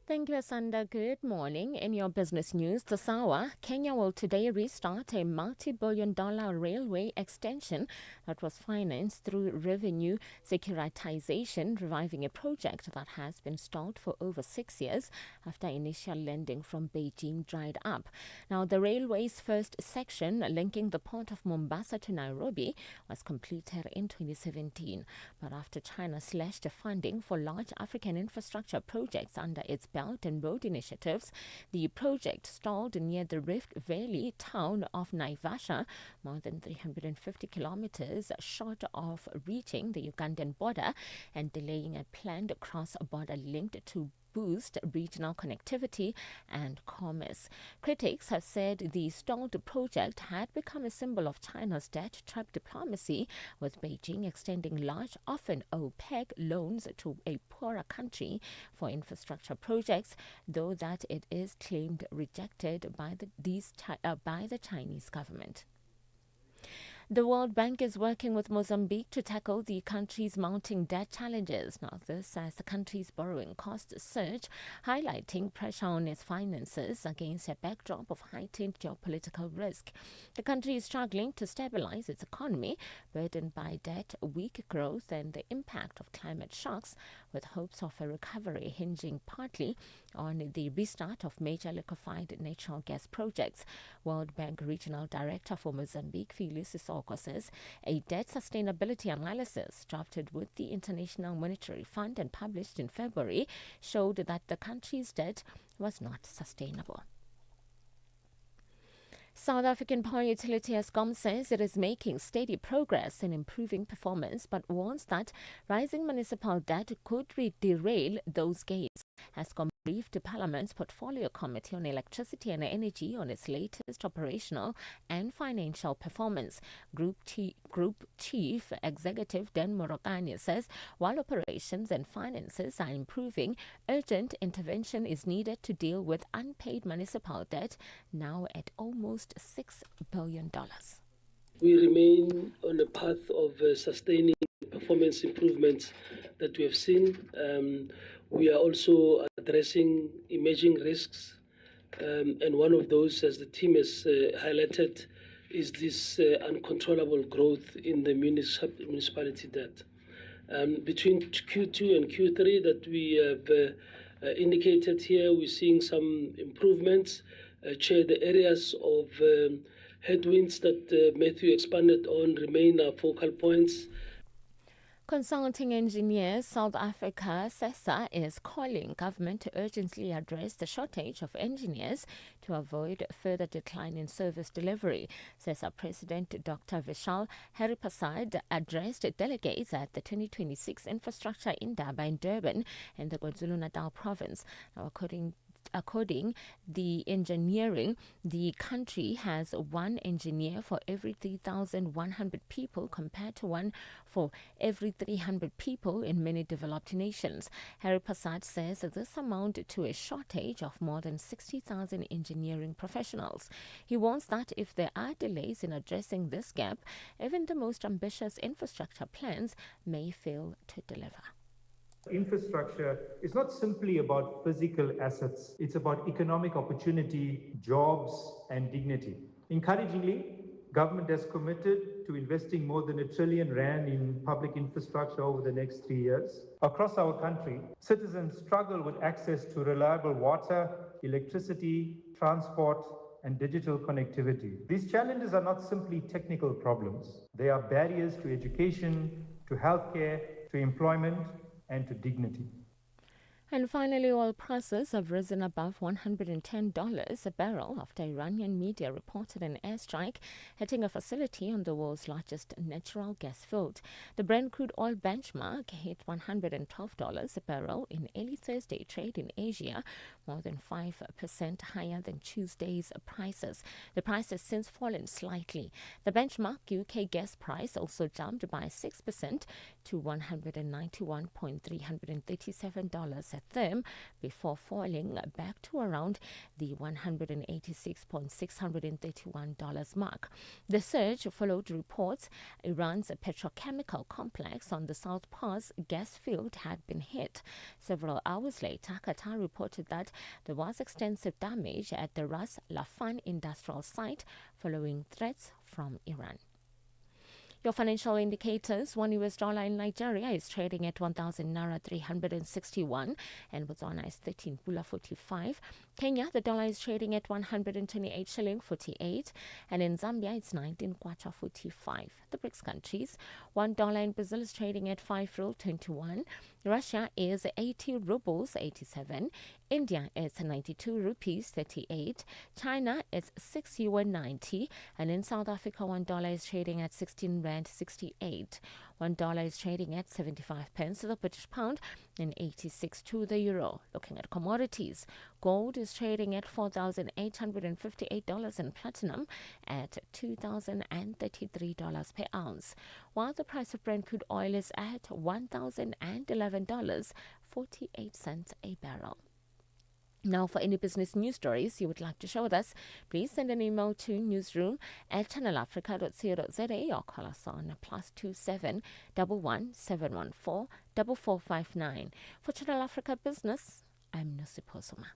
Thank you, Asanda. Good morning. In your business news, Tasawa, Kenya will today restart a multi-billion-dollar railway extension that was financed through revenue securitization, reviving a project that has been stalled for over 6 years after initial lending from Beijing dried up. Now, the railway's first section linking the port of Mombasa to Nairobi was completed in 2017. But after China slashed funding for large African infrastructure projects under its Belt and Road initiatives, the project stalled near the Rift Valley town of Naivasha, more than 350 kilometers short of reaching the Ugandan border and delaying a planned cross-border link to boost regional connectivity and commerce. Critics have said the stalled project had become a symbol of China's debt trap diplomacy, with Beijing extending large, often opaque loans to a poorer country for infrastructure projects, though that it is claimed rejected by the Chinese government. The World Bank is working with Mozambique to tackle the country's mounting debt challenges. Now, this as the country's borrowing costs surge, highlighting pressure on its finances against a backdrop of heightened geopolitical risk. The country is struggling to stabilize its economy, burdened by debt, weak growth, and the impact of climate shocks, with hopes of a recovery hinging partly on the restart of major liquefied natural gas projects. World Bank Regional Director for Mozambique, Phyllis Sissoko, says a debt sustainability analysis drafted with the International Monetary Fund and published in February showed that the country's debt was not sustainable. South African Power Utility Eskom says it is making steady progress in improving performance, but warns that rising municipal debt could derail those gains. Eskom briefed the Parliament's Portfolio Committee on Electricity and Energy on its latest operational and financial performance. Group Chief Executive Dan Morokane says while operations and finances are improving, urgent intervention is needed to deal with unpaid municipal debt, now at almost $6 billion. We remain on a path of sustaining performance improvements that we have seen. We are also addressing emerging risks, and one of those, as the team has highlighted, is this uncontrollable growth in the municipality debt. Between Q2 and Q3 that we have indicated here, we're seeing some improvements, Chair, the areas of headwinds that Matthew expanded on remain our focal points. Consulting engineers South Africa, SESA, is calling government to urgently address the shortage of engineers to avoid further decline in service delivery. SESA President Dr. Vishal Haripasad addressed delegates at the 2026 Infrastructure Indaba in Durban in the KwaZulu-Natal province. Now, according the engineering, the country has one engineer for every 3,100 people compared to one for every 300 people in many developed nations. Harry Prasad says that this amounted to a shortage of more than 60,000 engineering professionals. He warns that if there are delays in addressing this gap, even the most ambitious infrastructure plans may fail to deliver. Infrastructure is not simply about physical assets. It's about economic opportunity, jobs, and dignity. Encouragingly, government has committed to investing more than R1 trillion in public infrastructure over the next 3 years. Across our country, citizens struggle with access to reliable water, electricity, transport, and digital connectivity. These challenges are not simply technical problems. They are barriers to education, to healthcare, to employment, and to dignity. And finally, oil prices have risen above $110 a barrel after Iranian media reported an airstrike hitting a facility on the world's largest natural gas field. The Brent crude oil benchmark hit $112 a barrel in early Thursday trade in Asia, more than 5% higher than Tuesday's prices. The price has since fallen slightly. The benchmark UK gas price also jumped by 6% to $191.337 a therm before falling back to around the $186.631 mark. The surge followed reports Iran's petrochemical complex on the South Pars gas field had been hit. Several hours later, Qatar reported that there was extensive damage at the Ras Laffan industrial site following threats from Iran. Your financial indicators: one US dollar in Nigeria is trading at 1,000 naira 361, and Botswana is 13 pula 45. Kenya, the dollar is trading at 128 shilling 48, and in Zambia it's 19 kwacha 45. The BRICS countries: $1 in Brazil is trading at 5 real 21. Russia is 80 rubles 87. India is 92 rupees 38. China is 6 yuan 90, and in South Africa $1 is trading at 16 rand 68. $1 is trading at 75 pence to the British pound and 86 to the euro. Looking at commodities, gold is trading at $4,858 and platinum at $2,033 per ounce, while the price of Brent crude oil is at $1,011.48 a barrel. Now, for any business news stories you would like to share with us, please send an email to newsroom@channelafrica.co.za or call us on +27 11 714 4459. For Channel Africa Business, I'm Nosipho Zuma.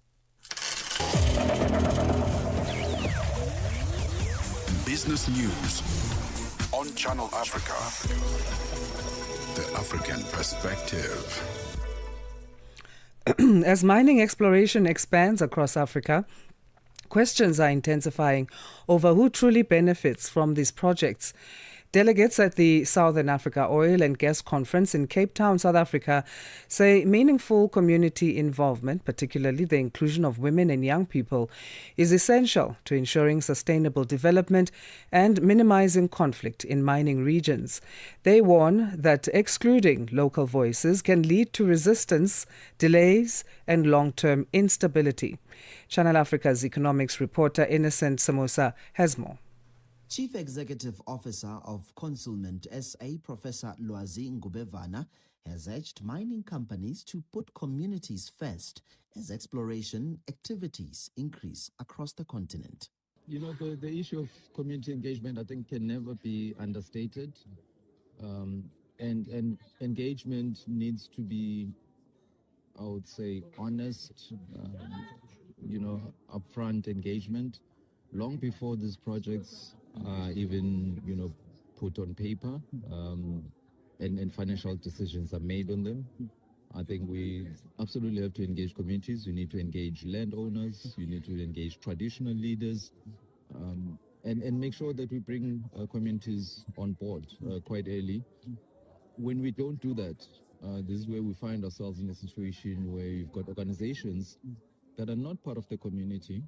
Business News on Channel Africa. The African Perspective. As mining exploration expands across Africa, questions are intensifying over who truly benefits from these projects. Delegates at the Southern Africa Oil and Gas Conference in Cape Town, South Africa, say meaningful community involvement, particularly the inclusion of women and young people, is essential to ensuring sustainable development and minimizing conflict in mining regions. They warn that excluding local voices can lead to resistance, delays, and long-term instability. Channel Africa's economics reporter Innocent Samosa has more. Chief Executive Officer of Consulment SA, Professor Lwazi Ngubevana, has urged mining companies to put communities first as exploration activities increase across the continent. You know, the issue of community engagement, I think, can never be understated. And engagement needs to be, I would say, honest, upfront engagement, long before these projects are even, put on paper and financial decisions are made on them. I think we absolutely have to engage communities. We need to engage landowners. We need to engage traditional leaders, and make sure that we bring communities on board quite early. When we don't do that, this is where we find ourselves in a situation where you've got organizations that are not part of the community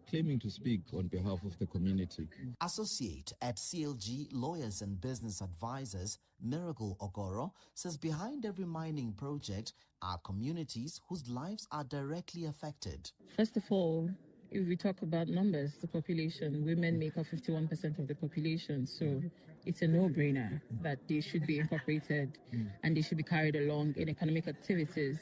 claiming to speak on behalf of the community. Associate at CLG Lawyers and Business Advisors, Miracle Ogoro, says behind every mining project are communities whose lives are directly affected. First of all, if we talk about numbers, the population, women make up 51% of the population. So it's a no-brainer that they should be incorporated and they should be carried along in economic activities.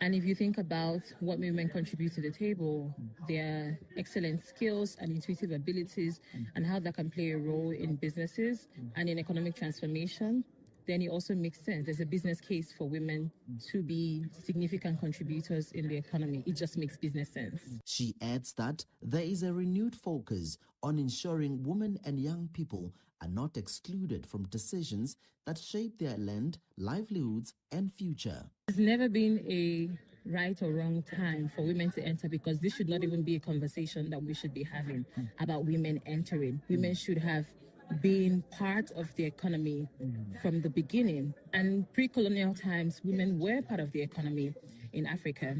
And if you think about what women contribute to the table, their excellent skills and intuitive abilities and how that can play a role in businesses and in economic transformation, then it also makes sense. There's a business case for women to be significant contributors in the economy. It just makes business sense. She adds that there is a renewed focus on ensuring women and young people are not excluded from decisions that shape their land, livelihoods, and future. There's never been a right or wrong time for women to enter, because this should not even be a conversation that we should be having about women entering. Women should have been part of the economy from the beginning. And pre-colonial times, women were part of the economy in Africa.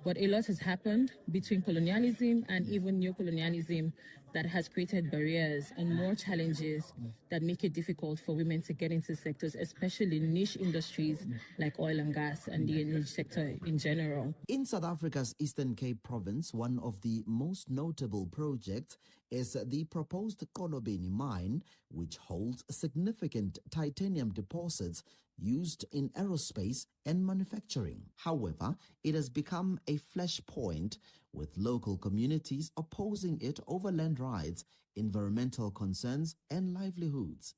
But a lot has happened between colonialism and even neocolonialism that has created barriers and more challenges that make it difficult for women to get into sectors, especially niche industries like oil and gas and the energy sector in general. In South Africa's Eastern Cape province, one of the most notable projects is the proposed Kolobeni mine, which holds significant titanium deposits used in aerospace and manufacturing. However, it has become a flashpoint, with local communities opposing it over land rights, environmental concerns, and livelihoods.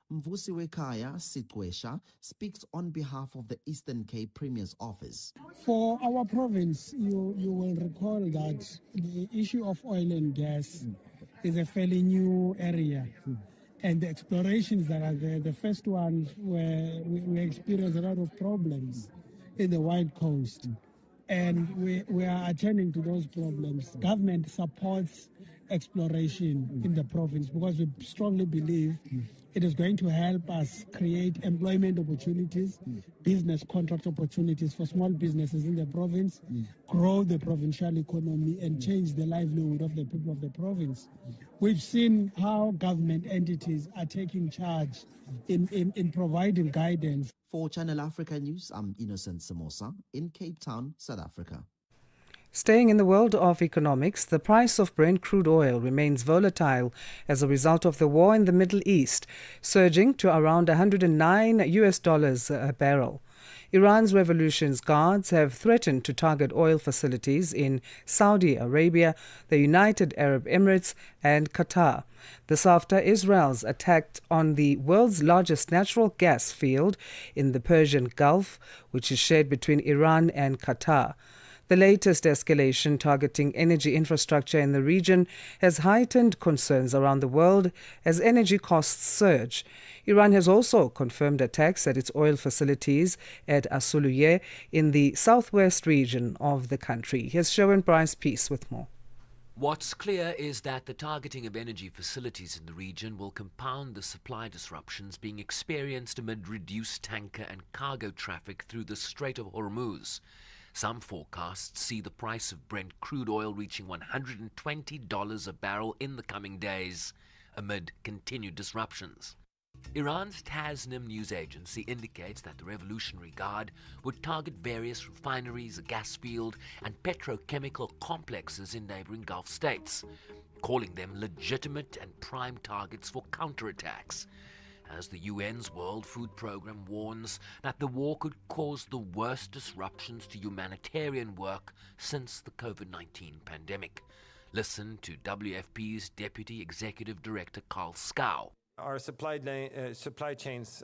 Mvusiwe Kaya Sitwesha speaks on behalf of the Eastern Cape Premier's office. For our province, you will recall that the issue of oil and gas is a fairly new area. And the explorations that are there, the first ones where we experienced a lot of problems in the White Coast. And we are attending to those problems. Government supports exploration in the province because we strongly believe it is going to help us create employment opportunities, business contract opportunities for small businesses in the province, grow the provincial economy, and change the livelihood of the people of the province. We've seen how government entities are taking charge in providing guidance. For Channel Africa News, I'm Innocent Samosa in Cape Town, South Africa. Staying in the world of economics, the price of Brent crude oil remains volatile as a result of the war in the Middle East, surging to around $109 a barrel. Iran's Revolution's Guards have threatened to target oil facilities in Saudi Arabia, the United Arab Emirates, and Qatar. This after Israel's attack on the world's largest natural gas field in the Persian Gulf, which is shared between Iran and Qatar. The latest escalation targeting energy infrastructure in the region has heightened concerns around the world as energy costs surge. Iran has also confirmed attacks at its oil facilities at Asuluye in the southwest region of the country. Here's Sherwin Bryce Peace with more. What's clear is that the targeting of energy facilities in the region will compound the supply disruptions being experienced amid reduced tanker and cargo traffic through the Strait of Hormuz. Some forecasts see the price of Brent crude oil reaching $120 a barrel in the coming days, amid continued disruptions. Iran's Tasnim news agency indicates that the Revolutionary Guard would target various refineries, a gas field, and petrochemical complexes in neighboring Gulf states, calling them legitimate and prime targets for counterattacks. As the UN's World Food Programme warns that the war could cause the worst disruptions to humanitarian work since the COVID-19 pandemic. Listen to WFP's Deputy Executive Director Carl Scow. Our supply chains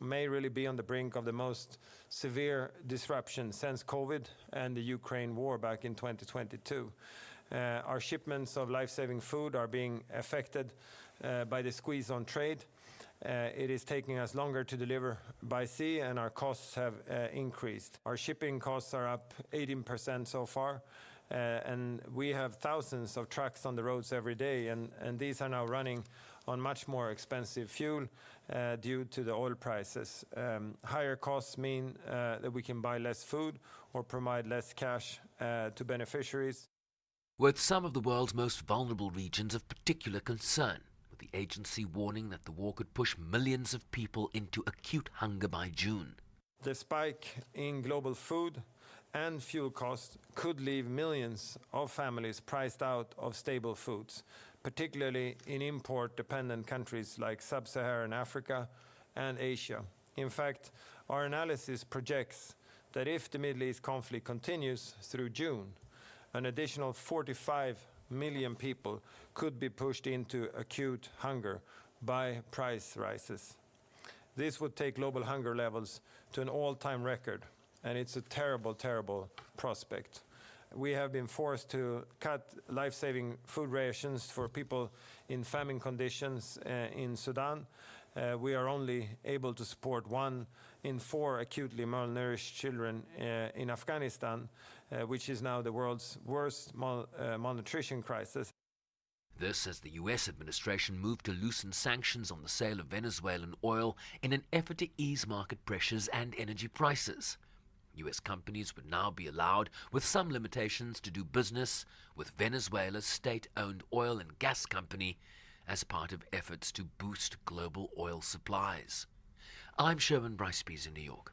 may really be on the brink of the most severe disruption since COVID and the Ukraine war back in 2022. Our shipments of life-saving food are being affected by the squeeze on trade. it is taking us longer to deliver by sea, and our costs have increased. Our shipping costs are up 18% so far, and we have thousands of trucks on the roads every day, and these are now running on much more expensive fuel due to the oil prices. Higher costs mean that we can buy less food or provide less cash to beneficiaries. With some of the world's most vulnerable regions of particular concern, with the agency warning that the war could push millions of people into acute hunger by June. The spike in global food and fuel costs could leave millions of families priced out of stable foods, particularly in import-dependent countries like Sub-Saharan Africa and Asia. In fact, our analysis projects that if the Middle East conflict continues through June, an additional 45 million people could be pushed into acute hunger by price rises. This would take global hunger levels to an all-time record, and it's a terrible, terrible prospect. We have been forced to cut life-saving food rations for people in famine conditions in Sudan. We are only able to support 1 in 4 acutely malnourished children in Afghanistan, which is now the world's worst malnutrition crisis. This as the US administration moved to loosen sanctions on the sale of Venezuelan oil in an effort to ease market pressures and energy prices. US companies would now be allowed, with some limitations, to do business with Venezuela's state-owned oil and gas company as part of efforts to boost global oil supplies. I'm Sherman Bryce-Pease in New York.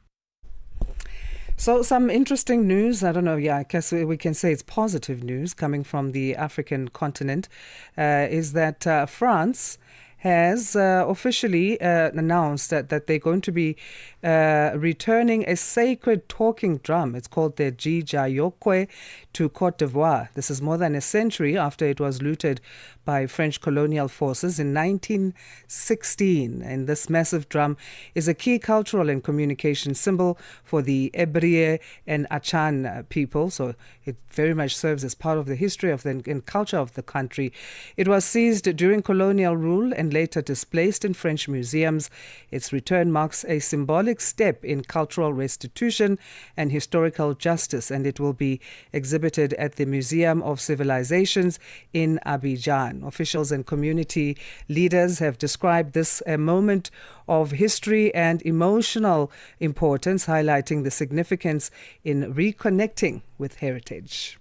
So some interesting news. I don't know. Yeah, I guess we can say it's positive news coming from the African continent, is that France has officially announced that they're going to be returning a sacred talking drum. It's called the Jijayokwe to Cote d'Ivoire. This is more than a century after it was looted by French colonial forces in 1916. And this massive drum is a key cultural and communication symbol for the Ebriye and Achan people. So it very much serves as part of the history of and culture of the country. It was seized during colonial rule and later displaced in French museums. Its return marks a symbolic step in cultural restitution and historical justice, and it will be exhibited at the Museum of Civilizations in Abidjan. Officials and community leaders have described this a moment of history and emotional importance, highlighting the significance in reconnecting with heritage.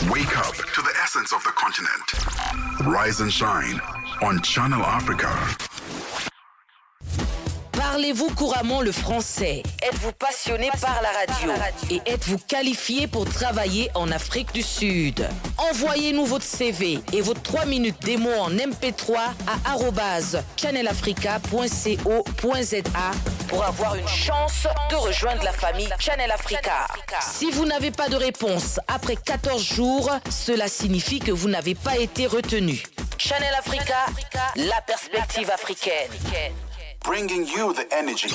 Wake up to the essence of the continent. Rise and shine on Channel Africa. Parlez-vous couramment le français? Êtes-vous passionné par la radio? Et êtes-vous qualifié pour travailler en Afrique du Sud? Envoyez-nous votre CV et votre 3 minutes démo en MP3 à @channelafrica.co.za pour avoir une chance de rejoindre la famille Channel Africa. Si vous n'avez pas de réponse après 14 jours, cela signifie que vous n'avez pas été retenu. Channel Africa, la perspective africaine. Bringing you the energy,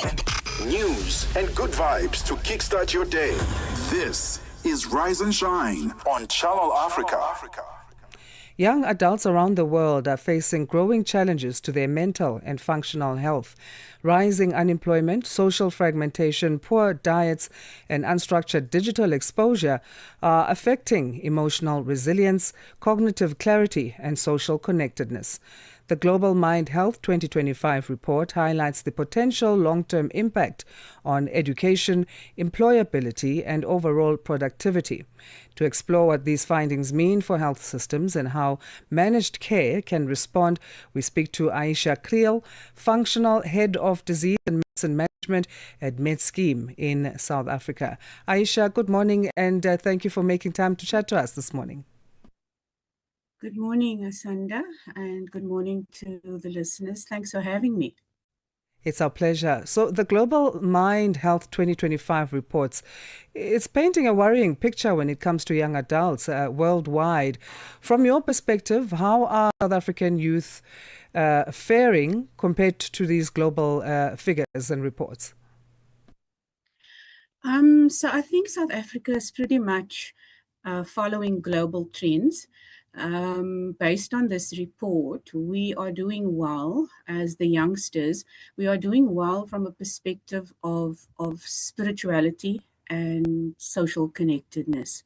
news, and good vibes to kickstart your day. This is Rise and Shine on Channel Africa. Young adults around the world are facing growing challenges to their mental and functional health. Rising unemployment, social fragmentation, poor diets, and unstructured digital exposure are affecting emotional resilience, cognitive clarity, and social connectedness. The Global Mind Health 2025 report highlights the potential long-term impact on education, employability, and overall productivity. To explore what these findings mean for health systems and how managed care can respond, we speak to Aisha Kriel, Functional Head of Disease and Medicine Management at MedScheme in South Africa. Aisha, good morning, and thank you for making time to chat to us this morning. Good morning, Asanda, and good morning to the listeners. Thanks for having me. It's our pleasure. So the Global Mind Health 2025 reports it's painting a worrying picture when it comes to young adults worldwide. From your perspective, how are South African youth faring compared to these global figures and reports? So I think South Africa is pretty much following global trends. Based on this report, we are doing well as the youngsters. We are doing well from a perspective of spirituality and social connectedness.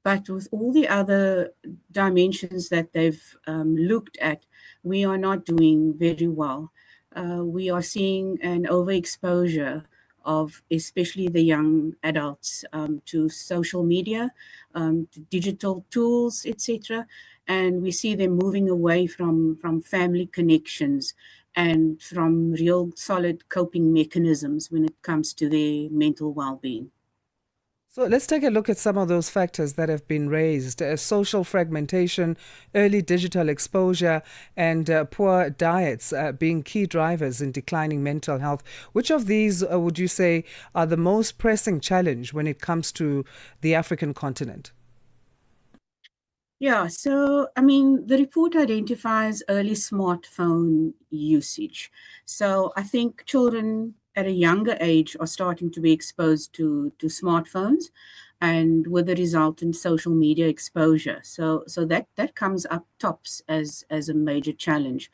But with all the other dimensions that they've looked at, we are not doing very well. We are seeing an overexposure of especially the young adults to social media, to digital tools, etc. And we see them moving away from family connections and from real solid coping mechanisms when it comes to their mental well-being. So let's take a look at some of those factors that have been raised. Social fragmentation, early digital exposure, and poor diets being key drivers in declining mental health. Which of these would you say are the most pressing challenge when it comes to the African continent? Yeah, so I mean, the report identifies early smartphone usage. So I think children at a younger age are starting to be exposed to smartphones and with the resultant social media exposure. So that comes up tops as a major challenge.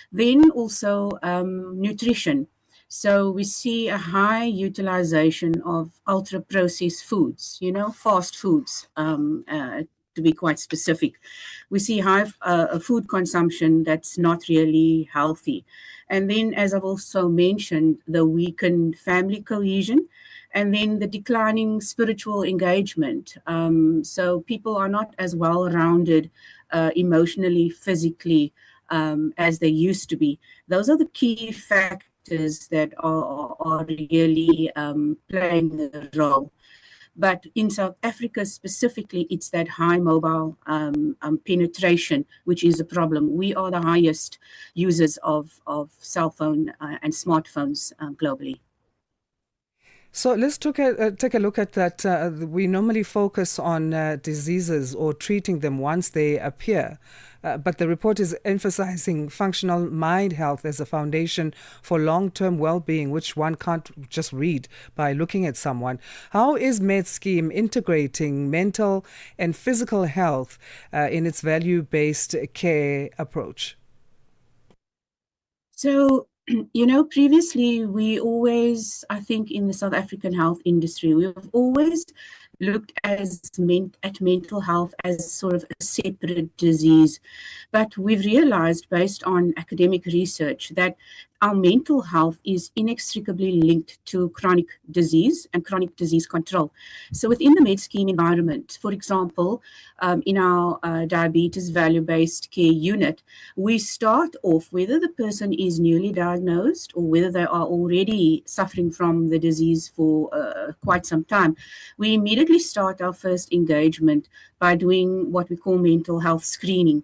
Then also nutrition. So we see a high utilization of ultra processed foods, fast foods, to be quite specific. We see high food consumption that's not really healthy. And then, as I've also mentioned, the weakened family cohesion, and then the declining spiritual engagement. So people are not as well-rounded emotionally, physically, as they used to be. Those are the key factors that are really playing the role. But in South Africa specifically, it's that high mobile penetration, which is a problem. We are the highest users of cell phone and smartphones globally. So let's take a look at that. We normally focus on diseases or treating them once they appear. But the report is emphasizing functional mind health as a foundation for long-term well-being, which one can't just read by looking at someone. How is MedScheme integrating mental and physical health in its value-based care approach? So, previously we always, I think in the South African health industry, we've always looked at mental health as sort of a separate disease. But we've realized based on academic research that our mental health is inextricably linked to chronic disease and chronic disease control. So within the MedScheme environment, for example, in our diabetes value-based care unit, we start off whether the person is newly diagnosed or whether they are already suffering from the disease for quite some time. We immediately start our first engagement by doing what we call mental health screening,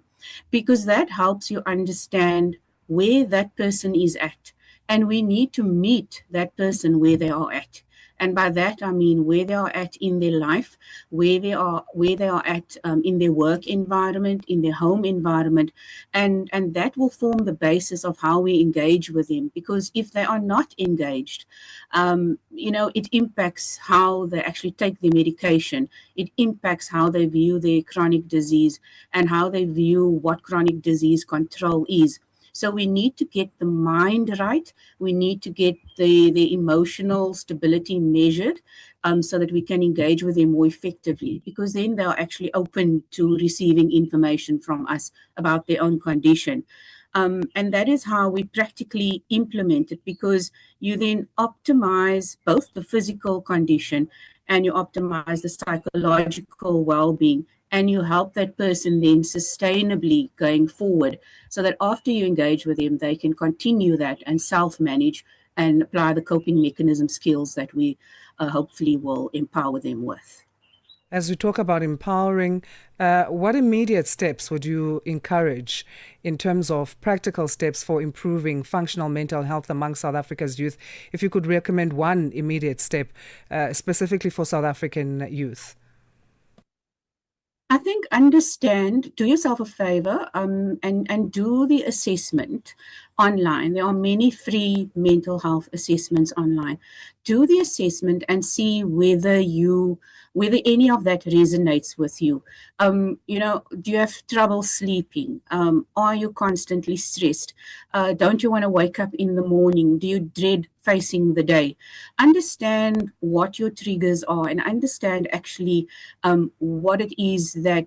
because that helps you understand where that person is at. And we need to meet that person where they are at. And by that, I mean where they are at in their life, where they are at in their work environment, in their home environment. And that will form the basis of how we engage with them. Because if they are not engaged, it impacts how they actually take the medication. It impacts how they view their chronic disease and how they view what chronic disease control is. So we need to get the mind right. We need to get the emotional stability measured so that we can engage with them more effectively, because then they're actually open to receiving information from us about their own condition. And that is how we practically implement it, because you then optimize both the physical condition and you optimize the psychological well-being, and you help that person then sustainably going forward, so that after you engage with them, they can continue that and self-manage and apply the coping mechanism skills that we hopefully will empower them with. As we talk about empowering, what immediate steps would you encourage in terms of practical steps for improving functional mental health among South Africa's youth? If you could recommend one immediate step specifically for South African youth. I think understand, do yourself a favor, and do the assessment online. There are many free mental health assessments online. Do the assessment and see whether any of that resonates with you. Do you have trouble sleeping? Are you constantly stressed? Don't you want to wake up in the morning? Do you dread facing the day? Understand what your triggers are and understand actually what it is that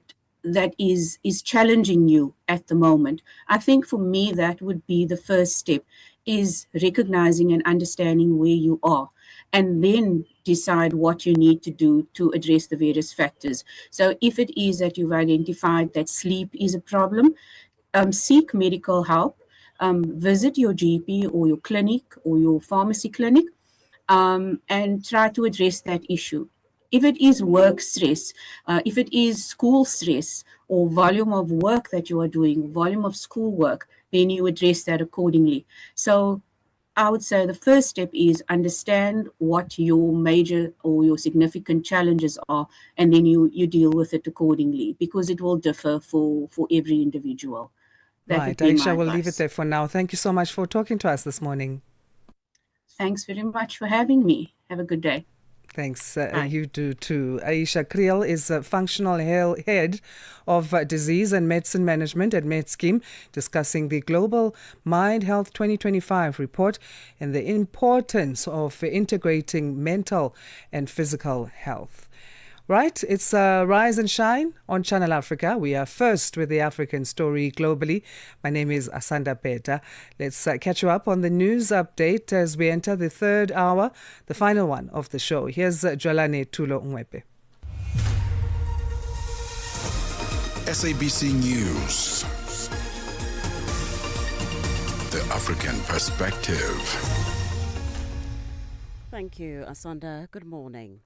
is challenging you at the moment. I think for me that would be the first step, is recognizing and understanding where you are, and then decide what you need to do to address the various factors. So if it is that you've identified that sleep is a problem, seek medical help. Visit your GP or your clinic or your pharmacy clinic, and try to address that issue. If it is work stress, if it is school stress or volume of work that you are doing, volume of school work, then you address that accordingly. So I would say the first step is understand what your major or your significant challenges are, and then you deal with it accordingly, because it will differ for every individual. That Right, would be my Aisha, we'll leave it advice. there for now. Thank you so much for talking to us this morning. Thanks very much for having me. Have a good day. Thanks, you do too. Aisha Kriel is a functional head of disease and medicine management at MedScheme, discussing the Global Mind Health 2025 report and the importance of integrating mental and physical health. Right, it's Rise and Shine on Channel Africa. We are first with the African story globally. My name is Asanda Beda. Let's catch you up on the news update as we enter the third hour, the final one of the show. Here's Jolane Tulo Mwepe. SABC News. The African Perspective. Thank you, Asanda. Good morning.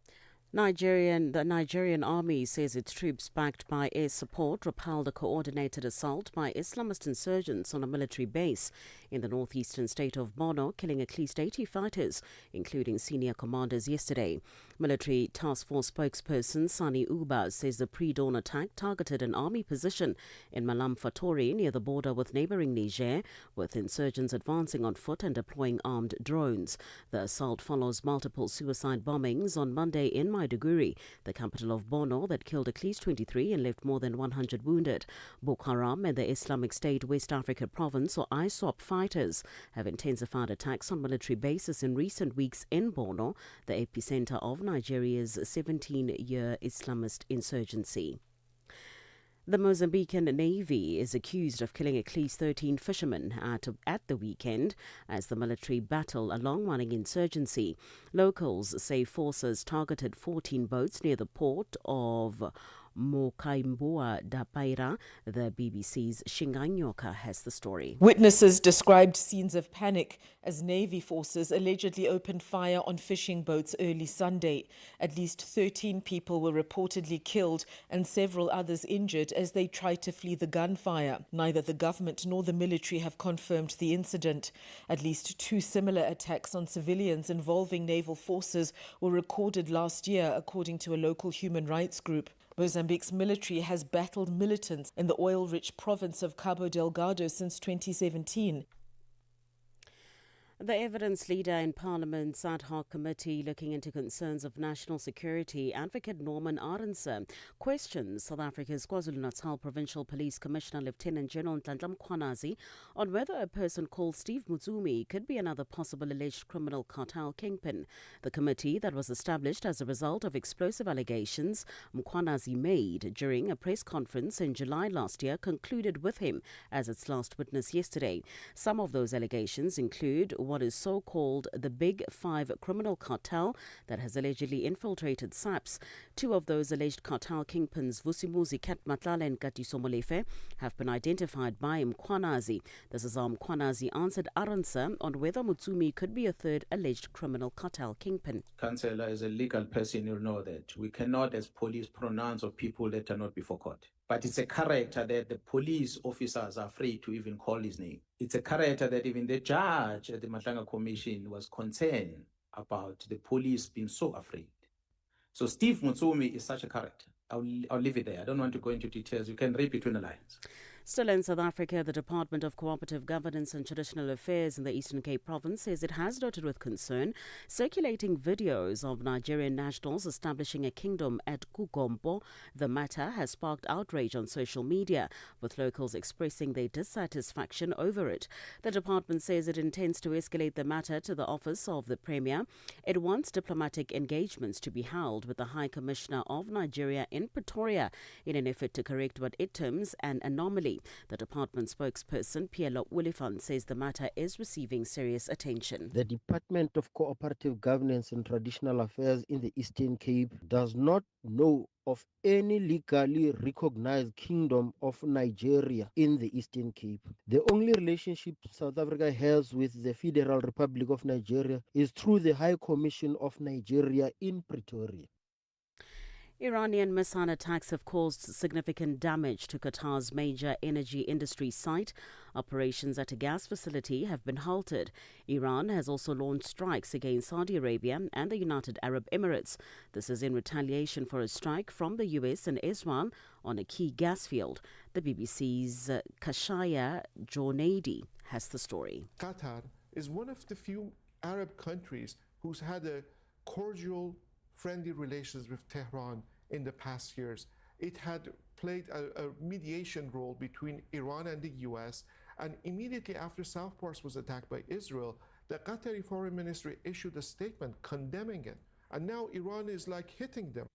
The Nigerian army says its troops, backed by air support, repelled a coordinated assault by Islamist insurgents on a military base in the northeastern state of Borno, killing at least 80 fighters, including senior commanders, yesterday. Military Task Force spokesperson Sani Uba says the pre-dawn attack targeted an army position in Malam Fatori near the border with neighboring Niger, with insurgents advancing on foot and deploying armed drones. The assault follows multiple suicide bombings on Monday in Maiduguri, the capital of Borno, that killed at least 23 and left more than 100 wounded. Boko Haram and the Islamic State West Africa Province, or ISWAP, fighters have intensified attacks on military bases in recent weeks in Borno, the epicenter of Nigeria's 17-year Islamist insurgency. The Mozambican Navy is accused of killing at least 13 fishermen at the weekend as the military battle a long-running insurgency. Locals say forces targeted 14 boats near the port of Mokaimbua da Paira. The BBC's Shinganyoka has the story. Witnesses described scenes of panic as Navy forces allegedly opened fire on fishing boats early Sunday. At least 13 people were reportedly killed and several others injured as they tried to flee the gunfire. Neither the government nor the military have confirmed the incident. At least 2 similar attacks on civilians involving naval forces were recorded last year, according to a local human rights group. Mozambique's military has battled militants in the oil-rich province of Cabo Delgado since 2017. The evidence leader in Parliament's ad hoc committee looking into concerns of national security, Advocate Norman Arendse, questions South Africa's KwaZulu-Natal Provincial Police Commissioner Lieutenant General Nhlanhla Mkhwanazi on whether a person called Steve Mutsumi could be another possible alleged criminal cartel kingpin. The committee, that was established as a result of explosive allegations Mkhwanazi made during a press conference in July last year, concluded with him as its last witness yesterday. Some of those allegations include what is so-called the Big Five criminal cartel that has allegedly infiltrated SAPS. 2 of those alleged cartel kingpins, Vusimuzi Katmatlala and Katiso Molefe, have been identified by Mkhwanazi. This is how Mkhwanazi answered Arendse on whether Mutsumi could be a third alleged criminal cartel kingpin. Councillor, as a legal person, you'll know that we cannot, as police, pronounce on people that are not before court. But it's a character that the police officers are afraid to even call his name. It's a character that even the judge at the Matlanga Commission was concerned about the police being so afraid. So Steve Mutsumi is such a character. I'll leave it there. I don't want to go into details. You can read between the lines. Still in South Africa, the Department of Cooperative Governance and Traditional Affairs in the Eastern Cape province says it has noted with concern circulating videos of Nigerian nationals establishing a kingdom at Kugombo. The matter has sparked outrage on social media, with locals expressing their dissatisfaction over it. The department says it intends to escalate the matter to the Office of the Premier. It wants diplomatic engagements to be held with the High Commissioner of Nigeria in Pretoria in an effort to correct what it terms an anomaly. The department spokesperson, Pielo Wolifant, says the matter is receiving serious attention. The Department of Cooperative Governance and Traditional Affairs in the Eastern Cape does not know of any legally recognized kingdom of Nigeria in the Eastern Cape. The only relationship South Africa has with the Federal Republic of Nigeria is through the High Commission of Nigeria in Pretoria. Iranian missile attacks have caused significant damage to Qatar's major energy industry site. Operations at a gas facility have been halted. Iran has also launched strikes against Saudi Arabia and the United Arab Emirates. This is in retaliation for a strike from the US and Israel on a key gas field. The BBC's Kashaya Jornadi has the story. Qatar is one of the few Arab countries who's had a cordial, friendly relations with Tehran in the past years. It had played a mediation role between Iran and the US, and immediately after South Pars was attacked by Israel, the Qatari foreign ministry issued a statement condemning it, and now Iran is like hitting them.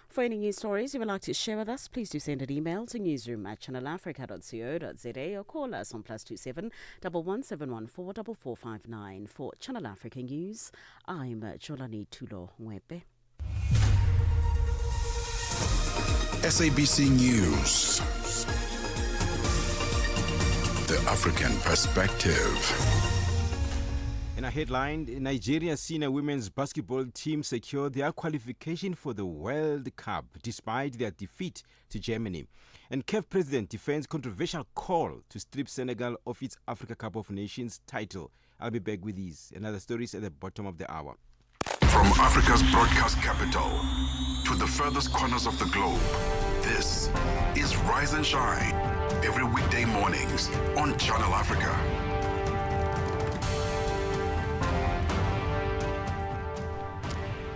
For any news stories you would like to share with us, please do send an email to newsroom@channelafrica.co.za or call us on +27 11714 4459. For Channel Africa News, I'm Jolani Tulo Mwepe. SABC News. The African Perspective. In a headline, Nigeria's senior women's basketball team secured their qualification for the World Cup despite their defeat to Germany. And CAF president defends controversial call to strip Senegal of its Africa Cup of Nations title. I'll be back with these and other stories at the bottom of the hour. From Africa's broadcast capital to the furthest corners of the globe, this is Rise and Shine, every weekday mornings on Channel Africa.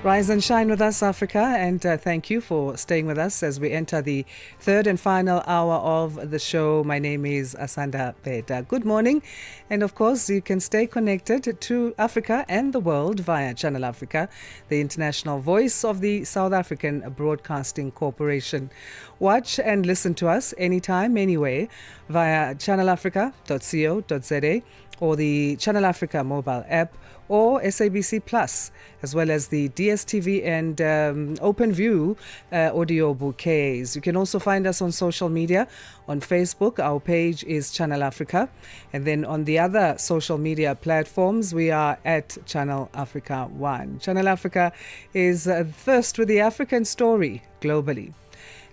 Rise and shine with us, Africa, and thank you for staying with us as we enter the third and final hour of the show. My name is Asanda Beda. Good morning, and of course you can stay connected to Africa and the world via Channel Africa, the international voice of the South African Broadcasting Corporation. Watch and listen to us anytime, anywhere via channelafrica.co.za or the Channel Africa mobile app or SABC Plus, as well as the DSTV and OpenView audio bouquets. You can also find us on social media. On Facebook, our page is Channel Africa. And then on the other social media platforms, we are at Channel Africa 1. Channel Africa is first with the African story globally.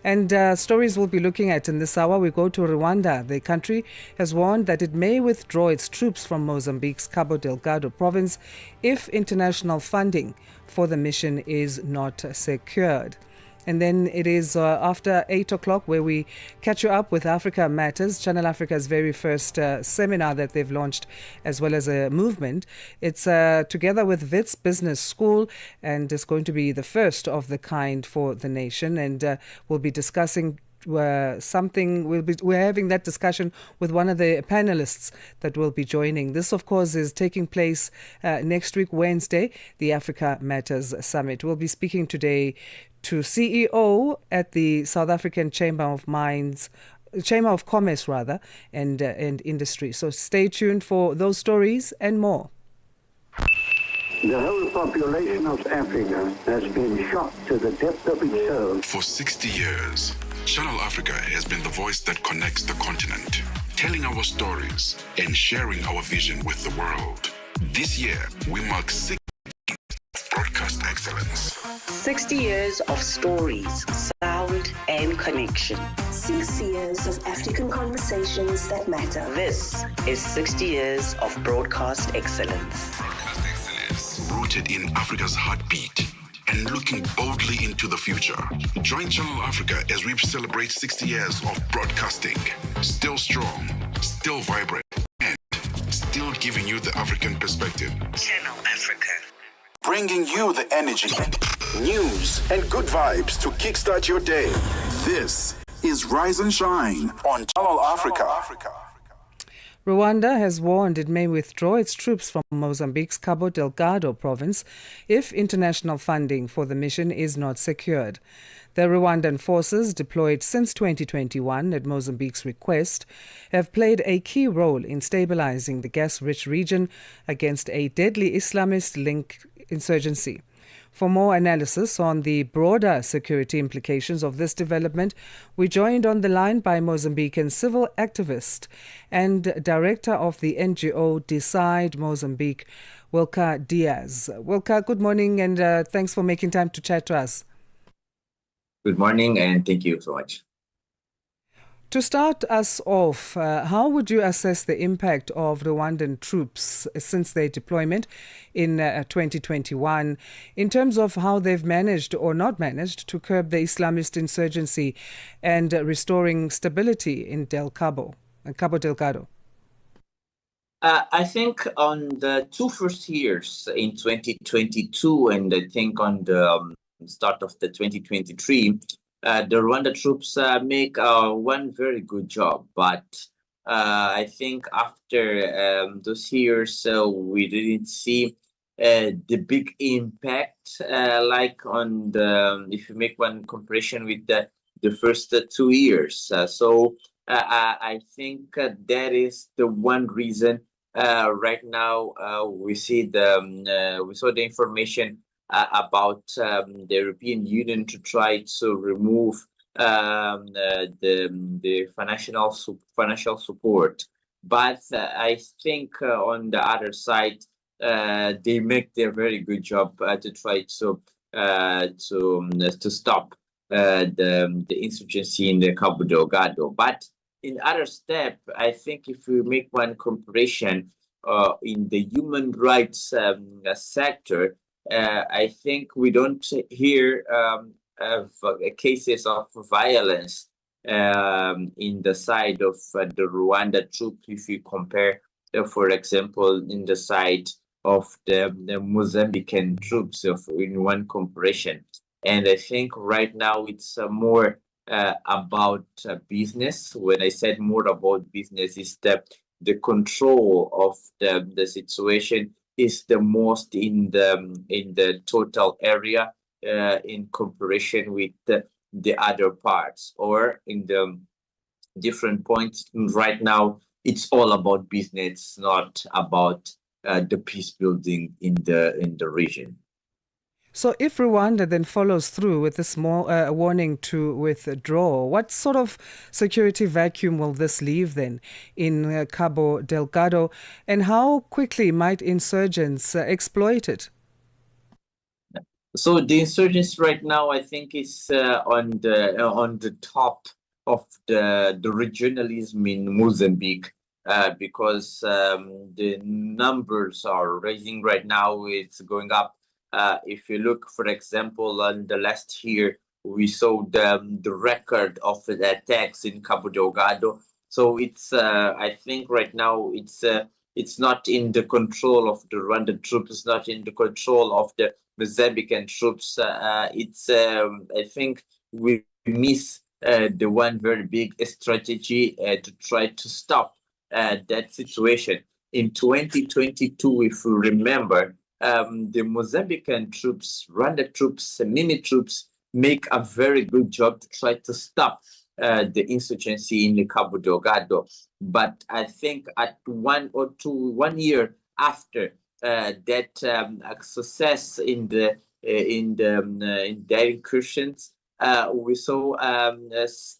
And stories we'll be looking at in this hour, we go to Rwanda. The country has warned that it may withdraw its troops from Mozambique's Cabo Delgado province if international funding for the mission is not secured. And then it is after 8 o'clock where we catch you up with Africa Matters, Channel Africa's very first seminar that they've launched, as well as a movement. It's together with Wits Business School, and it's going to be the first of the kind for the nation. And we'll be discussing we're having that discussion with one of the panelists that will be joining. This, of course, is taking place next week, Wednesday, the Africa Matters Summit. We'll be speaking today to CEO at the South African Chamber of Commerce, and Industry. So stay tuned for those stories and more. The whole population of Africa has been shocked to the depth of its soul. For 60 years, Channel Africa has been the voice that connects the continent, telling our stories and sharing our vision with the world. This year, we mark 6 years of broadcast excellence. 60 years of stories, sound, and connection. 6 years of African conversations that matter. This is 60 years of broadcast excellence. Rooted in Africa's heartbeat, and looking boldly into the future. Join Channel Africa as we celebrate 60 years of broadcasting. Still strong, still vibrant, and still giving you the African perspective. Channel Africa. Bringing you the energy, news, and good vibes to kickstart your day. This is Rise and Shine on Channel Africa. Rwanda has warned it may withdraw its troops from Mozambique's Cabo Delgado province if international funding for the mission is not secured. The Rwandan forces, deployed since 2021 at Mozambique's request, have played a key role in stabilizing the gas-rich region against a deadly Islamist-linked insurgency. For more analysis on the broader security implications of this development, we joined on the line by Mozambican civil activist and director of the NGO Decide Mozambique, Wilka Diaz. Wilka, good morning and thanks for making time to chat to us. Good morning and thank you so much. To start us off, how would you assess the impact of Rwandan troops since their deployment in 2021 in terms of how they've managed or not managed to curb the Islamist insurgency and restoring stability in Cabo Delgado? I think on the first 2 years in 2022 and I think on the start of the 2023, the Rwanda troops make one very good job, but I think after those years, we didn't see the big impact like on the, if you make one comparison with the first 2 years. I think that is the one reason right now we see we saw the information about the European Union to try to remove the financial support, but I think on the other side they make their very good job to try to stop the insurgency in the Cabo Delgado. But in other step, I think if we make one comparison in the human rights sector. I think we don't hear of cases of violence in the side of the Rwanda troops if you compare, for example, in the side of the Mozambican troops in one comparison. And I think right now it's more about business. When I said more about business, is the control of the situation is the most in the total area in comparison with the other parts, or in the different points. Right now, it's all about business, not about the peace building in the region. So if Rwanda then follows through with this warning to withdraw, what sort of security vacuum will this leave then in Cabo Delgado, and how quickly might insurgents exploit it? So the insurgents right now, I think, is on the top of the regionalism in Mozambique because the numbers are rising right now. It's going up. If you look, for example, on the last year, we saw the record of the attacks in Cabo Delgado. So it's, I think right now, it's not in the control of the Rwandan troops, it's not in the control of the Mozambican troops. I think we miss the one very big strategy to try to stop that situation. In 2022, if we remember, the Mozambican troops, Rwanda troops, Mini troops make a very good job to try to stop the insurgency in the Cabo Delgado. But I think at 1 year after that success in their incursions, we saw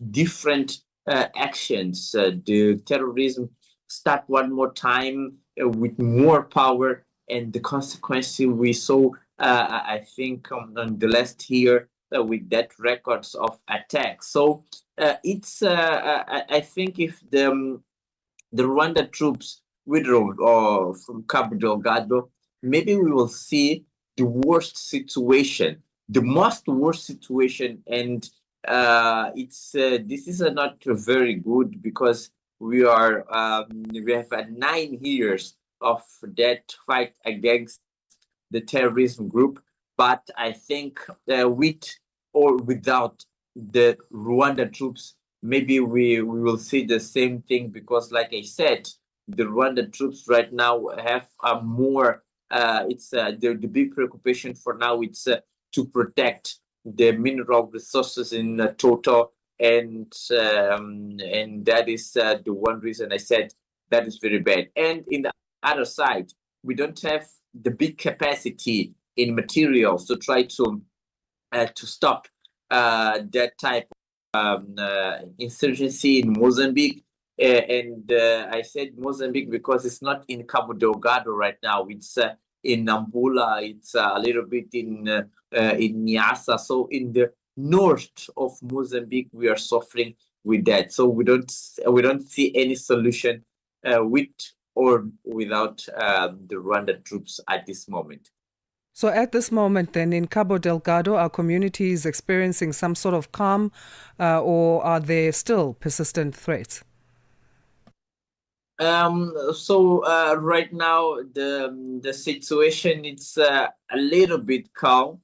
different actions. The terrorism start one more time with more power. And the consequence we saw, I think, on the last year with that records of attacks. So it's, I think, if the Rwanda troops withdraw from Cabo Delgado, maybe we will see the worst situation the most worst situation, and it's this is not very good because we have 9 years of that fight against the terrorism group. But I think with or without the Rwanda troops, maybe we will see the same thing, because, like I said, the Rwanda troops right now have a more it's the big preoccupation for now. It's to protect the mineral resources in total, and that is the one reason I said that is very bad. And in the other side, we don't have the big capacity in materials to try to stop that type of insurgency in Mozambique. And I said Mozambique because it's not in Cabo Delgado right now. It's in Nampula. It's a little bit in Niassa. So in the north of Mozambique, we are suffering with that. So we don't see any solution with or without the Rwanda troops at this moment. So at this moment then in Cabo Delgado, are communities experiencing some sort of calm or are there still persistent threats? So right now the situation is a little bit calm,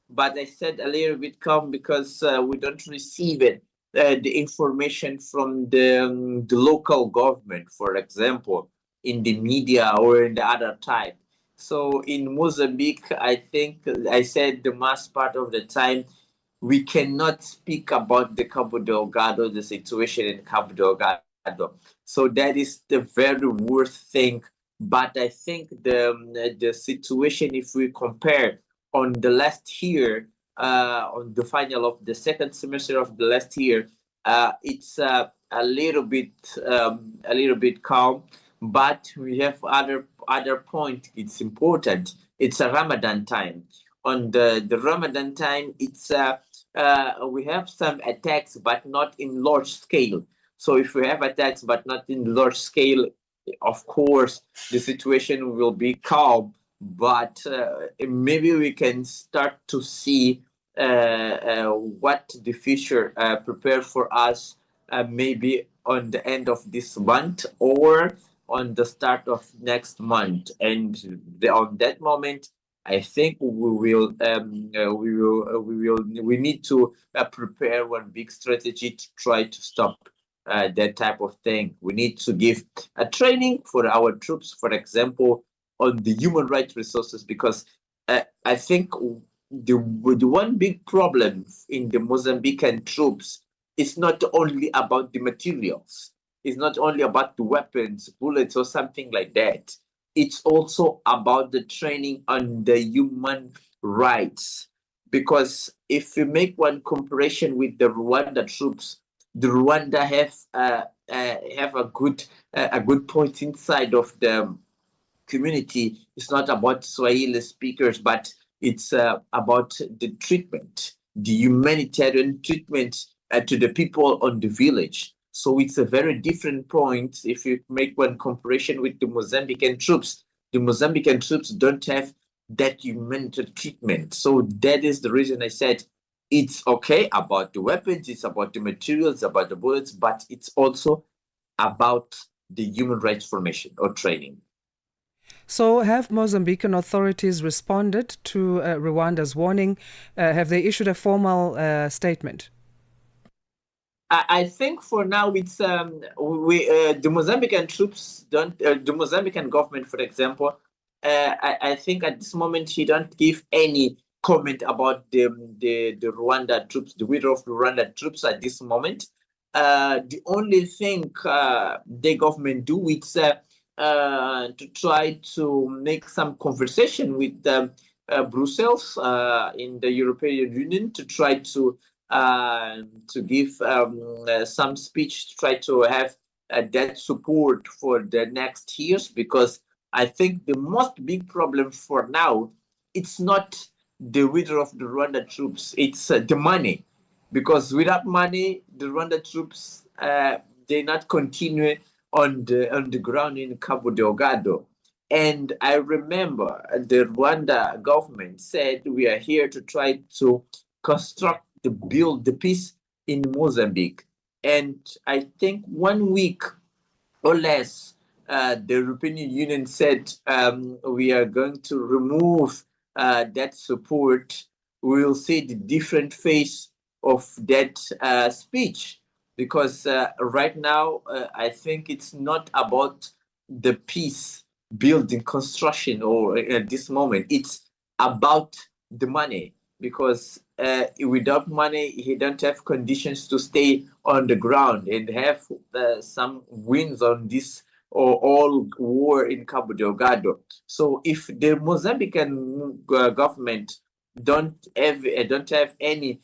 but I said a little bit calm because we don't receive it, the information from the local government, for example, in the media or in the other type. So in Mozambique, I think I said the most part of the time we cannot speak about the Cabo Delgado, the situation in Cabo Delgado. So that is the very worst thing. But I think the situation, if we compare on the last year, on the final of the second semester of the last year, it's a little bit calm. But we have other point. It's important. It's a Ramadan time. On the Ramadan time, it's we have some attacks, but not in large scale. So if we have attacks, but not in large scale, of course, the situation will be calm. But maybe we can start to see what the future prepare for us, maybe on the end of this month or on the start of next month. And on that moment, I think we need to prepare one big strategy to try to stop that type of thing. We need to give a training for our troops, for example, on the human rights resources, because I think the one big problem in the Mozambican troops is not only about the materials. It's not only about the weapons, bullets, or something like that. It's also about the training on the human rights. Because if we make one comparison with the Rwanda troops, the Rwanda have a good point inside of the community. It's not about Swahili speakers, but it's about the treatment, the humanitarian treatment to the people on the village. So it's a very different point if you make one comparison with the Mozambican troops. The Mozambican troops don't have that humanitarian treatment. So that is the reason I said it's okay about the weapons, it's about the materials, about the bullets, but it's also about the human rights formation or training. So have Mozambican authorities responded to Rwanda's warning? Have they issued a formal statement? I think for now it's the Mozambican troops don't the Mozambican government, for example. I think at this moment he don't give any comment about the Rwanda troops, the withdrawal of the Rwanda troops at this moment. The only thing the government do is to try to make some conversation with Brussels in the European Union to try to give some speech to try to have that support for the next years, because I think the most big problem for now, it's not the withdrawal of the Rwanda troops, it's the money. Because without money, the Rwanda troops, they not continue on the ground in Cabo Delgado. And I remember the Rwanda government said we are here to try to build the peace in Mozambique. And I think 1 week or less, the European Union said we are going to remove that support. We will see the different face of that speech, because right now I think it's not about the peace building construction or at this moment. It's about the money, because without money he don't have conditions to stay on the ground and have some wins on this or all war in Cabo Delgado. So if the Mozambican government don't have any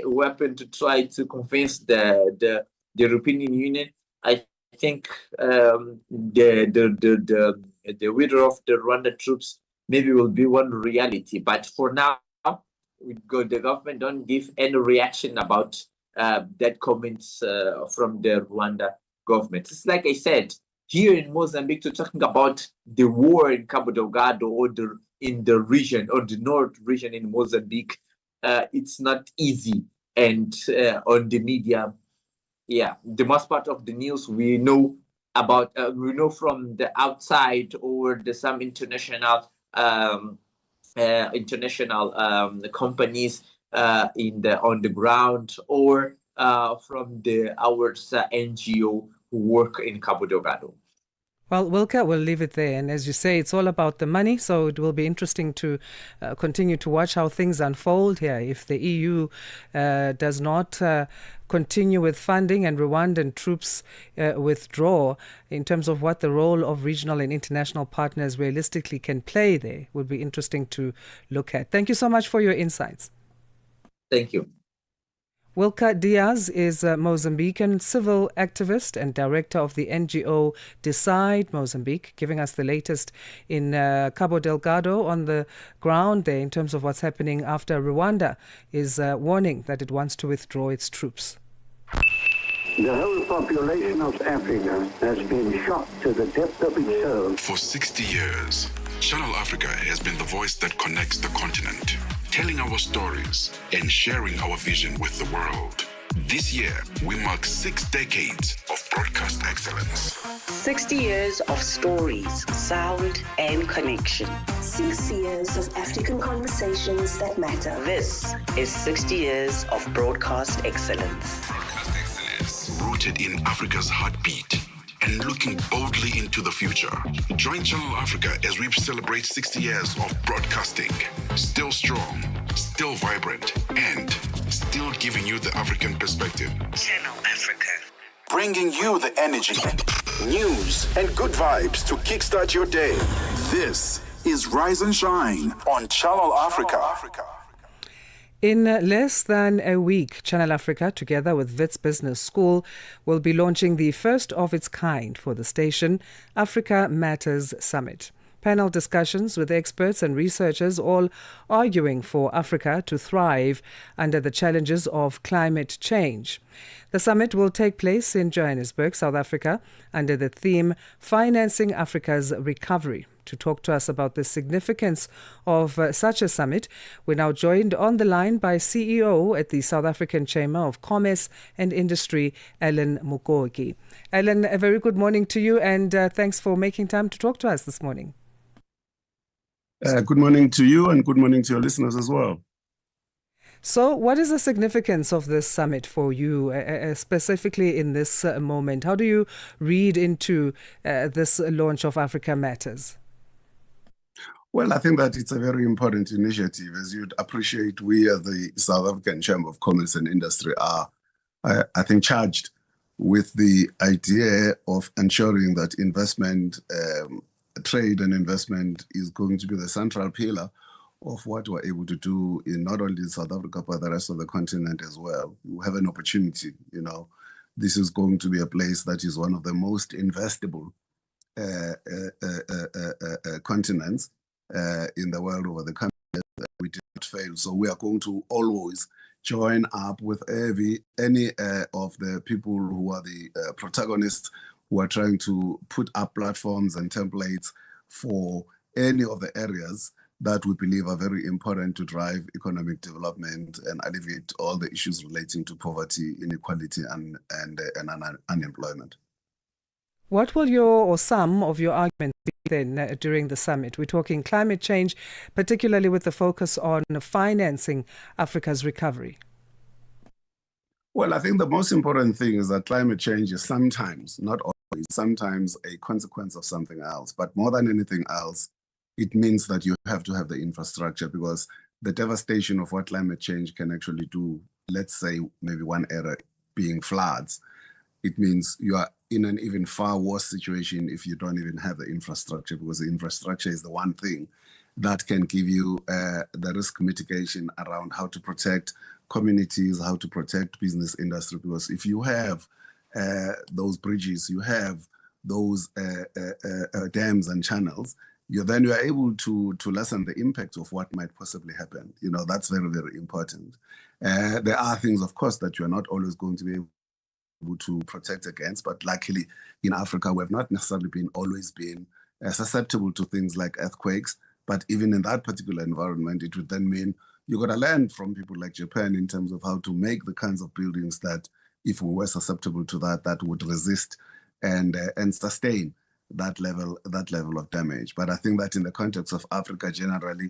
weapon to try to convince the European Union, I think the withdrawal of the Rwanda troops maybe will be one reality. But for now, the government don't give any reaction about that comments from the Rwanda government. It's like I said, here in Mozambique, to talking about the war in Cabo Delgado or in the region or the north region in Mozambique, it's not easy. And on the media, the most part of the news we know about, we know from the outside or some international companies on the ground, or from our NGO who work in Cabo Delgado. Well, Wilka, we'll leave it there. And as you say, it's all about the money. So it will be interesting to continue to watch how things unfold here. If the EU does not continue with funding and Rwandan troops withdraw, in terms of what the role of regional and international partners realistically can play there, would be interesting to look at. Thank you so much for your insights. Thank you. Wilka Diaz is a Mozambican civil activist and director of the NGO Decide Mozambique, giving us the latest in Cabo Delgado on the ground there in terms of what's happening after Rwanda is warning that it wants to withdraw its troops. The whole population of Africa has been shocked to the depth of its soul. For 60 years, Channel Africa has been the voice that connects the continent, telling our stories and sharing our vision with the world. This year, we mark 6 decades of broadcast excellence. 60 years of stories, sound, and connection. 6 years of African conversations that matter. This is 60 years of broadcast excellence. Broadcast excellence, rooted in Africa's heartbeat and looking boldly into the future. Join Channel Africa as we celebrate 60 years of broadcasting. Still strong, still vibrant, and still giving you the African perspective. Channel Africa. Bringing you the energy, news, and good vibes to kickstart your day. This is Rise and Shine on Channel Africa. In less than a week, Channel Africa, together with Wits Business School, will be launching the first of its kind for the station, Africa Matters Summit. Panel discussions with experts and researchers all arguing for Africa to thrive under the challenges of climate change. The summit will take place in Johannesburg, South Africa, under the theme Financing Africa's Recovery. To talk to us about the significance of such a summit, we're now joined on the line by CEO at the South African Chamber of Commerce and Industry, Alan Mukoki. Alan, a very good morning to you, and thanks for making time to talk to us this morning. Good morning to you, and good morning to your listeners as well. So what is the significance of this summit for you, specifically in this moment? How do you read into this launch of Africa Matters? Well, I think that it's a very important initiative. As you'd appreciate, we at the South African Chamber of Commerce and Industry are, I think, charged with the idea of ensuring that investment, trade and investment is going to be the central pillar of what we're able to do in not only South Africa, but the rest of the continent as well. We have an opportunity, This is going to be a place that is one of the most investable continents in the world over the coming years. We did not fail. So we are going to always join up with any of the people who are the protagonists who are trying to put up platforms and templates for any of the areas that we believe are very important to drive economic development and alleviate all the issues relating to poverty, inequality, and unemployment. What will your or some of your arguments be then during the summit? We're talking climate change, particularly with the focus on financing Africa's recovery. Well, I think the most important thing is that climate change is sometimes, not always, sometimes a consequence of something else. But more than anything else, it means that you have to have the infrastructure, because the devastation of what climate change can actually do, let's say maybe one area being floods, it means you are in an even far worse situation if you don't even have the infrastructure, because the infrastructure is the one thing that can give you the risk mitigation around how to protect communities, how to protect business industry. Because if you have those bridges, you have those dams and channels, you are able to lessen the impact of what might possibly happen. You know, that's very, very important. There are things, of course, that you're not always going to be able to protect against, but luckily in Africa, we have not necessarily always been susceptible to things like earthquakes. But even in that particular environment, it would then mean you got to learn from people like Japan in terms of how to make the kinds of buildings that, if we were susceptible to that, that would resist and sustain that level of damage. But I think that in the context of Africa generally,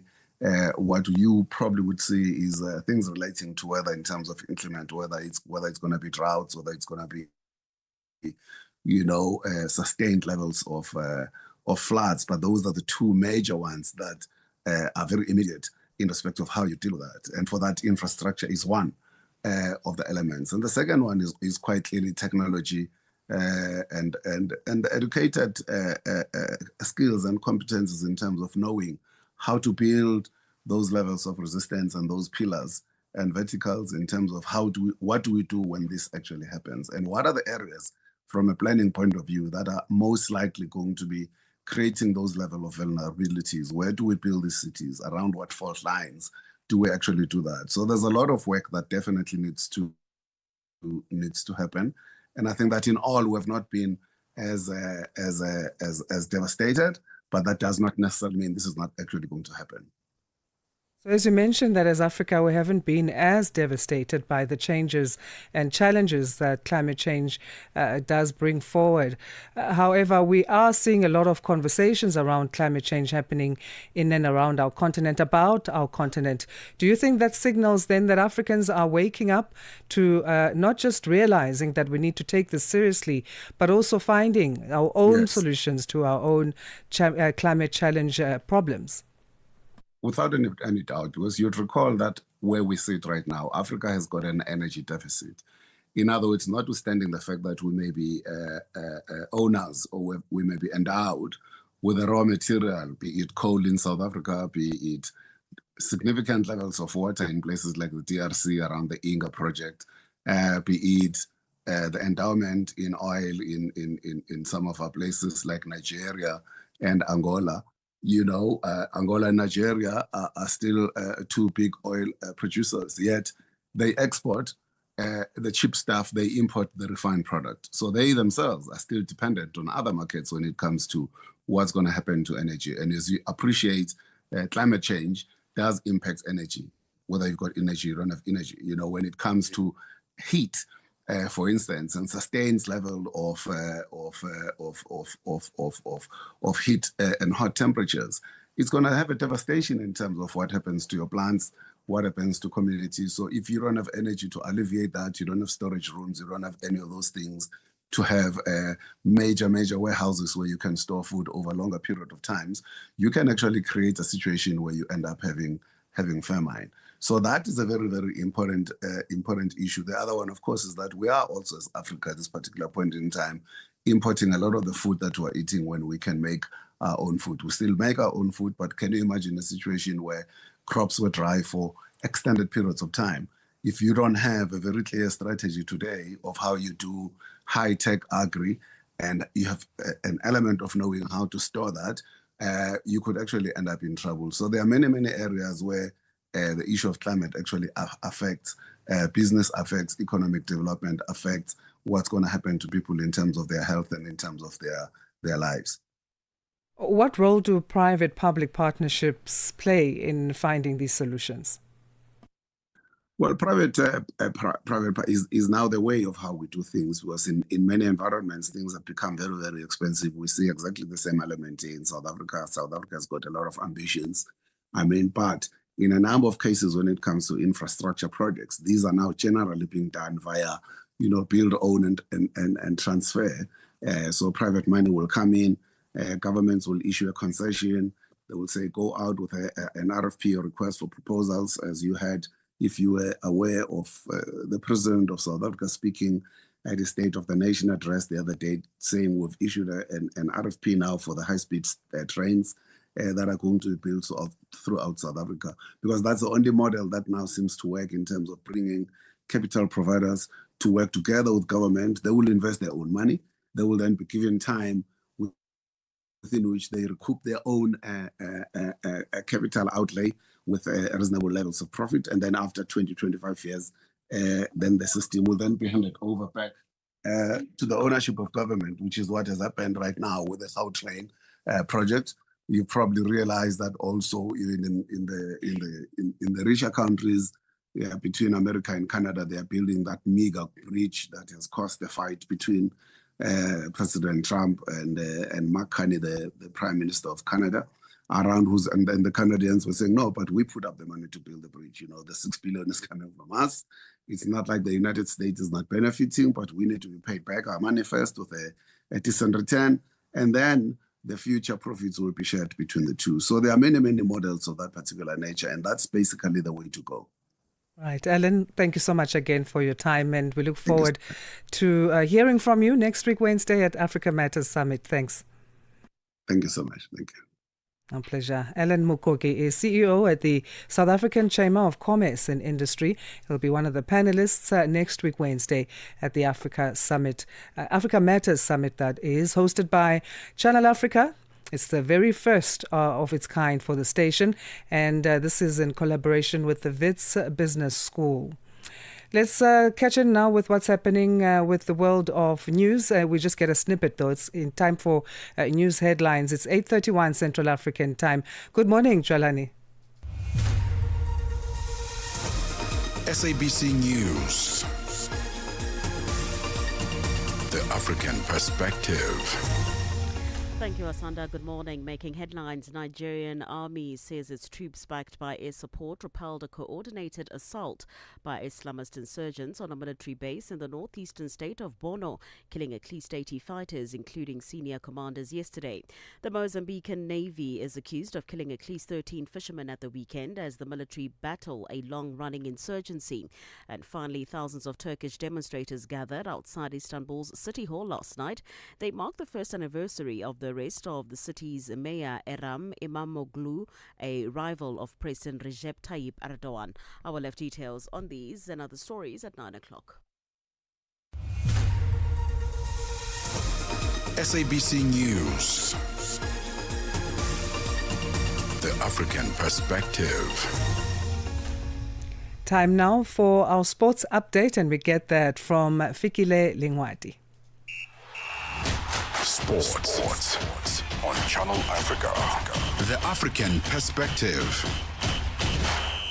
what you probably would see is things relating to weather in terms of inclement, whether it's going to be droughts, whether it's going to be, sustained levels of floods. But those are the two major ones that are very immediate in respect of how you deal with that. And for that, infrastructure is one of the elements. And the second one is quite clearly technology and educated skills and competences in terms of knowing how to build those levels of resistance and those pillars and verticals in terms of what do we do when this actually happens, and what are the areas from a planning point of view that are most likely going to be creating those level of vulnerabilities. Where do we build these cities? Around what fault lines do we actually do that? So there's a lot of work that definitely needs to happen. And I think that in all, we have not been as devastated, but that does not necessarily mean this is not actually going to happen. So as you mentioned that as Africa, we haven't been as devastated by the changes and challenges that climate change does bring forward. However, we are seeing a lot of conversations around climate change happening in and around our continent, about our continent. Do you think that signals then that Africans are waking up to not just realizing that we need to take this seriously, but also finding our own solutions to our own climate challenge problems? Without any doubt, because you'd recall that where we sit right now, Africa has got an energy deficit. In other words, notwithstanding the fact that we may be owners or we may be endowed with a raw material, be it coal in South Africa, be it significant levels of water in places like the DRC around the Inga project, be it the endowment in oil in some of our places like Nigeria and Angola. Angola and Nigeria are still two big oil producers, yet they export the cheap stuff, they import the refined product. So they themselves are still dependent on other markets when it comes to what's going to happen to energy. And as you appreciate, climate change does impact energy. Whether you've got energy, you don't have energy. When it comes to heat, for instance, and sustains level of heat and hot temperatures, it's going to have a devastation in terms of what happens to your plants, what happens to communities. So if you don't have energy to alleviate that, you don't have storage rooms, you don't have any of those things to have major warehouses where you can store food over a longer period of times, you can actually create a situation where you end up having famine. So that is a very, very important issue. The other one, of course, is that we are also, as Africa, at this particular point in time, importing a lot of the food that we're eating when we can make our own food. We still make our own food, but can you imagine a situation where crops were dry for extended periods of time? If you don't have a very clear strategy today of how you do high-tech agri, and you have an element of knowing how to store that, you could actually end up in trouble. So there are many, many areas where the issue of climate actually affects business, affects economic development, affects what's going to happen to people in terms of their health and in terms of their lives. What role do private-public partnerships play in finding these solutions? Well, private is now the way of how we do things, because in many environments, things have become very, very expensive. We see exactly the same element in South Africa. South Africa has got a lot of ambitions. But in a number of cases, when it comes to infrastructure projects, these are now generally being done via, build, own, and transfer. So private money will come in, governments will issue a concession. They will say, go out with an RFP, or request for proposals, as you had. If you were aware of the president of South Africa speaking at the State of the Nation address the other day, saying we've issued an RFP now for the high-speed trains that are going to be built throughout South Africa, because that's the only model that now seems to work in terms of bringing capital providers to work together with government. They will invest their own money. They will then be given time within which they recoup their own capital outlay with reasonable levels of profit. And then after 20-25 years, then the system will then be handed over back to the ownership of government, which is what has happened right now with the South Train project. You probably realize that also even in the richer countries, between America and Canada, they are building that mega bridge that has caused the fight between President Trump and Mark Carney, the Prime Minister of Canada, around and then the Canadians were saying, no, but we put up the money to build the bridge. The 6 billion is coming from us. It's not like the United States is not benefiting, but we need to be paid back our money first with a decent return, and then the future profits will be shared between the two. So there are many, many models of that particular nature, and that's basically the way to go. Right. Ellen, thank you so much again for your time, and we look forward to hearing from you next week, Wednesday, at Africa Matters Summit. Thanks. Thank you so much. Thank you. Our pleasure. Ellen Mukoki is CEO at the South African Chamber of Commerce and Industry. He'll be one of the panelists next week, Wednesday, at the Africa Matters Summit, that is, hosted by Channel Africa. It's the very first of its kind for the station, and this is in collaboration with the Wits Business School. Let's catch in now with what's happening with the world of news. We just get a snippet, though. It's in time for news headlines. It's 8:31 Central African time. Good morning, Jalani. SABC News. The African Perspective. Thank you, Asanda. Good morning. Making headlines, Nigerian army says its troops backed by air support repelled a coordinated assault by Islamist insurgents on a military base in the northeastern state of Borno, killing at least 80 fighters, including senior commanders, yesterday. The Mozambican Navy is accused of killing at least 13 fishermen at the weekend as the military battle a long-running insurgency. And finally, thousands of Turkish demonstrators gathered outside Istanbul's City Hall last night. They marked the first anniversary of the arrest of the city's mayor Eram Imamoglu, a rival of President Recep Tayyip Erdogan. I will have details on these and other stories at 9 o'clock. SABC News. The African Perspective. Time now for our sports update, and we get that from Fikile Lingwati. Sports on Channel Africa. The African Perspective.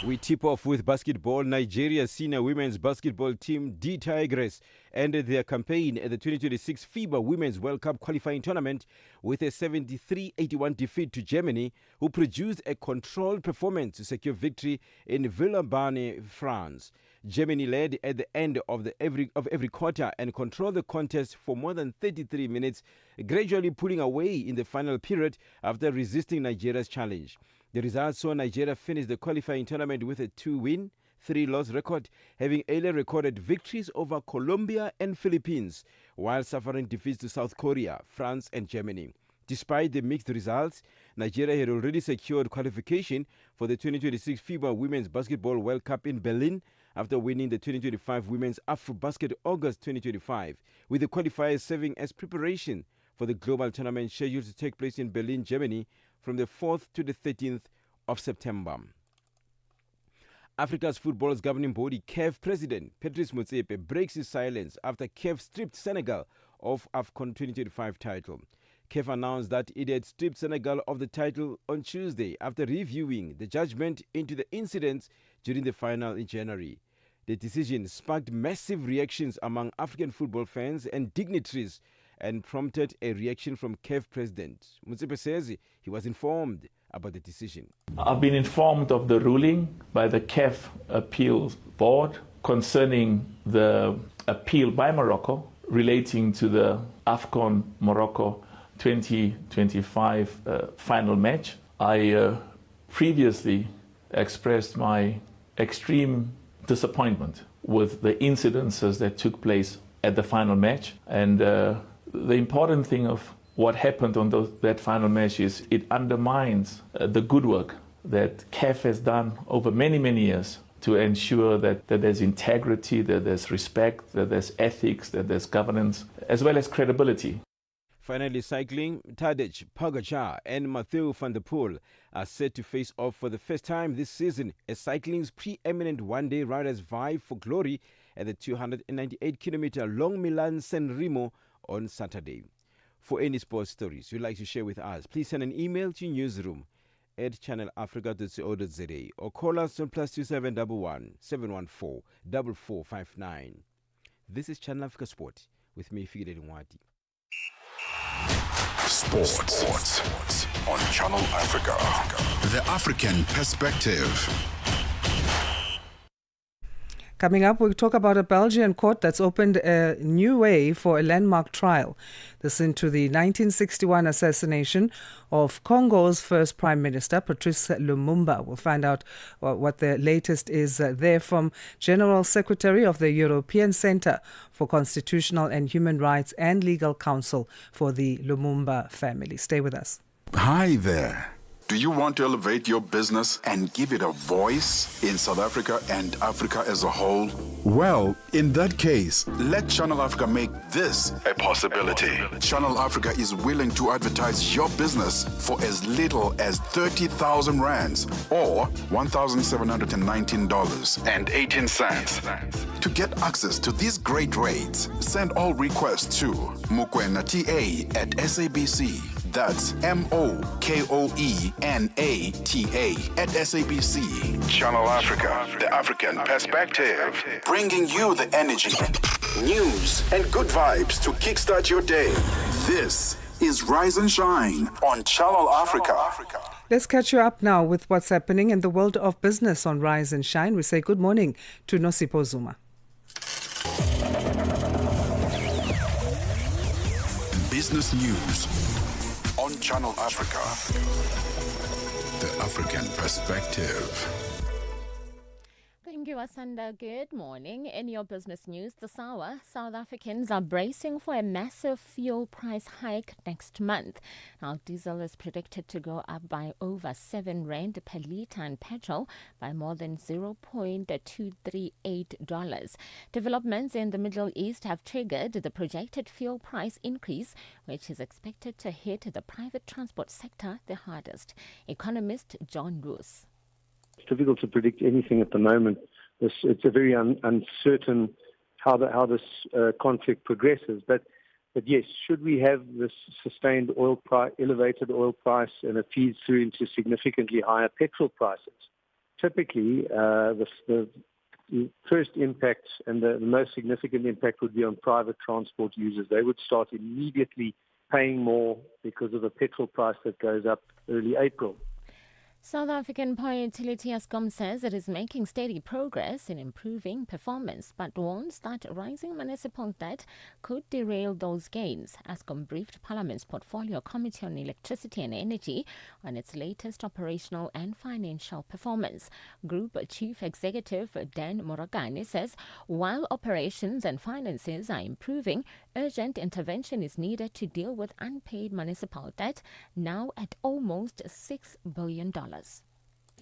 We tip off with basketball. Nigeria's senior women's basketball team, D Tigers, ended their campaign at the 2026 FIBA Women's World Cup qualifying tournament with a 73-81 defeat to Germany, who produced a controlled performance to secure victory in Villeurbanne, France. Germany led at the end of every quarter and controlled the contest for more than 33 minutes, gradually pulling away in the final period after resisting Nigeria's challenge. The results saw Nigeria finish the qualifying tournament with a 2-win, 3-loss record, having earlier recorded victories over Colombia and Philippines, while suffering defeats to South Korea, France and Germany. Despite the mixed results, Nigeria had already secured qualification for the 2026 FIBA Women's Basketball World Cup in Berlin after winning the 2025 Women's AfroBasket August 2025, with the qualifiers serving as preparation for the global tournament scheduled to take place in Berlin, Germany from the 4th to the 13th of September. Africa's football's governing body, CAF President Patrice Motsepe, breaks his silence after CAF stripped Senegal of AFCON 2025 title. CAF announced that it had stripped Senegal of the title on Tuesday after reviewing the judgment into the incidents during the final in January. The decision sparked massive reactions among African football fans and dignitaries and prompted a reaction from CAF President. Motsepe says he was informed about the decision. I've been informed of the ruling by the CAF Appeals Board concerning the appeal by Morocco relating to the AFCON Morocco 2025 final match. I previously expressed my extreme disappointment with the incidences that took place at the final match, and the important thing of what happened on that final match is it undermines the good work that CAF has done over many, many years to ensure that there's integrity, that there's respect, that there's ethics, that there's governance, as well as credibility. Finally, cycling, Tadej Pogacar and Mathieu van der Poel are set to face off for the first time this season as cycling's preeminent one-day riders vie for glory at the 298-kilometer long Milan-San Remo on Saturday. For any sports stories you'd like to share with us, please send an email to newsroom@channelafrica.co.za or call us on +2711 714 4459. This is Channel Africa Sport with me, Figile Nwati. Sports on Channel Africa. The African Perspective. Coming up, we'll talk about a Belgian court that's opened a new way for a landmark trial. This into the 1961 assassination of Congo's first Prime Minister, Patrice Lumumba. We'll find out what the latest is there from General Secretary of the European Center for Constitutional and Human Rights and Legal Counsel for the Lumumba family. Stay with us. Hi there. Do you want to elevate your business and give it a voice in South Africa and Africa as a whole? Well, in that case, let Channel Africa make this a possibility. Channel Africa is willing to advertise your business for as little as 30,000 rands or $1,719.18. To get access to these great rates, send all requests to mukwenata@SABC. That's MOKOENATA@SABC. Channel Africa, the African Perspective. Bringing you the energy, news, and good vibes to kickstart your day. This is Rise and Shine on Channel Africa. Let's catch you up now with what's happening in the world of business on Rise and Shine. We say good morning to Nosipo Zuma. Business news on Channel Africa. The African Perspective. Thank you, Asanda. Good morning. In your business news this hour, South Africans are bracing for a massive fuel price hike next month. Now, diesel is predicted to go up by over 7 rand per litre and petrol by more than $0.238. Developments in the Middle East have triggered the projected fuel price increase, which is expected to hit the private transport sector the hardest. Economist John Roos. It's difficult to predict anything at the moment. It's a very uncertain how this conflict progresses. But yes, should we have this sustained elevated oil price and it feeds through into significantly higher petrol prices, typically the first impact and the most significant impact would be on private transport users. They would start immediately paying more because of a petrol price that goes up early April. South African Power Utility Eskom says it is making steady progress in improving performance, but warns that rising municipal debt could derail those gains. Eskom briefed Parliament's Portfolio Committee on Electricity and Energy on its latest operational and financial performance. Group Chief Executive Dan Moragane says while operations and finances are improving, urgent intervention is needed to deal with unpaid municipal debt, now at almost $6 billion.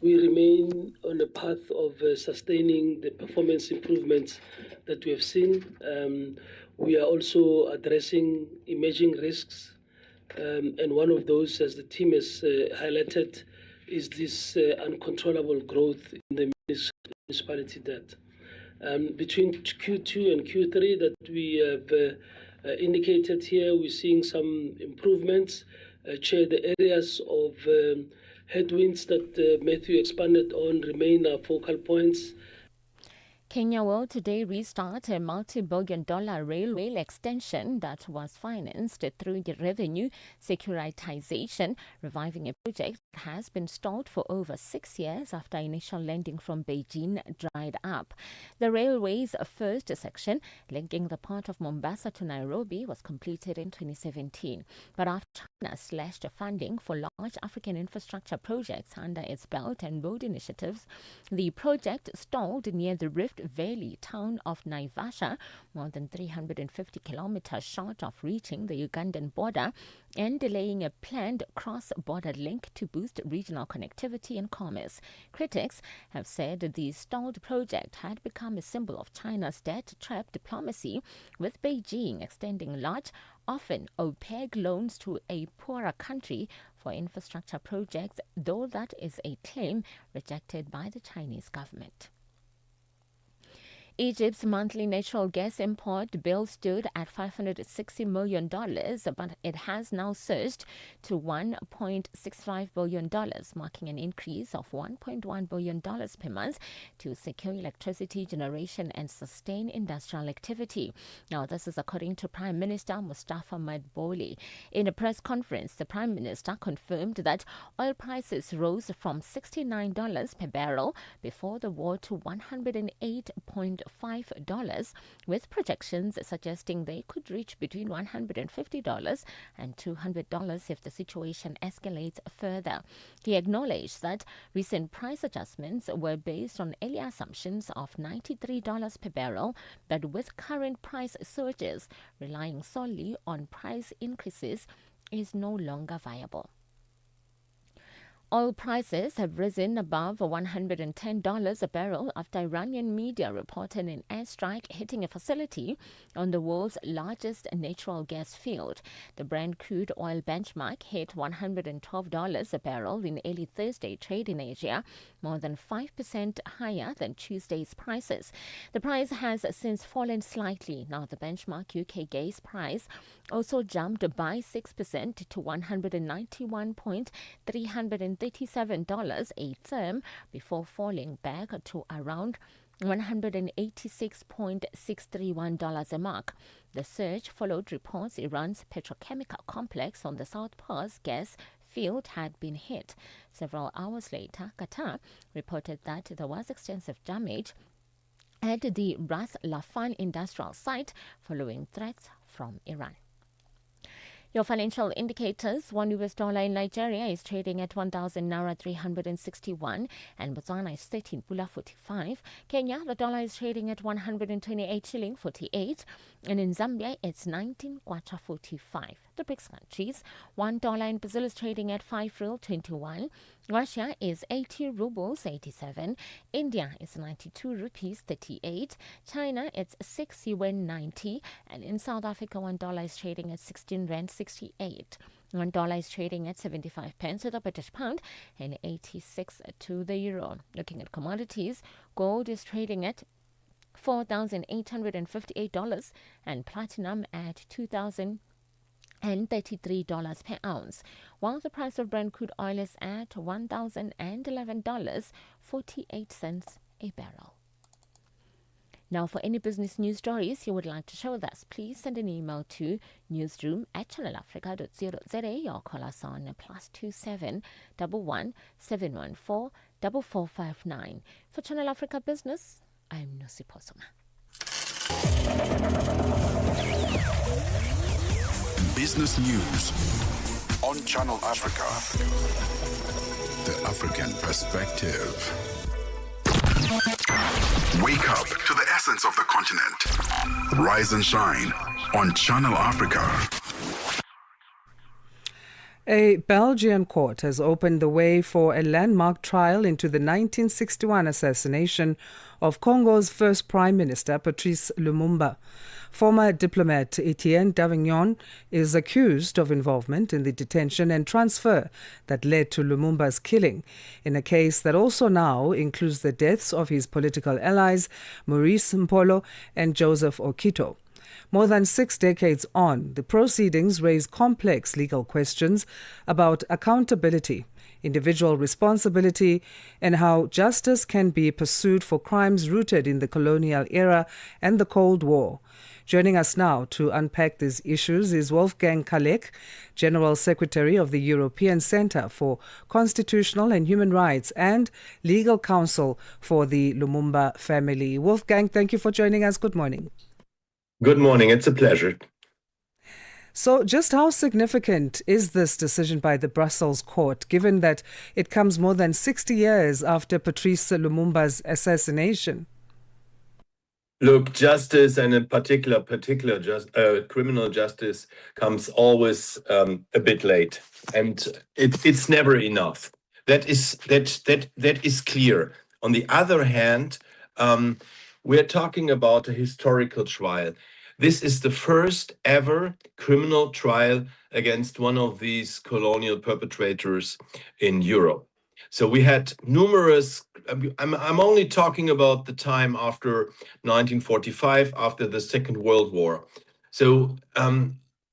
We remain on a path of sustaining the performance improvements that we have seen. We are also addressing emerging risks, and one of those, as the team has highlighted, is this uncontrollable growth in the municipality debt. Between Q2 and Q3 that we have indicated here. We're seeing some improvements. Chair, the areas of headwinds that Matthew expanded on remain our focal points. Kenya will today restart a multi-billion-dollar rail extension that was financed through the revenue securitization, reviving a project that has been stalled for over 6 years after initial lending from Beijing dried up. The railway's first section, linking the port of Mombasa to Nairobi, was completed in 2017. But after China slashed funding for large African infrastructure projects under its Belt and Road initiatives, the project stalled near the Rift Valley town of Naivasha, more than 350 kilometers short of reaching the Ugandan border, and delaying a planned cross-border link to boost regional connectivity and commerce. Critics have said the stalled project had become a symbol of China's debt trap diplomacy, with Beijing extending large, often opaque loans to a poorer country for infrastructure projects, though that is a claim rejected by the Chinese government. Egypt's monthly natural gas import bill stood at $560 million, but it has now surged to $1.65 billion, marking an increase of $1.1 billion per month to secure electricity generation and sustain industrial activity. Now, this is according to Prime Minister Mustafa Madbouly. In a press conference, the Prime Minister confirmed that oil prices rose from $69 per barrel before the war to $108.5, with projections suggesting they could reach between $150 and $200 if the situation escalates further. He acknowledged that recent price adjustments were based on earlier assumptions of $93 per barrel, but with current price surges, relying solely on price increases is no longer viable. Oil prices have risen above $110 a barrel after Iranian media reported an airstrike hitting a facility on the world's largest natural gas field. The Brent crude oil benchmark hit $112 a barrel in early Thursday trade in Asia, more than 5% higher than Tuesday's prices. The price has since fallen slightly. Now, the benchmark UK gas price also jumped by 6% to $191.337 a therm before falling back to around $186.631 a mark. The surge followed reports Iran's petrochemical complex on the South Pars gas field had been hit. Several hours later, Qatar reported that there was extensive damage at the Ras Laffan industrial site following threats from Iran. Your financial indicators: $1 in Nigeria is trading at 1,000 naira 361, and Botswana is 13 pula 45. Kenya, the dollar is trading at 128 shilling 48, and in Zambia it's 19 kwacha 45. The BRICS countries: $1 in Brazil is trading at 5 real 21. Russia is 80 rubles 87. India is 92 rupees 38. China it's 6 yuan 90, and in South Africa $1 is trading at 16 rand 68. $1 is trading at 75 pence to the British pound and 86 to the euro. Looking at commodities, gold is trading at $4,858 and platinum at $2,033 per ounce, while the price of Brent crude oil is at $1,011.48 a barrel. Now, for any business news stories you would like to share with us, please send an email to newsroom@channelafrica.co.za or call us on +27 11 714 4459. For Channel Africa Business, I'm Nosipho Soma. Business News on Channel Africa. The African Perspective. Wake up to the essence of the continent. Rise and shine on Channel Africa. A Belgian court has opened the way for a landmark trial into the 1961 assassination of Congo's first Prime Minister, Patrice Lumumba. Former diplomat Etienne Davignon is accused of involvement in the detention and transfer that led to Lumumba's killing, in a case that also now includes the deaths of his political allies Maurice Mpolo and Joseph Okito. More than 6 decades on, the proceedings raise complex legal questions about accountability, individual responsibility, and how justice can be pursued for crimes rooted in the colonial era and the Cold War. Joining us now to unpack these issues is Wolfgang Kalek, General Secretary of the European Centre for Constitutional and Human Rights and Legal Counsel for the Lumumba family. Wolfgang, thank you for joining us. Good morning. Good morning. It's a pleasure. So just how significant is this decision by the Brussels court, given that it comes more than 60 years after Patrice Lumumba's assassination? Look, justice, and in particular criminal justice, comes always a bit late, and it's never enough. That is clear. On the other hand, we're talking about a historical trial. This is the first ever criminal trial against one of these colonial perpetrators in Europe. So we had numerous, I'm only talking about the time after 1945, after the Second World War. So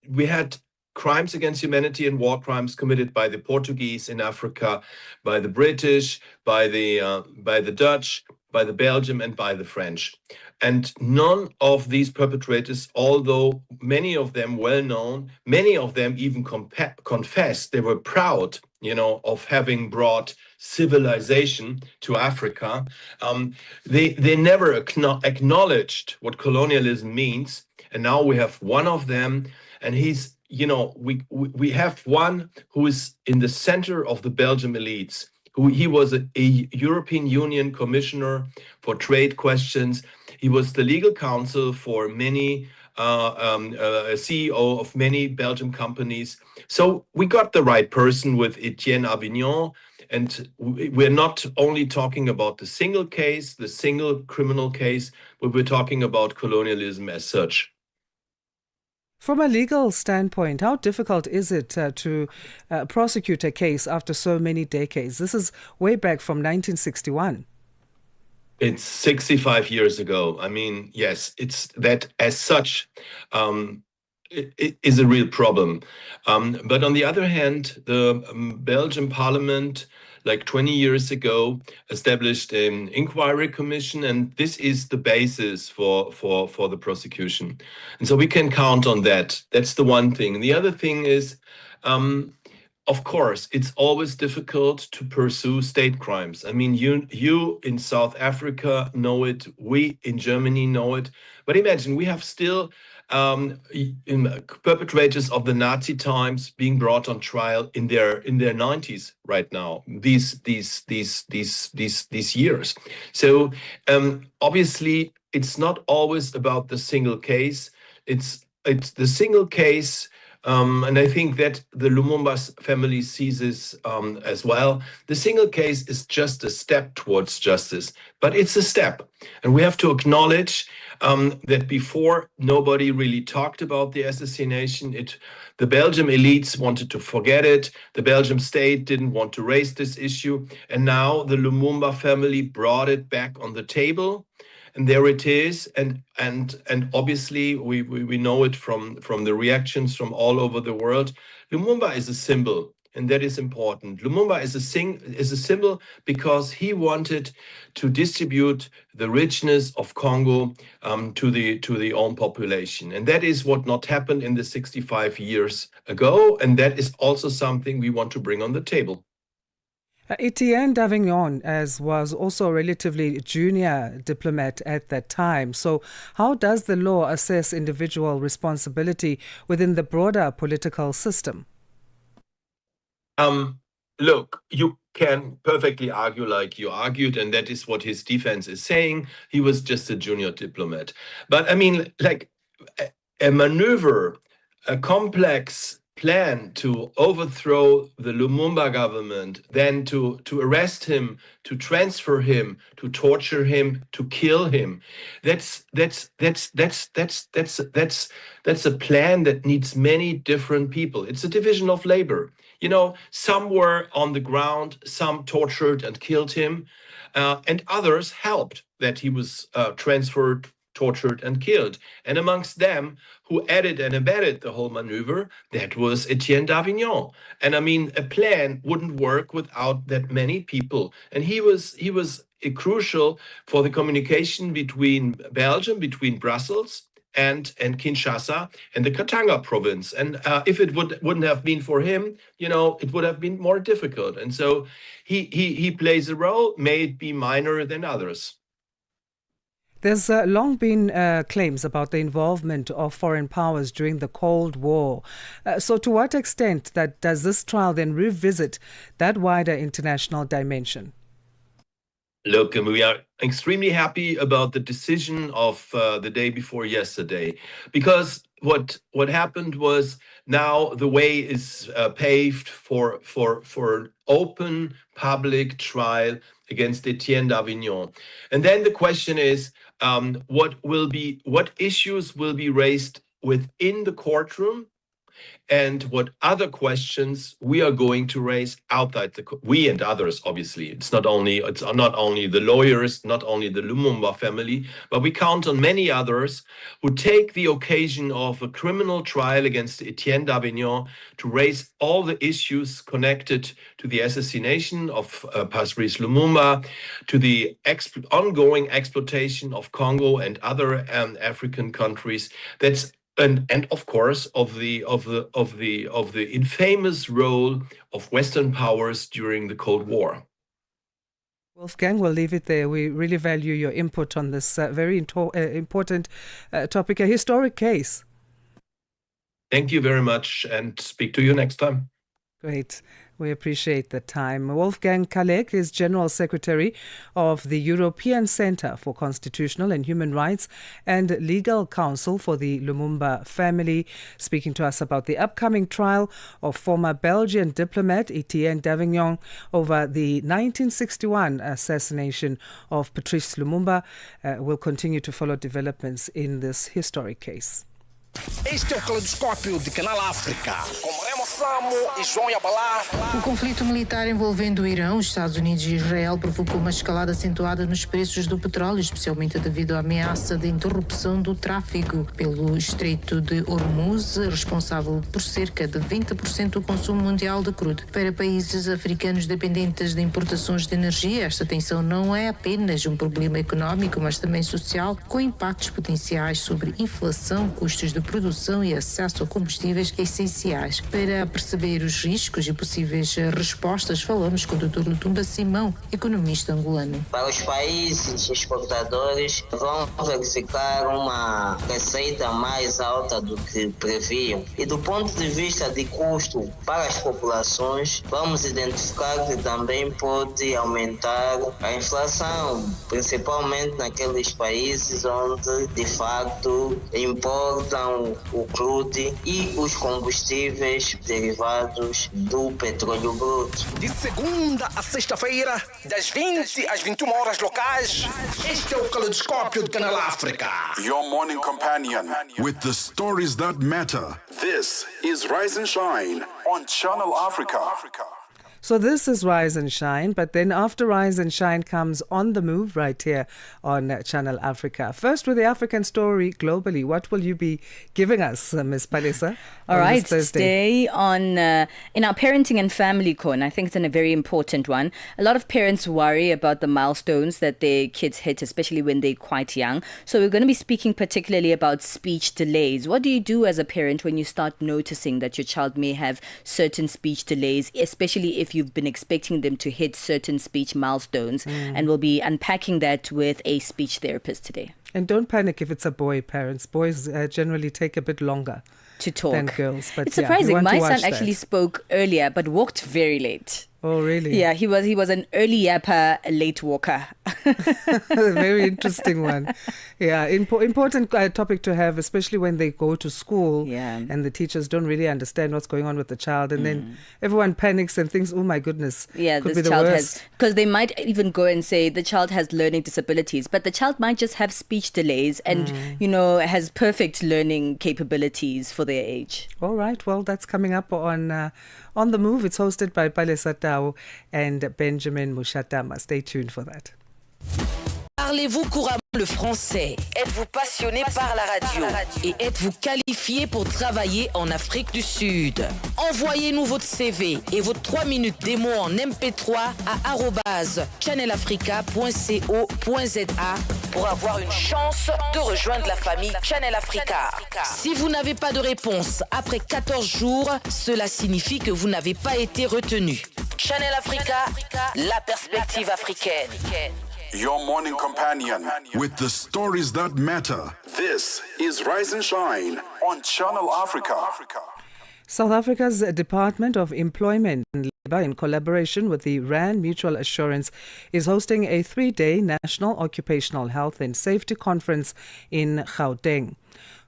we had crimes against humanity and war crimes committed by the Portuguese in Africa, by the British, by the Dutch, by the Belgium, and by the French. And none of these perpetrators, although many of them well known, many of them even confessed, they were proud, of having brought civilization to Africa. They never acknowledged what colonialism means. And now we have one of them, and he's, we have one who is in the center of the Belgian elites. He was a European Union Commissioner for Trade Questions. He was the legal counsel for many, CEO of many Belgian companies. So we got the right person with Etienne Avignon. And we're not only talking about the single case, the single criminal case, but we're talking about colonialism as such. From a legal standpoint, how difficult is it to prosecute a case after so many decades? This is way back from 1961. It's 65 years ago. I mean, yes, it's that as such it is a real problem. But on the other hand, the Belgian parliament, like 20 years ago, established an inquiry commission, and this is the basis for the prosecution. And so we can count on that. That's the one thing. The other thing is, of course, it's always difficult to pursue state crimes. I mean, you in South Africa know it, we in Germany know it. But imagine, we have still perpetrators of the Nazi times being brought on trial in their 90s right now. These years. So obviously, it's not always about the single case. It's the single case. And I think that the Lumumba family sees this as well. The single case is just a step towards justice, but it's a step. And we have to acknowledge that before, nobody really talked about the assassination. The Belgian elites wanted to forget it. The Belgian state didn't want to raise this issue. And now the Lumumba family brought it back on the table. And there it is, and obviously we know it from the reactions from all over the world. Lumumba is a symbol, and that is important. Lumumba is a symbol because he wanted to distribute the richness of Congo to the own population, and that is what not happened in the 65 years ago, and that is also something we want to bring on the table. Etienne d'Avignon was also a relatively junior diplomat at that time. So how does the law assess individual responsibility within the broader political system? Look, you can perfectly argue like you argued, and that is what his defense is saying. He was just a junior diplomat. But I mean, like a maneuver, a complex plan to overthrow the Lumumba government, then to arrest him, to transfer him, to torture him, to kill him. That's a plan that needs many different people. It's a division of labor. Some were on the ground, some tortured and killed him, and others helped that he was transferred tortured and killed. And amongst them, who added and abetted the whole maneuver, that was Etienne d'Avignon. And I mean, a plan wouldn't work without that many people. And he was crucial for the communication between Belgium, between Brussels and Kinshasa and the Katanga province. And if it wouldn't have been for him, it would have been more difficult. And so he plays a role, may it be minor than others. There's long been claims about the involvement of foreign powers during the Cold War. So to what extent does this trial then revisit that wider international dimension? Look, we are extremely happy about the decision of the day before yesterday, because what happened was now the way is paved for an open public trial against Etienne d'Avignon. And then the question is, what issues will be raised within the courtroom, and what other questions we are going to raise outside we and others, obviously. It's not only the lawyers, not only the Lumumba family, but we count on many others who take the occasion of a criminal trial against Etienne d'Avignon to raise all the issues connected to the assassination of Patrice Lumumba, to the ongoing exploitation of Congo and other African countries. And of course of the infamous role of Western powers during the Cold War. Wolfgang, we'll leave it there. We really value your input on this very important topic, a historic case. Thank you very much, and speak to you next time. Great. We appreciate the time. Wolfgang Kalek is General Secretary of the European Centre for Constitutional and Human Rights and Legal Counsel for the Lumumba family, speaking to us about the upcoming trial of former Belgian diplomat Etienne d'Avignon over the 1961 assassination of Patrice Lumumba. We'll continue to follow developments in this historic case. Este é o Caleidoscópio de Canal África, com Remo Samo e João Yabalá. O conflito militar envolvendo o Irão, os Estados Unidos e Israel provocou uma escalada acentuada nos preços do petróleo, especialmente devido à ameaça de interrupção do tráfego pelo Estreito de Hormuz, responsável por cerca de 20% do consumo mundial de crudo. Para países africanos dependentes de importações de energia, esta tensão não é apenas um problema económico, mas também social, com impactos potenciais sobre inflação, custos de produção e acesso a combustíveis essenciais. Para perceber os riscos e possíveis respostas, falamos com o Dr. Lutumba Simão, economista angolano. Para os países exportadores, vão verificar uma receita mais alta do que previam. E do ponto de vista de custo para as populações, vamos identificar que também pode aumentar a inflação, principalmente naqueles países onde, de facto, importam o crude e os combustíveis derivados do petróleo bruto. De segunda a sexta-feira, das 20 às 21 horas locais, este é o Caleidoscópio do Canal África. Your morning companion with the stories that matter. This is Rise and Shine on Channel Africa. So this is Rise and Shine, but then after Rise and Shine comes On the Move right here on Channel Africa. First with the African story globally, what will you be giving us, Ms. Palesa? All right, today on in our Parenting and Family Corner, I think it's a very important one. A lot of parents worry about the milestones that their kids hit, especially when they're quite young. So we're going to be speaking particularly about speech delays. What do you do as a parent when you start noticing that your child may have certain speech delays, especially if you've been expecting them to hit certain speech milestones? And we'll be unpacking that with a speech therapist today. And don't panic if it's a boy, parents. Boys generally take a bit longer to talk than girls. But it's surprising. My son actually that. spoke earlier, but walked very late. Oh, really? Yeah, he was an early yapper, a late walker. Very interesting one. Yeah, important topic to have, especially when they go to school and the teachers don't really understand what's going on with the child, and then everyone panics and thinks, oh my goodness, could be the child worst. Because they might even go and say the child has learning disabilities, but the child might just have speech delays and, has perfect learning capabilities for their age. All right, well, that's coming up on The Move. It's hosted by Palesa Tao and Benjamin Mushatama. Stay tuned for that. Parlez-vous couramment le français? Êtes-vous passionné par la radio? Et êtes-vous qualifié pour travailler en Afrique du Sud? Envoyez-nous votre CV et vos 3 minutes démo en MP3 à @channelafrica.co.za pour avoir une chance de rejoindre la famille Channel Africa. Si vous n'avez pas de réponse après 14 jours, cela signifie que vous n'avez pas été retenu. Channel Africa, la perspective africaine. Your morning companion with the stories that matter. This is Rise and Shine on Channel Africa. South Africa's Department of Employment and Labour, in collaboration with the RAND Mutual Assurance, is hosting a 3-day National Occupational Health and Safety Conference in Gauteng.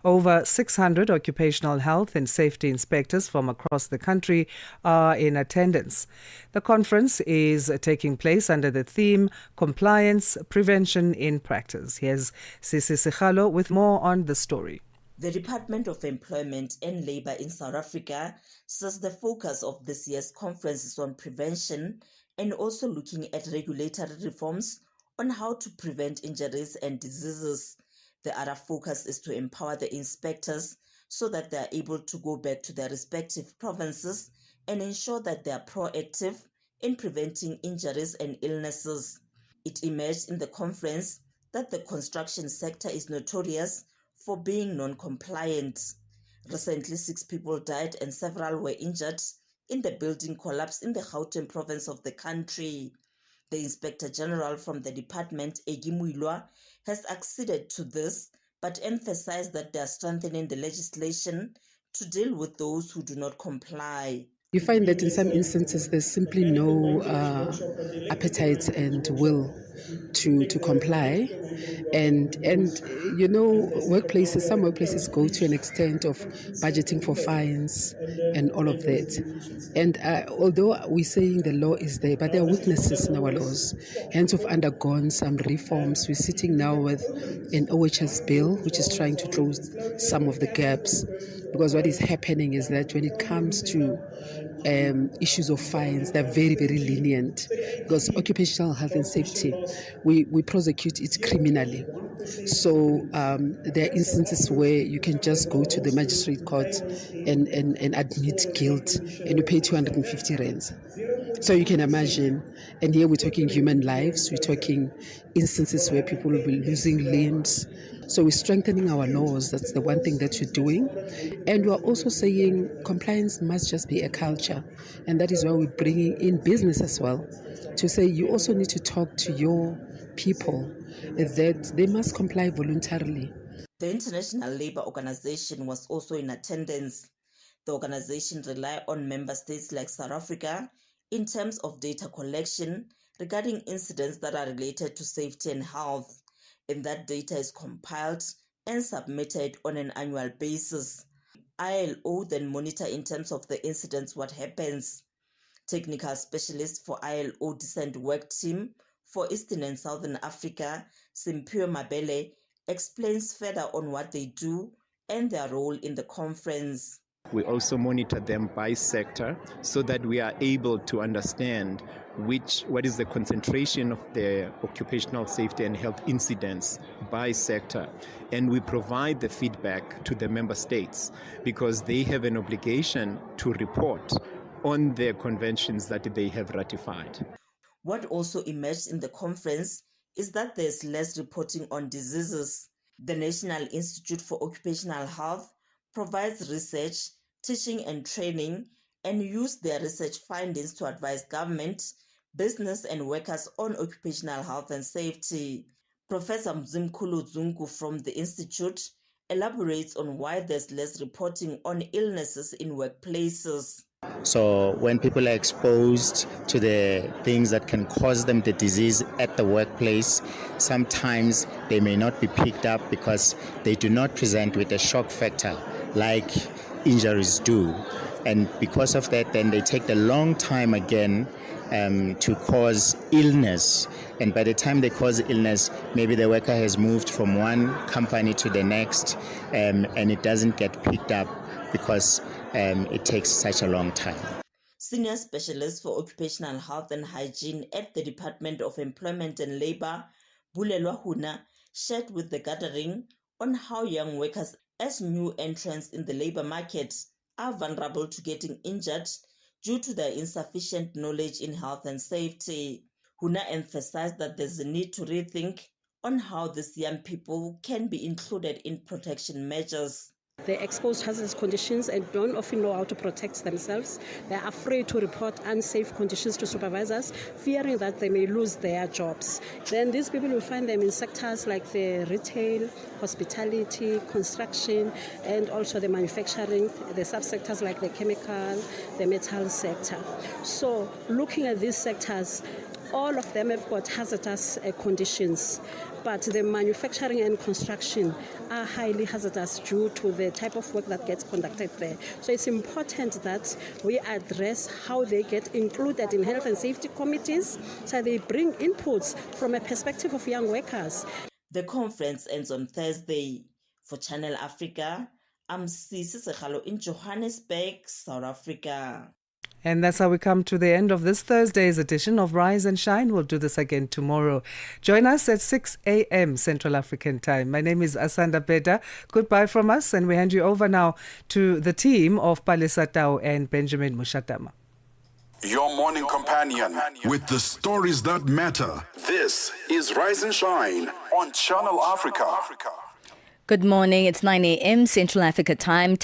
Over 600 occupational health and safety inspectors from across the country are in attendance. The conference is taking place under the theme Compliance, Prevention in Practice. Here's Sisi Sikhalo with more on the story. The Department of Employment and Labour in South Africa says the focus of this year's conference is on prevention and also looking at regulatory reforms on how to prevent injuries and diseases. The other focus is to empower the inspectors so that they are able to go back to their respective provinces and ensure that they are proactive in preventing injuries and illnesses. It emerged in the conference that the construction sector is notorious for being non-compliant. Recently, 6 people died and several were injured in the building collapse in the Gauteng province of the country. The Inspector General from the department, Egi Muilwa, has acceded to this, but emphasized that they are strengthening the legislation to deal with those who do not comply. You find that in some instances there's simply no appetite and will to comply, and you know, workplaces, some workplaces go to an extent of budgeting for fines and all of that. And although we're saying the law is there, but there are weaknesses in our laws. Hence, we've undergone some reforms. We're sitting now with an OHS bill which is trying to close some of the gaps, because what is happening is that when it comes to issues of fines, they're very, very lenient, because occupational health and safety, we prosecute it criminally. So there are instances where you can just go to the magistrate court and admit guilt, and you pay 250 rands. So you can imagine, and here we're talking human lives, we're talking instances where people will be losing limbs. So we're strengthening our laws. That's the one thing that we're doing. And we're also saying compliance must just be a culture. And that is why we're bringing in business as well, to say you also need to talk to your people that they must comply voluntarily. The International Labour Organization was also in attendance. The organization relies on member states like South Africa in terms of data collection regarding incidents that are related to safety and health, and that data is compiled and submitted on an annual basis. ILO then monitor in terms of the incidents what happens. Technical specialist for ILO Decent Work Team for Eastern and Southern Africa, Simphiwe Mabele, explains further on what they do and their role in the conference. We also monitor them by sector so that we are able to understand what is the concentration of the occupational safety and health incidents by sector. And we provide the feedback to the member states because they have an obligation to report on their conventions that they have ratified. What also emerged in the conference is that there's less reporting on diseases. The National Institute for Occupational Health provides research, teaching and training, and use their research findings to advise government, business and workers on occupational health and safety. Professor Mzimkhulu Zungu from the Institute elaborates on why there's less reporting on illnesses in workplaces. So when people are exposed to the things that can cause them the disease at the workplace, sometimes they may not be picked up because they do not present with a shock factor like injuries do. And because of that, then they take a long time again to cause illness. And by the time they cause illness, maybe the worker has moved from one company to the next, and it doesn't get picked up because it takes such a long time. Senior Specialist for Occupational Health and Hygiene at the Department of Employment and Labour, Bulelwa Huna, shared with the gathering on how young workers as new entrants in the labor market are vulnerable to getting injured due to their insufficient knowledge in health and safety. Huna emphasized that there's a need to rethink on how these young people can be included in protection measures. They're exposed to hazardous conditions and don't often know how to protect themselves. They're afraid to report unsafe conditions to supervisors, fearing that they may lose their jobs. Then these people will find them in sectors like the retail, hospitality, construction, and also the manufacturing, the subsectors like the chemical, the metal sector. So looking at these sectors, all of them have got hazardous conditions, but the manufacturing and construction are highly hazardous due to the type of work that gets conducted there. So it's important that we address how they get included in health and safety committees, so they bring inputs from a perspective of young workers. The conference ends on Thursday. For Channel Africa, I'm Sisi Sekhalo in Johannesburg, South Africa. And that's how we come to the end of this Thursday's edition of Rise and Shine. We'll do this again tomorrow. Join us at 6 a.m. Central African Time. My name is Asanda Beda. Goodbye from us, and we hand you over now to the team of Palesa Tau and Benjamin Mushatama. Your morning companion with the stories that matter. This is Rise and Shine on Channel Africa. Good morning. It's 9 a.m. Central Africa Time.